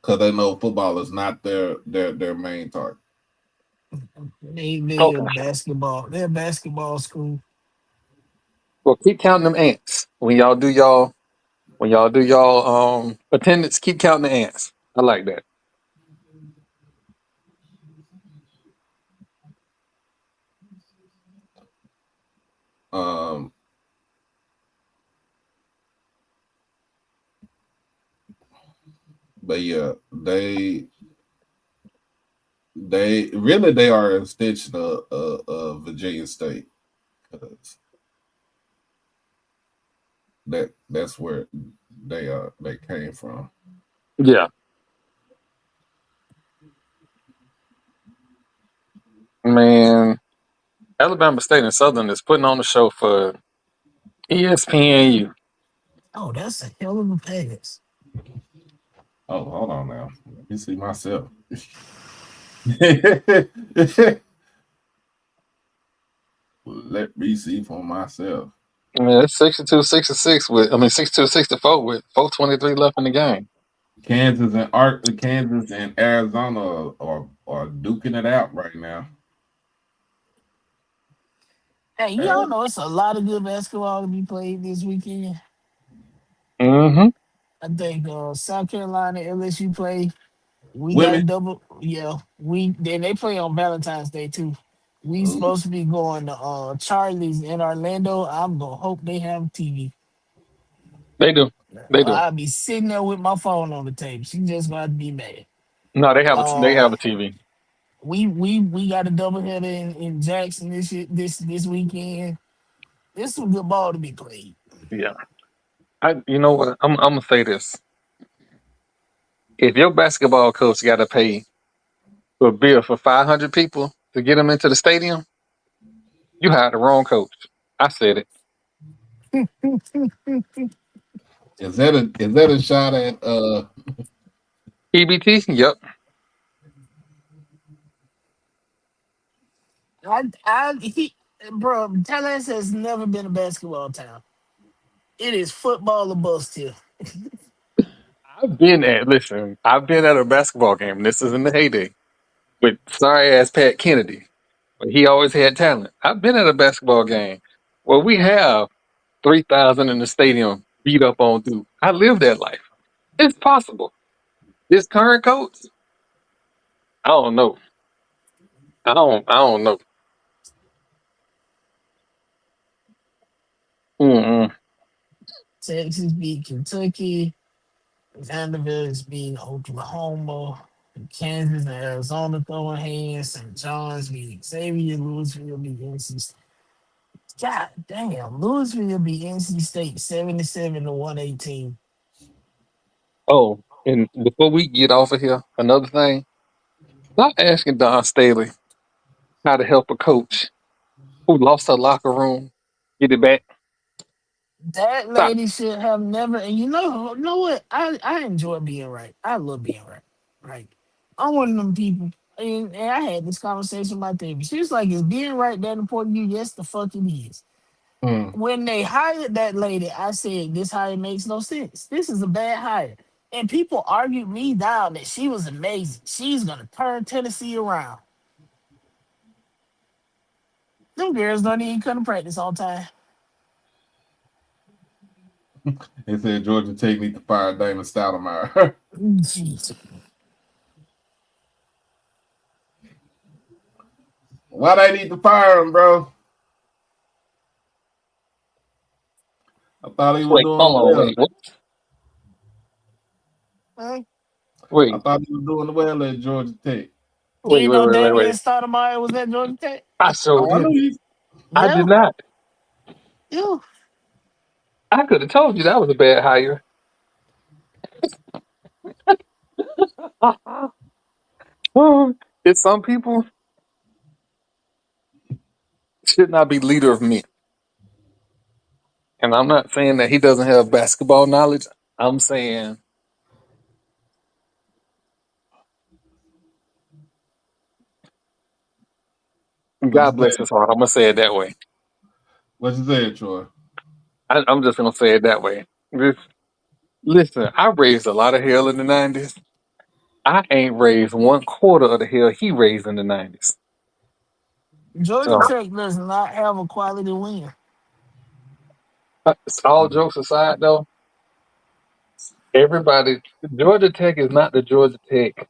because they know football is not their main target. They a Okay. basketball. They're a basketball school. Well, keep counting them ants when y'all do y'all attendance. Keep counting the ants. I like that. Um, but yeah, they are an extension of Virginia State because that's where they came from. Yeah, man. Alabama State and Southern is putting on the show for ESPNU. Oh, that's a hell of a pass. Oh, hold on now. Let me see myself. Let me see for myself. Yeah, it's 62-66 with 62-64 with 4:23 left in the game. Kansas and Arizona are duking it out right now. Hey, y'all know it's a lot of good basketball to be played this weekend. Mm-hmm. I think South Carolina, LSU play. We got Women. double. Yeah, we then they play on Valentine's Day too. We Ooh, supposed to be going to Charlie's in Orlando. I'm gonna hope they have TV. They do. They do. I'll be sitting there with my phone on the table. She just gonna have to be mad. No, they have Uh, a TV. we got a doubleheader in Jackson this weekend. There's some good ball to be played. Yeah. You know what? I'm gonna say this. If your basketball coach got to pay for a bill for 500 people to get them into the stadium, you hired the wrong coach. I said it. is that a shot at EBT? Yep. Bro, Tallahassee has never been a basketball town. It is football or bust here. I've been at a basketball game. This is in the heyday with sorry ass Pat Kennedy, but he always had talent. I've been at a basketball game where we have 3,000 in the stadium beat up on Duke. I lived that life. It's possible. This current coach, I don't know. I don't know. Mm-mm. Texas beat Kentucky. Vanderbilt is beating Oklahoma. Kansas and Arizona throwing hands. St. John's beat Xavier. Louisville beat NC State. God damn. Louisville beat NC State 77 to 118. Oh, and before we get off of here, another thing. Stop asking Don Staley how to help a coach who lost her locker room get it back. That Stop. lady should have never. And you know what? I enjoy being right. I love being right. Right. I'm one of them people. And I had this conversation with my therapist. She was like, "Is being right that important to you?" Yes, the fuck it is. mm, When they hired that lady, I said, "This hire makes no sense. This is a bad hire." And people argued me down that she was amazing. She's gonna turn Tennessee around. Them girls don't even come to practice on time. they said Georgia Tech need to fire Damon Stoudemire. Jeez. Why they need to fire him, bro? I thought he was Wait, doing hold on. well. Wait, what? Huh? I Wait, thought he was doing well at Georgia Tech. You ain't know Damian wait. Stoudemire was at Georgia Tech? I so Oh, I knew did. he. I Yeah, did not. yeah. I could have told you that was a bad hire. It's some people should not be leader of men. And I'm not saying that he doesn't have basketball knowledge. I'm saying What you God bless said? his heart. I'm gonna say it that way. What you said, Troy? I'm just gonna say it that way. Listen, I raised a lot of hell in the '90s. I ain't raised one quarter of the hell he raised in the '90s. Georgia So, Tech does not have a quality wing. all jokes aside, though, everybody, Georgia Tech is not the Georgia Tech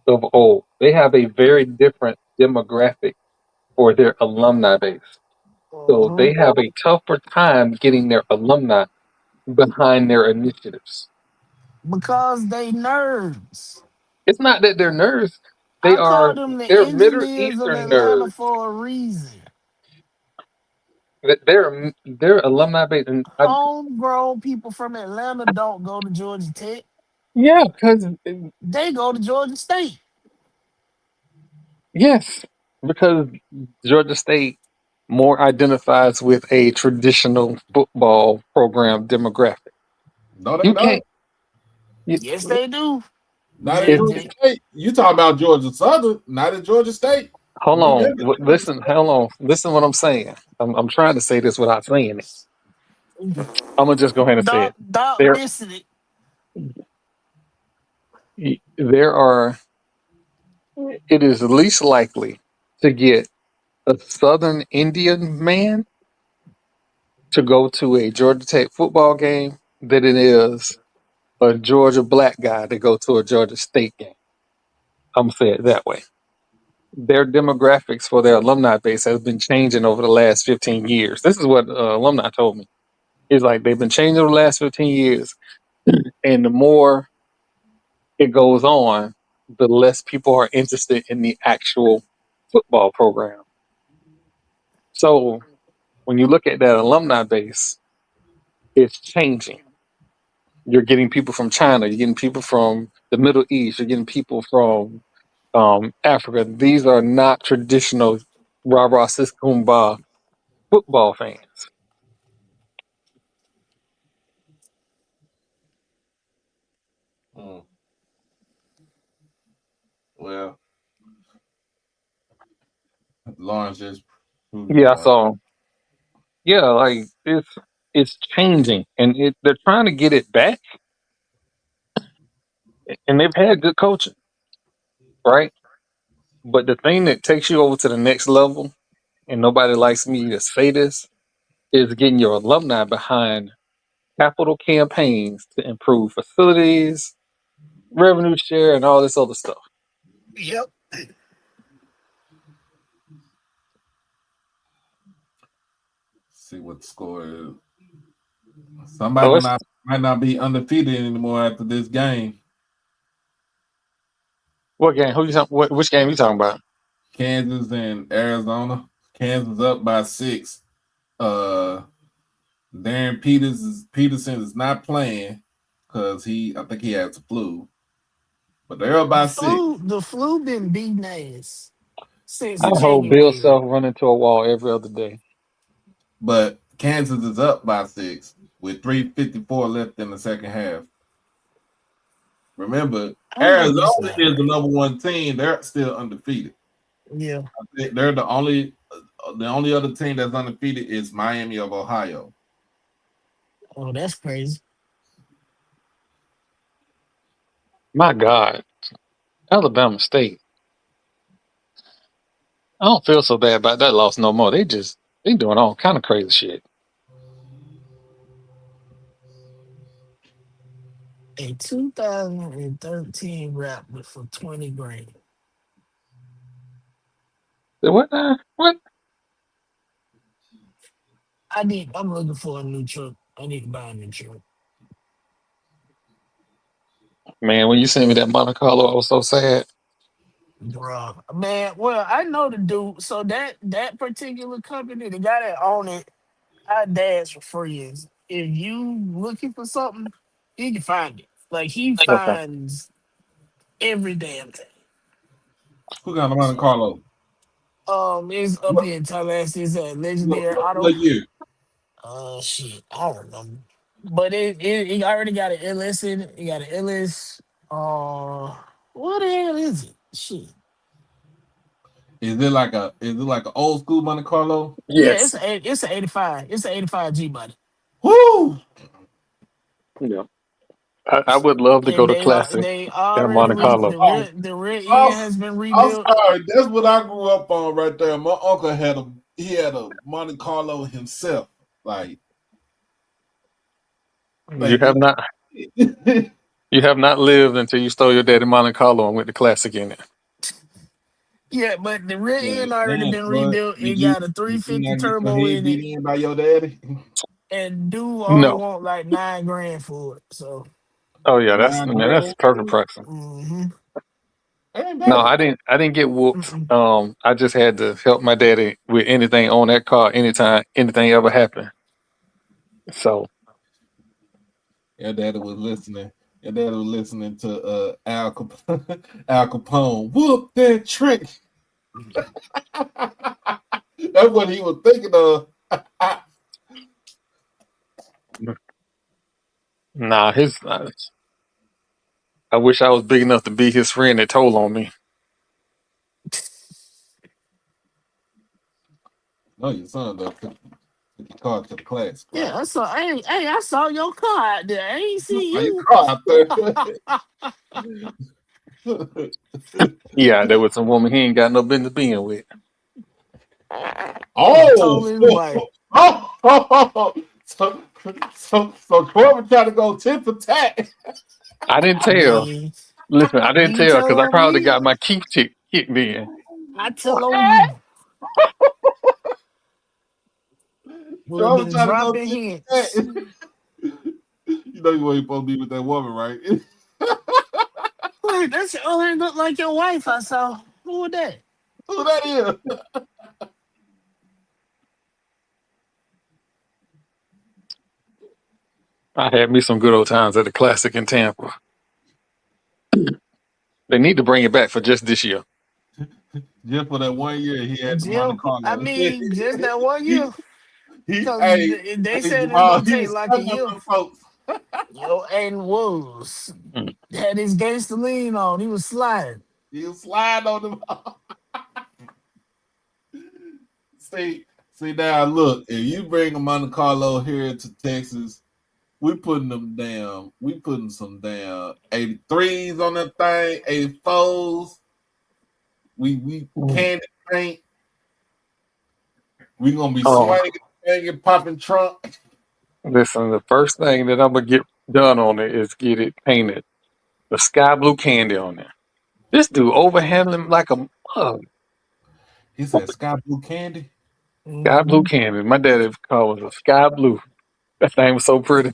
of old. They have a very different demographic for their alumni base. So Uh-huh. they have a tougher time getting their alumni behind their initiatives. Because they nerds. It's not that they're nerds; they I call are them the they're Middle engineers of Eastern Atlanta nerds. for a reason. Their alumni base, and Homegrown people from Atlanta don't go to Georgia Tech. yeah, because They go to Georgia State. yes, because Georgia State. more identifies with a traditional football program demographic. No, they You don't. can't. You, Yes, they do. Not at They, it, Georgia they, State. You talking about Georgia Southern? Not at Georgia State. hold on. Remember, Listen. Hold on. Listen. What I'm saying. I'm trying to say this without saying it. I'm gonna just go ahead and say it. Dog There, missing it. there are. It is least likely to get a Southern Indian man to go to a Georgia Tech football game than it is a Georgia black guy to go to a Georgia State game. I'm gonna say it that way. Their demographics for their alumni base has been changing over the last 15 years. This is what alumni told me. It's like they've been changing over the last 15 years, and the more it goes on, the less people are interested in the actual football program. So when you look at that alumni base, it's changing. You're getting people from China, you're getting people from the Middle East, you're getting people from Africa. These are not traditional rah rah sis kumbah football fans. Mm, well, Lawrence just proved your Yeah, point. so yeah, like it's changing, and they're trying to get it back, and they've had good coaching, right? But the thing that takes you over to the next level, and nobody likes me to say this, is getting your alumni behind capital campaigns to improve facilities, revenue share, and all this other stuff. Yep. See what the score is. So Somebody it's might not be undefeated anymore after this game. what game? Who you talking? Which game you talking about? Kansas and Arizona. Kansas up by 6. Uh, Peterson is not playing because I think he has the flu. But they're up by 6. The flu been beating ass since I hope Bill January. Self run into a wall every other day. But Kansas is up by 6 with 3:54 left in the second half. Remember, I know Arizona that's not is the right. number one team. They're still undefeated. Yeah. They're the only other team that's undefeated is Miami of Ohio. Oh, that's crazy. My God, Alabama State. I don't feel so bad about that loss no more. They doing all kind of crazy shit. A 2013 Raptor for 20 grand. What? What? I'm looking for a new truck. I need to buy a new truck. Man, when you sent me that Monte Carlo, I was so sad. Bruh. Man, well, I know the dude. So that particular company, the guy that own it, our dad's for friends. If you looking for something, he can find it. Like he Okay. finds every damn thing. Who got the Monte So Carlo? it's up What, here in Tallahassee. It's a what, legendary what auto. year? Shit, I don't know. But it already got an LS in it. It got an LS. What the hell is it? Shit. Is it like an old school Monte Carlo? Yeah, Yes. it's a 85. It's an 85 G body. Whoo! Yeah. I would love to go And to Classic they in already Monte Carlo. the rear I'm, end has been I'm rebuilt. sorry. That's what I grew up on right there. My uncle had a Monte Carlo himself. You Like have not you have not lived until you stole your daddy Monte Carlo and went to Classic in it. Yeah, but the rear Well, end already damn, been boy. rebuilt. It Did you got a did you 350 not get your turbo head in it, beat in by your daddy? and dude only No. want like 9 grand for it. So, Oh yeah, that's Nine man, that's perfect grand? pricing. hmm Ain't No, bad. I didn't get whooped. I just had to help my daddy with anything on that car, anytime anything ever happened. So Your daddy was listening. Your daddy was listening to Al Capone. Al Capone. Whoop that trick. That's what he was thinking of. Nah, I wish I was big enough to be his friend that told on me. No, your son though took your car to the class Yeah, spot. I saw. Hey, I saw your car out there. I ain't see Oh, your you. car out there. Yeah, there was some woman he ain't got no business being with. Should have Oh, told his wife. so Corbin tried to go tit for tat. I didn't I tell. mean, Listen, I didn't you tell tell because I on probably me, got my keep tick kicked in. I tell on you. Would have Corbin been a tried to drop go in tit for tat. hints. You know you ain't supposed to be with that woman, right? Wait, that's oh, that look like your wife. I saw. Who was that? Who that is? I had me some good old times at the Classic in Tampa. They need to bring it back for just this year. Just for that 1 year, he had the Monte Jim, I Carlo. mean, just that one he, year. Because hey, they hey, said it's Jamal, going to he take was like a stuck on year. them folks. Yo, and was. Mm. Had his gangster lean on. He was sliding. He was sliding on them. see, see now, look, if you bring a Monte Carlo here to Texas, we putting them down. We putting some down 83s on that thing, 84s. We Mm. candy paint. We gonna be Oh, swinging, popping trunk. listen, the first thing that I'm going to get done on it is get it painted. The sky blue candy on there. This dude overhandling like a mug. He said sky blue candy. Sky blue Mm-hmm. candy. My daddy called it a sky blue. That thing was so pretty.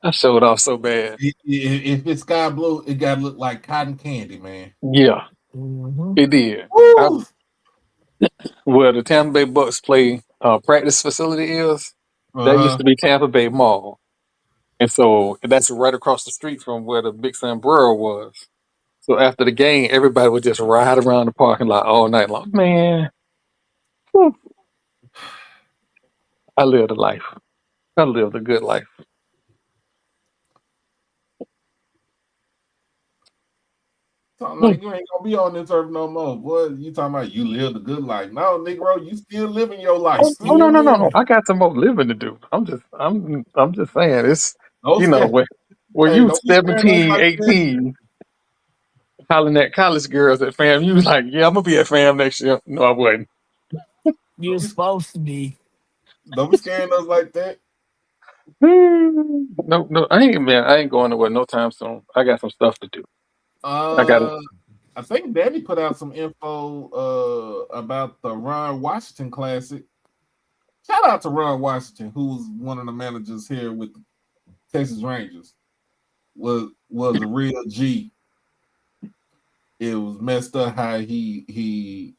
I showed off so bad. If it's sky blue, it gotta look like cotton candy, man. Yeah, Mm-hmm. it did. Woo! Where the Tampa Bay Bucks play practice facility is, that used Uh-huh. to be Tampa Bay Mall. And so that's right across the street from where the big sombrero was. So after the game, everybody would just ride around the parking lot all night long. Man, whew, I lived a life. I lived a good life. Talking Hmm. like you ain't gonna be on this earth no more. Boy, you talking about you lived a good life. No, Negro, you still living your life. Oh, no, no, Still no, no, no. living. I got some more living to do. I'm just saying it's, Don't you know, scare when hey, you don't be scaring us 17, like that. 18, hollering at college girls at fam, you was like, yeah, I'm gonna be at fam next year. No, I wasn't. You're supposed to be. Don't be scaring us like that. No, no, I ain't man. I ain't going nowhere no time soon. I got some stuff to do. I got to. Uh I think Danny put out some info about the Ron Washington Classic. Shout out to Ron Washington, who was one of the managers here with the Texas Rangers. Was a real G. It was messed up how he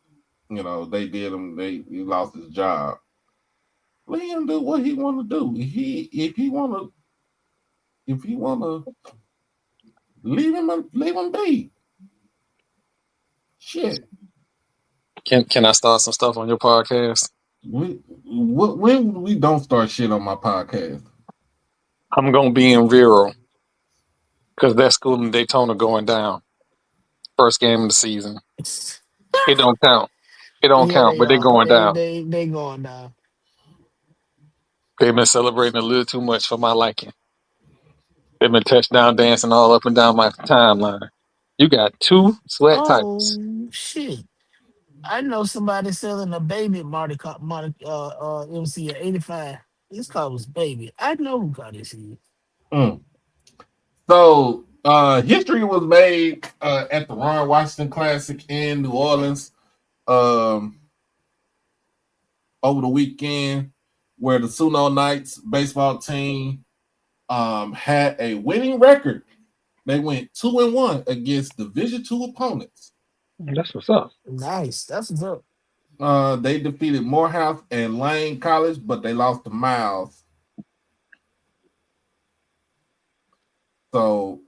they did him. He lost his job. Let him do what he want to do. If he wanna leave him be. Shit. Can I start some stuff on your podcast? When we don't start shit on my podcast. I'm gonna be in Vero because that school in Daytona going down. First game of the season. It don't count. It don't Yeah, count, they but they are. going down. They going down. They've been celebrating a little too much for my liking. They've been touchdown dancing all up and down my timeline. You got two sweat titles. Oh shit! I know somebody selling a baby MC at 85. This car was baby. I know who car this is. Mm. So history was made at the Ron Washington Classic in New Orleans um, over the weekend, where the Suno Knights baseball team had a winning record. They went 2-1 against Division II opponents. That's what's up. Nice. That's what's up. They defeated Morehouse and Lane College, but they lost to Miles. So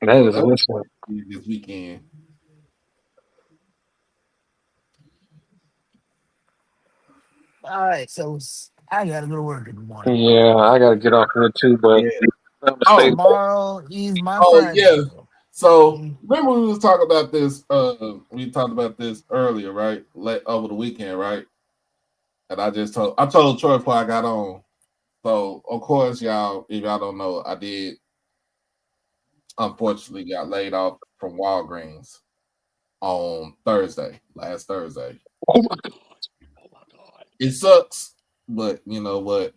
That so is that's what's up. this weekend. All right, so I gotta go to work in the morning. Yeah, I gotta get off here too, but Yeah. I'm gonna stay. Oh, Tomorrow is my oh yeah. Friday. So Mm, remember we was talking about this. We talked about this earlier, right? Over the weekend, right? And I told Troy before I got on. So of course, y'all, if y'all don't know, I did unfortunately got laid off from Walgreens on last Thursday. Oh my god! Oh my god! It sucks, but you know what?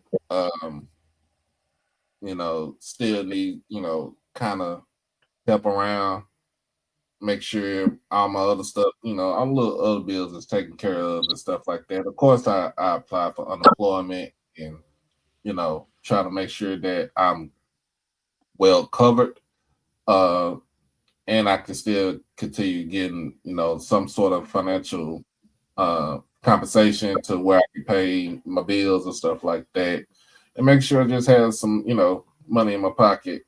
Still need, kind of help around, make sure all my other stuff, all little other bills is taken care of and stuff like that. Of course, I applied for unemployment and, try to make sure that I'm well covered. Uh, and I can still continue getting, some sort of financial compensation to where I can pay my bills and stuff like that. And make sure I just have some, money in my pocket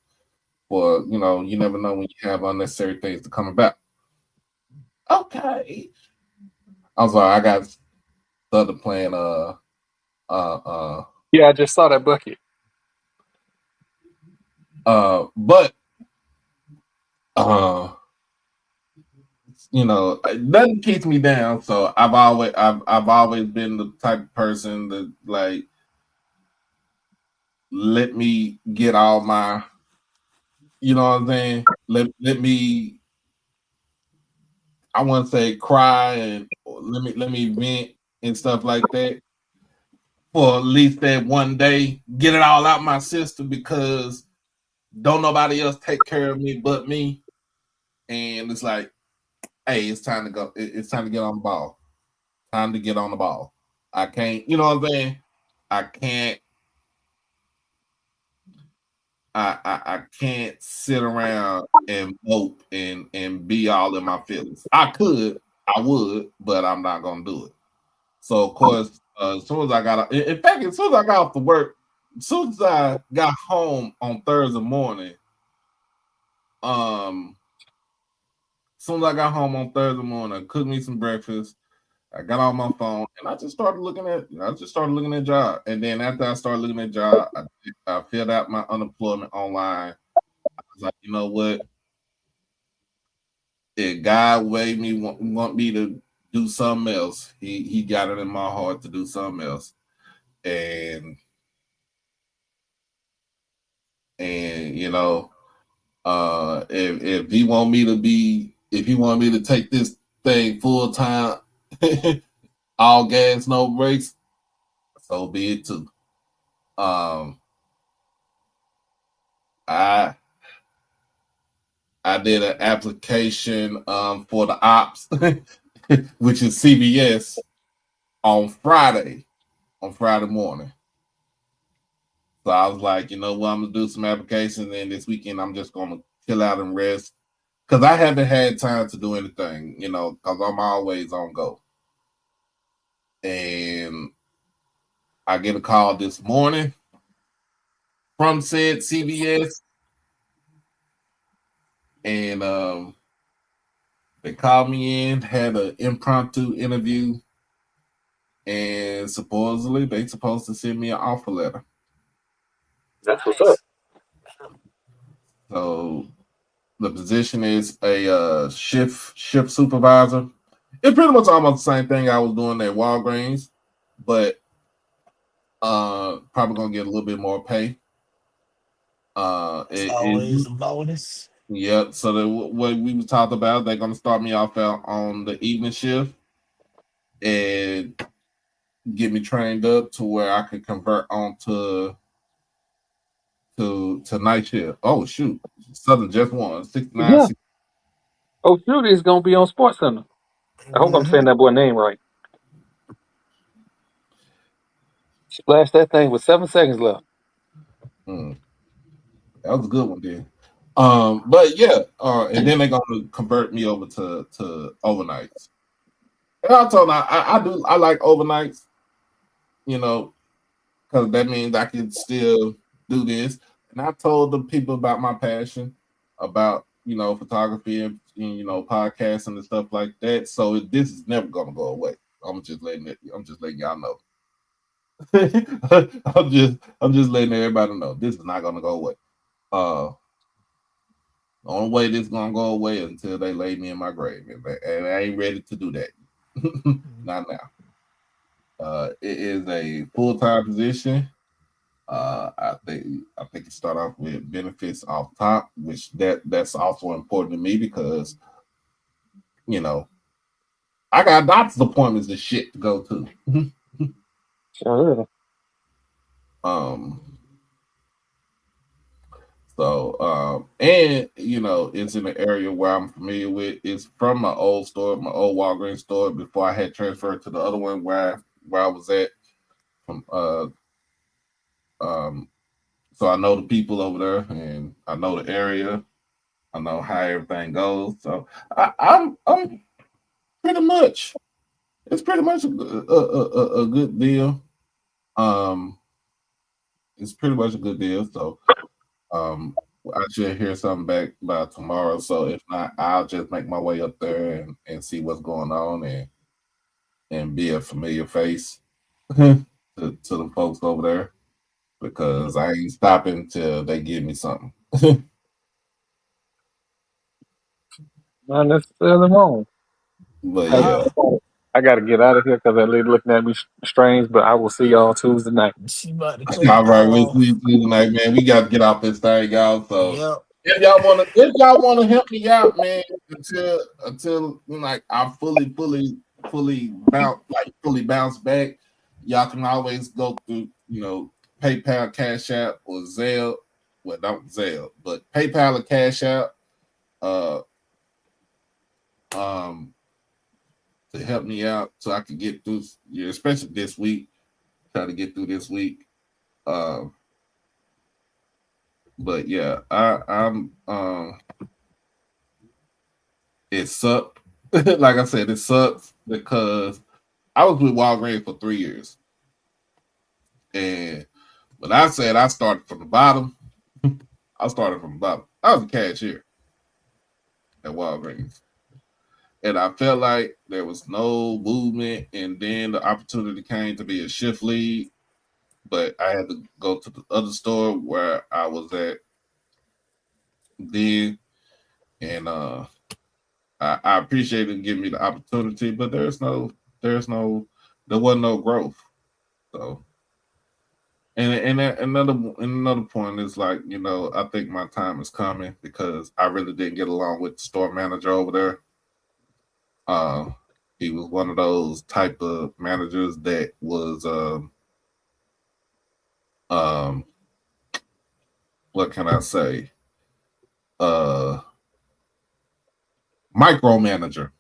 for, you never know when you have unnecessary things to come about. Okay. I'm sorry, I got started playing uh Yeah, I just saw that bucket. but uh nothing keeps me down. So I've always been the type of person that like let me get all my, you know what I'm saying? Let me, I want to say cry and let me vent and stuff like that for at least that one day, get it all out my system because don't nobody else take care of me but me. And it's like, hey, it's time to go. It's time to get on the ball. Time to get on the ball. I can't, you know what I'm saying? I can't. I can't sit around and mope and be all in my feelings. I would, but I'm not gonna do it. So of course, as soon as I got, in fact, as soon as I got off the work, as soon as I got home on Thursday morning, um, as soon as I got home on Thursday morning, I cooked me some breakfast. I got on my phone and I just started looking at job. And then after I started looking at job, I filled out my unemployment online. I was like, you know what? If God made me want me to do something else, he got it in my heart to do something else. And if he want me to if he want me to take this thing full time, all gas, no brakes, so be it too. Um, I I did an application for the ops, which is CBS, on Friday morning. So I was like, you know what, I'm gonna do some applications, and this weekend I'm just gonna chill out and rest because I haven't had time to do anything, because I'm always on go. And I get a call this morning from said CBS, and they called me in, had an impromptu interview, and supposedly they supposed to send me an offer letter. That's what's up. nice. So the position is a shift supervisor. It's pretty much almost the same thing I was doing at Walgreens, but probably gonna get a little bit more pay. It's always a bonus. Yep. So what we was talking about, they're gonna start me off out on the evening shift and get me trained up to where I can convert on to night shift. Oh shoot, Southern just won 69. Yeah. Oh, shoot, is gonna be on Sports Center. I hope I'm Hmm. saying that boy name right. Splash that thing with 7 seconds left. Hmm, that was a good one, then. But yeah, and then they're gonna convert me over to overnights. And I told them I like overnights, you know, because that means I can still do this. And I told the people about my passion about photography and podcasting and stuff like that. So this is never gonna go away. I'm just letting y'all know. I'm just letting everybody know this is not gonna go away. The only way this is gonna go away is until they lay me in my grave, and I ain't ready to do that. Not now. It is a full-time position. I think it start off with benefits off top, which that's also important to me because I got doctor's appointments and shit to go to. Sure. um and it's in an area where I'm familiar with. It's from my old store, my old Walgreens store before I had transferred to the other one where I was at. From so I know the people over there and I know the area. I know how everything goes. So I'm pretty much it's pretty much a good deal. It's pretty much a good deal. So I should hear something back by tomorrow. So if not, I'll just make my way up there and see what's going on and be a familiar face to the folks over there because I ain't stopping till they give me something. Not necessarily wrong. But Hey, yeah. I got to get out of here because that lady looking at me strange. But I will see y'all Tuesday night. She about to cut All the right, we'll see you tonight, man. We got to get off this thing, y'all. So Yep. if y'all wanna help me out, man, until like I fully bounce back, y'all can always go through PayPal, Cash App, or Zelle. Well, not Zelle, but PayPal or Cash App. To help me out so I can get through, especially this week. Try to get through this week. But yeah, I'm it sucked. Like I said, it sucks because I was with Walgreens for 3 years. And when I said I started from the bottom, I started from the bottom. I was a cashier at Walgreens. And I felt like there was no movement. And then the opportunity came to be a shift lead. But I had to go to the other store where I was at then. And I appreciate them giving me the opportunity, but there wasn't no growth. So, and another point is like, I think my time is coming because I really didn't get along with the store manager over there. He was one of those type of managers that was what can I say? Micromanager.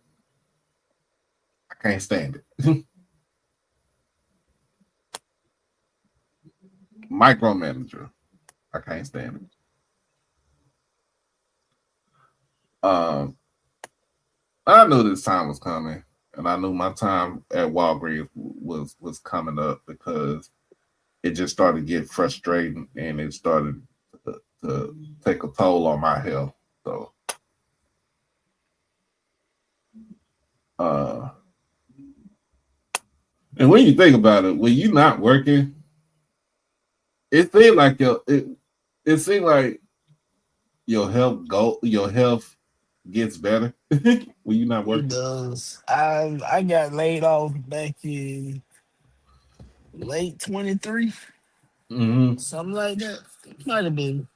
I can't stand it. Micromanager. I can't stand it. I knew this time was coming, and I knew my time at Walgreens was coming up because it just started to get frustrating, and it started to take a toll on my health. So, and when you think about it, when you're not working, it seems like your health gets better when you're not It working. does. I got laid off back in late 23, Mm-hmm. something like that. It might have been.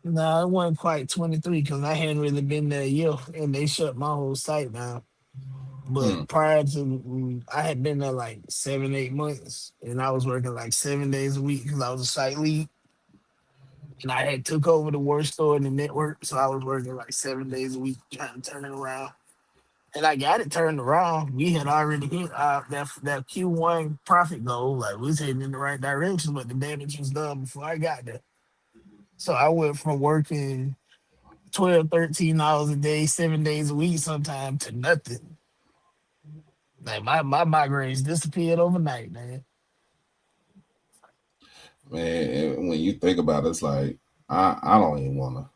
No, it wasn't quite 23 because I hadn't really been there a year and they shut my whole site down. Mm. But prior to, I had been there like 7, 8 months and I was working like 7 days a week because I was a site lead and I had took over the worst store in the network. So I was working like 7 days a week trying to turn it around. And I got it turned around. We had already hit that Q1 profit goal. Like we was heading in the right direction, but the damage was done before I got there. So I went from working 12, 13 hours a day, 7 days a week sometime to nothing. Like my migraines disappeared overnight, man. Man, and when you think about it, it's like I don't even want to.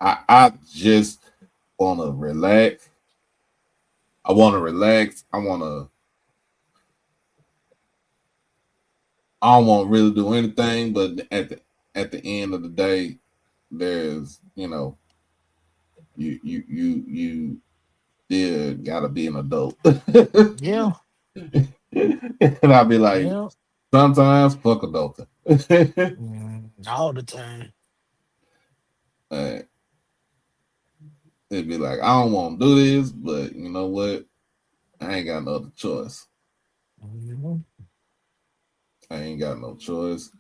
I just want to relax. I want to relax. I want to I don't want to really do anything, but at the end of the day, there's you still gotta be an adult. Yeah, And I'll be like, yeah, sometimes fuck adulting. all the time. Uh, It'd be like, I don't want to do this, but you know what? I ain't got no other choice. Mhm. I ain't got no choice.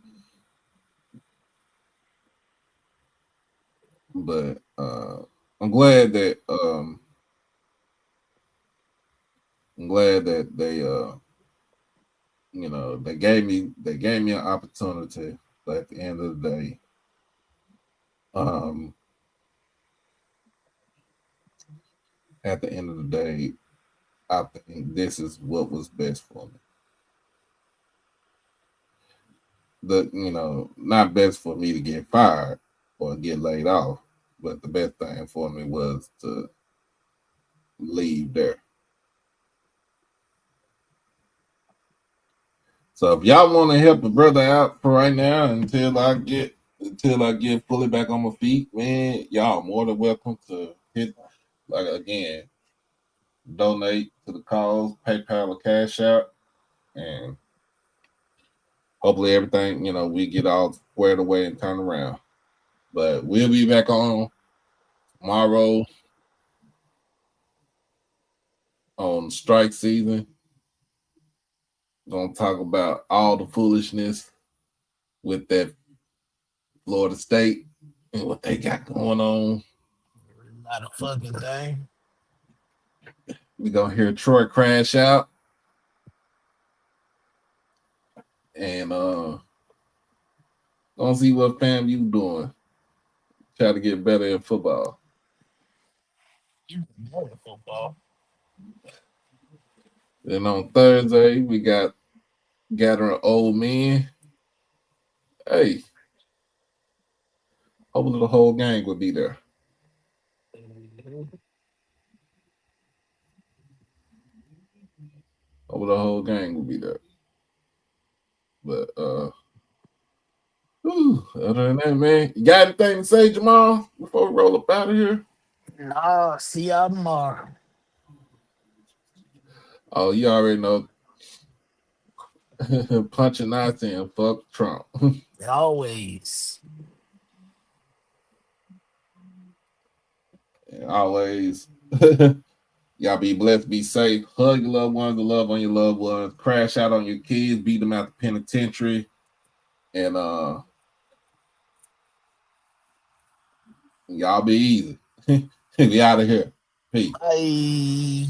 But I'm glad that they they gave me an opportunity. But at the end of the day, um, at the end of the day, I think this is what was best for me. Not best for me to get fired or get laid off, but the best thing for me was to leave there. So if y'all want to help a brother out for right now until I get fully back on my feet, man, y'all more than welcome to hit, like, again, donate to the cause, PayPal or Cash App, and hopefully everything, we get all squared away and turned around. But we'll be back on tomorrow on strike season. Gonna talk about all the foolishness with that Florida State and what they got going on. Not a fucking thing. We're gonna hear Troy crash out. And gonna see what fam you doing. Try to get better in football. You know the football. Then on Thursday, we got gathering old men. Hey, hopefully the whole gang will be there. Mhm. Hopefully the whole gang will be there. But other than that, man, you got anything to say, Jamal, before we roll up out of here? Nah, see y'all tomorrow. Oh, you already know. Punching Nazi and fuck Trump. Always. And always. Y'all be blessed, be safe, hug your loved ones, love on your loved ones, crash out on your kids, beat them out the penitentiary, and y'all be easy. We out of here. Peace. Bye.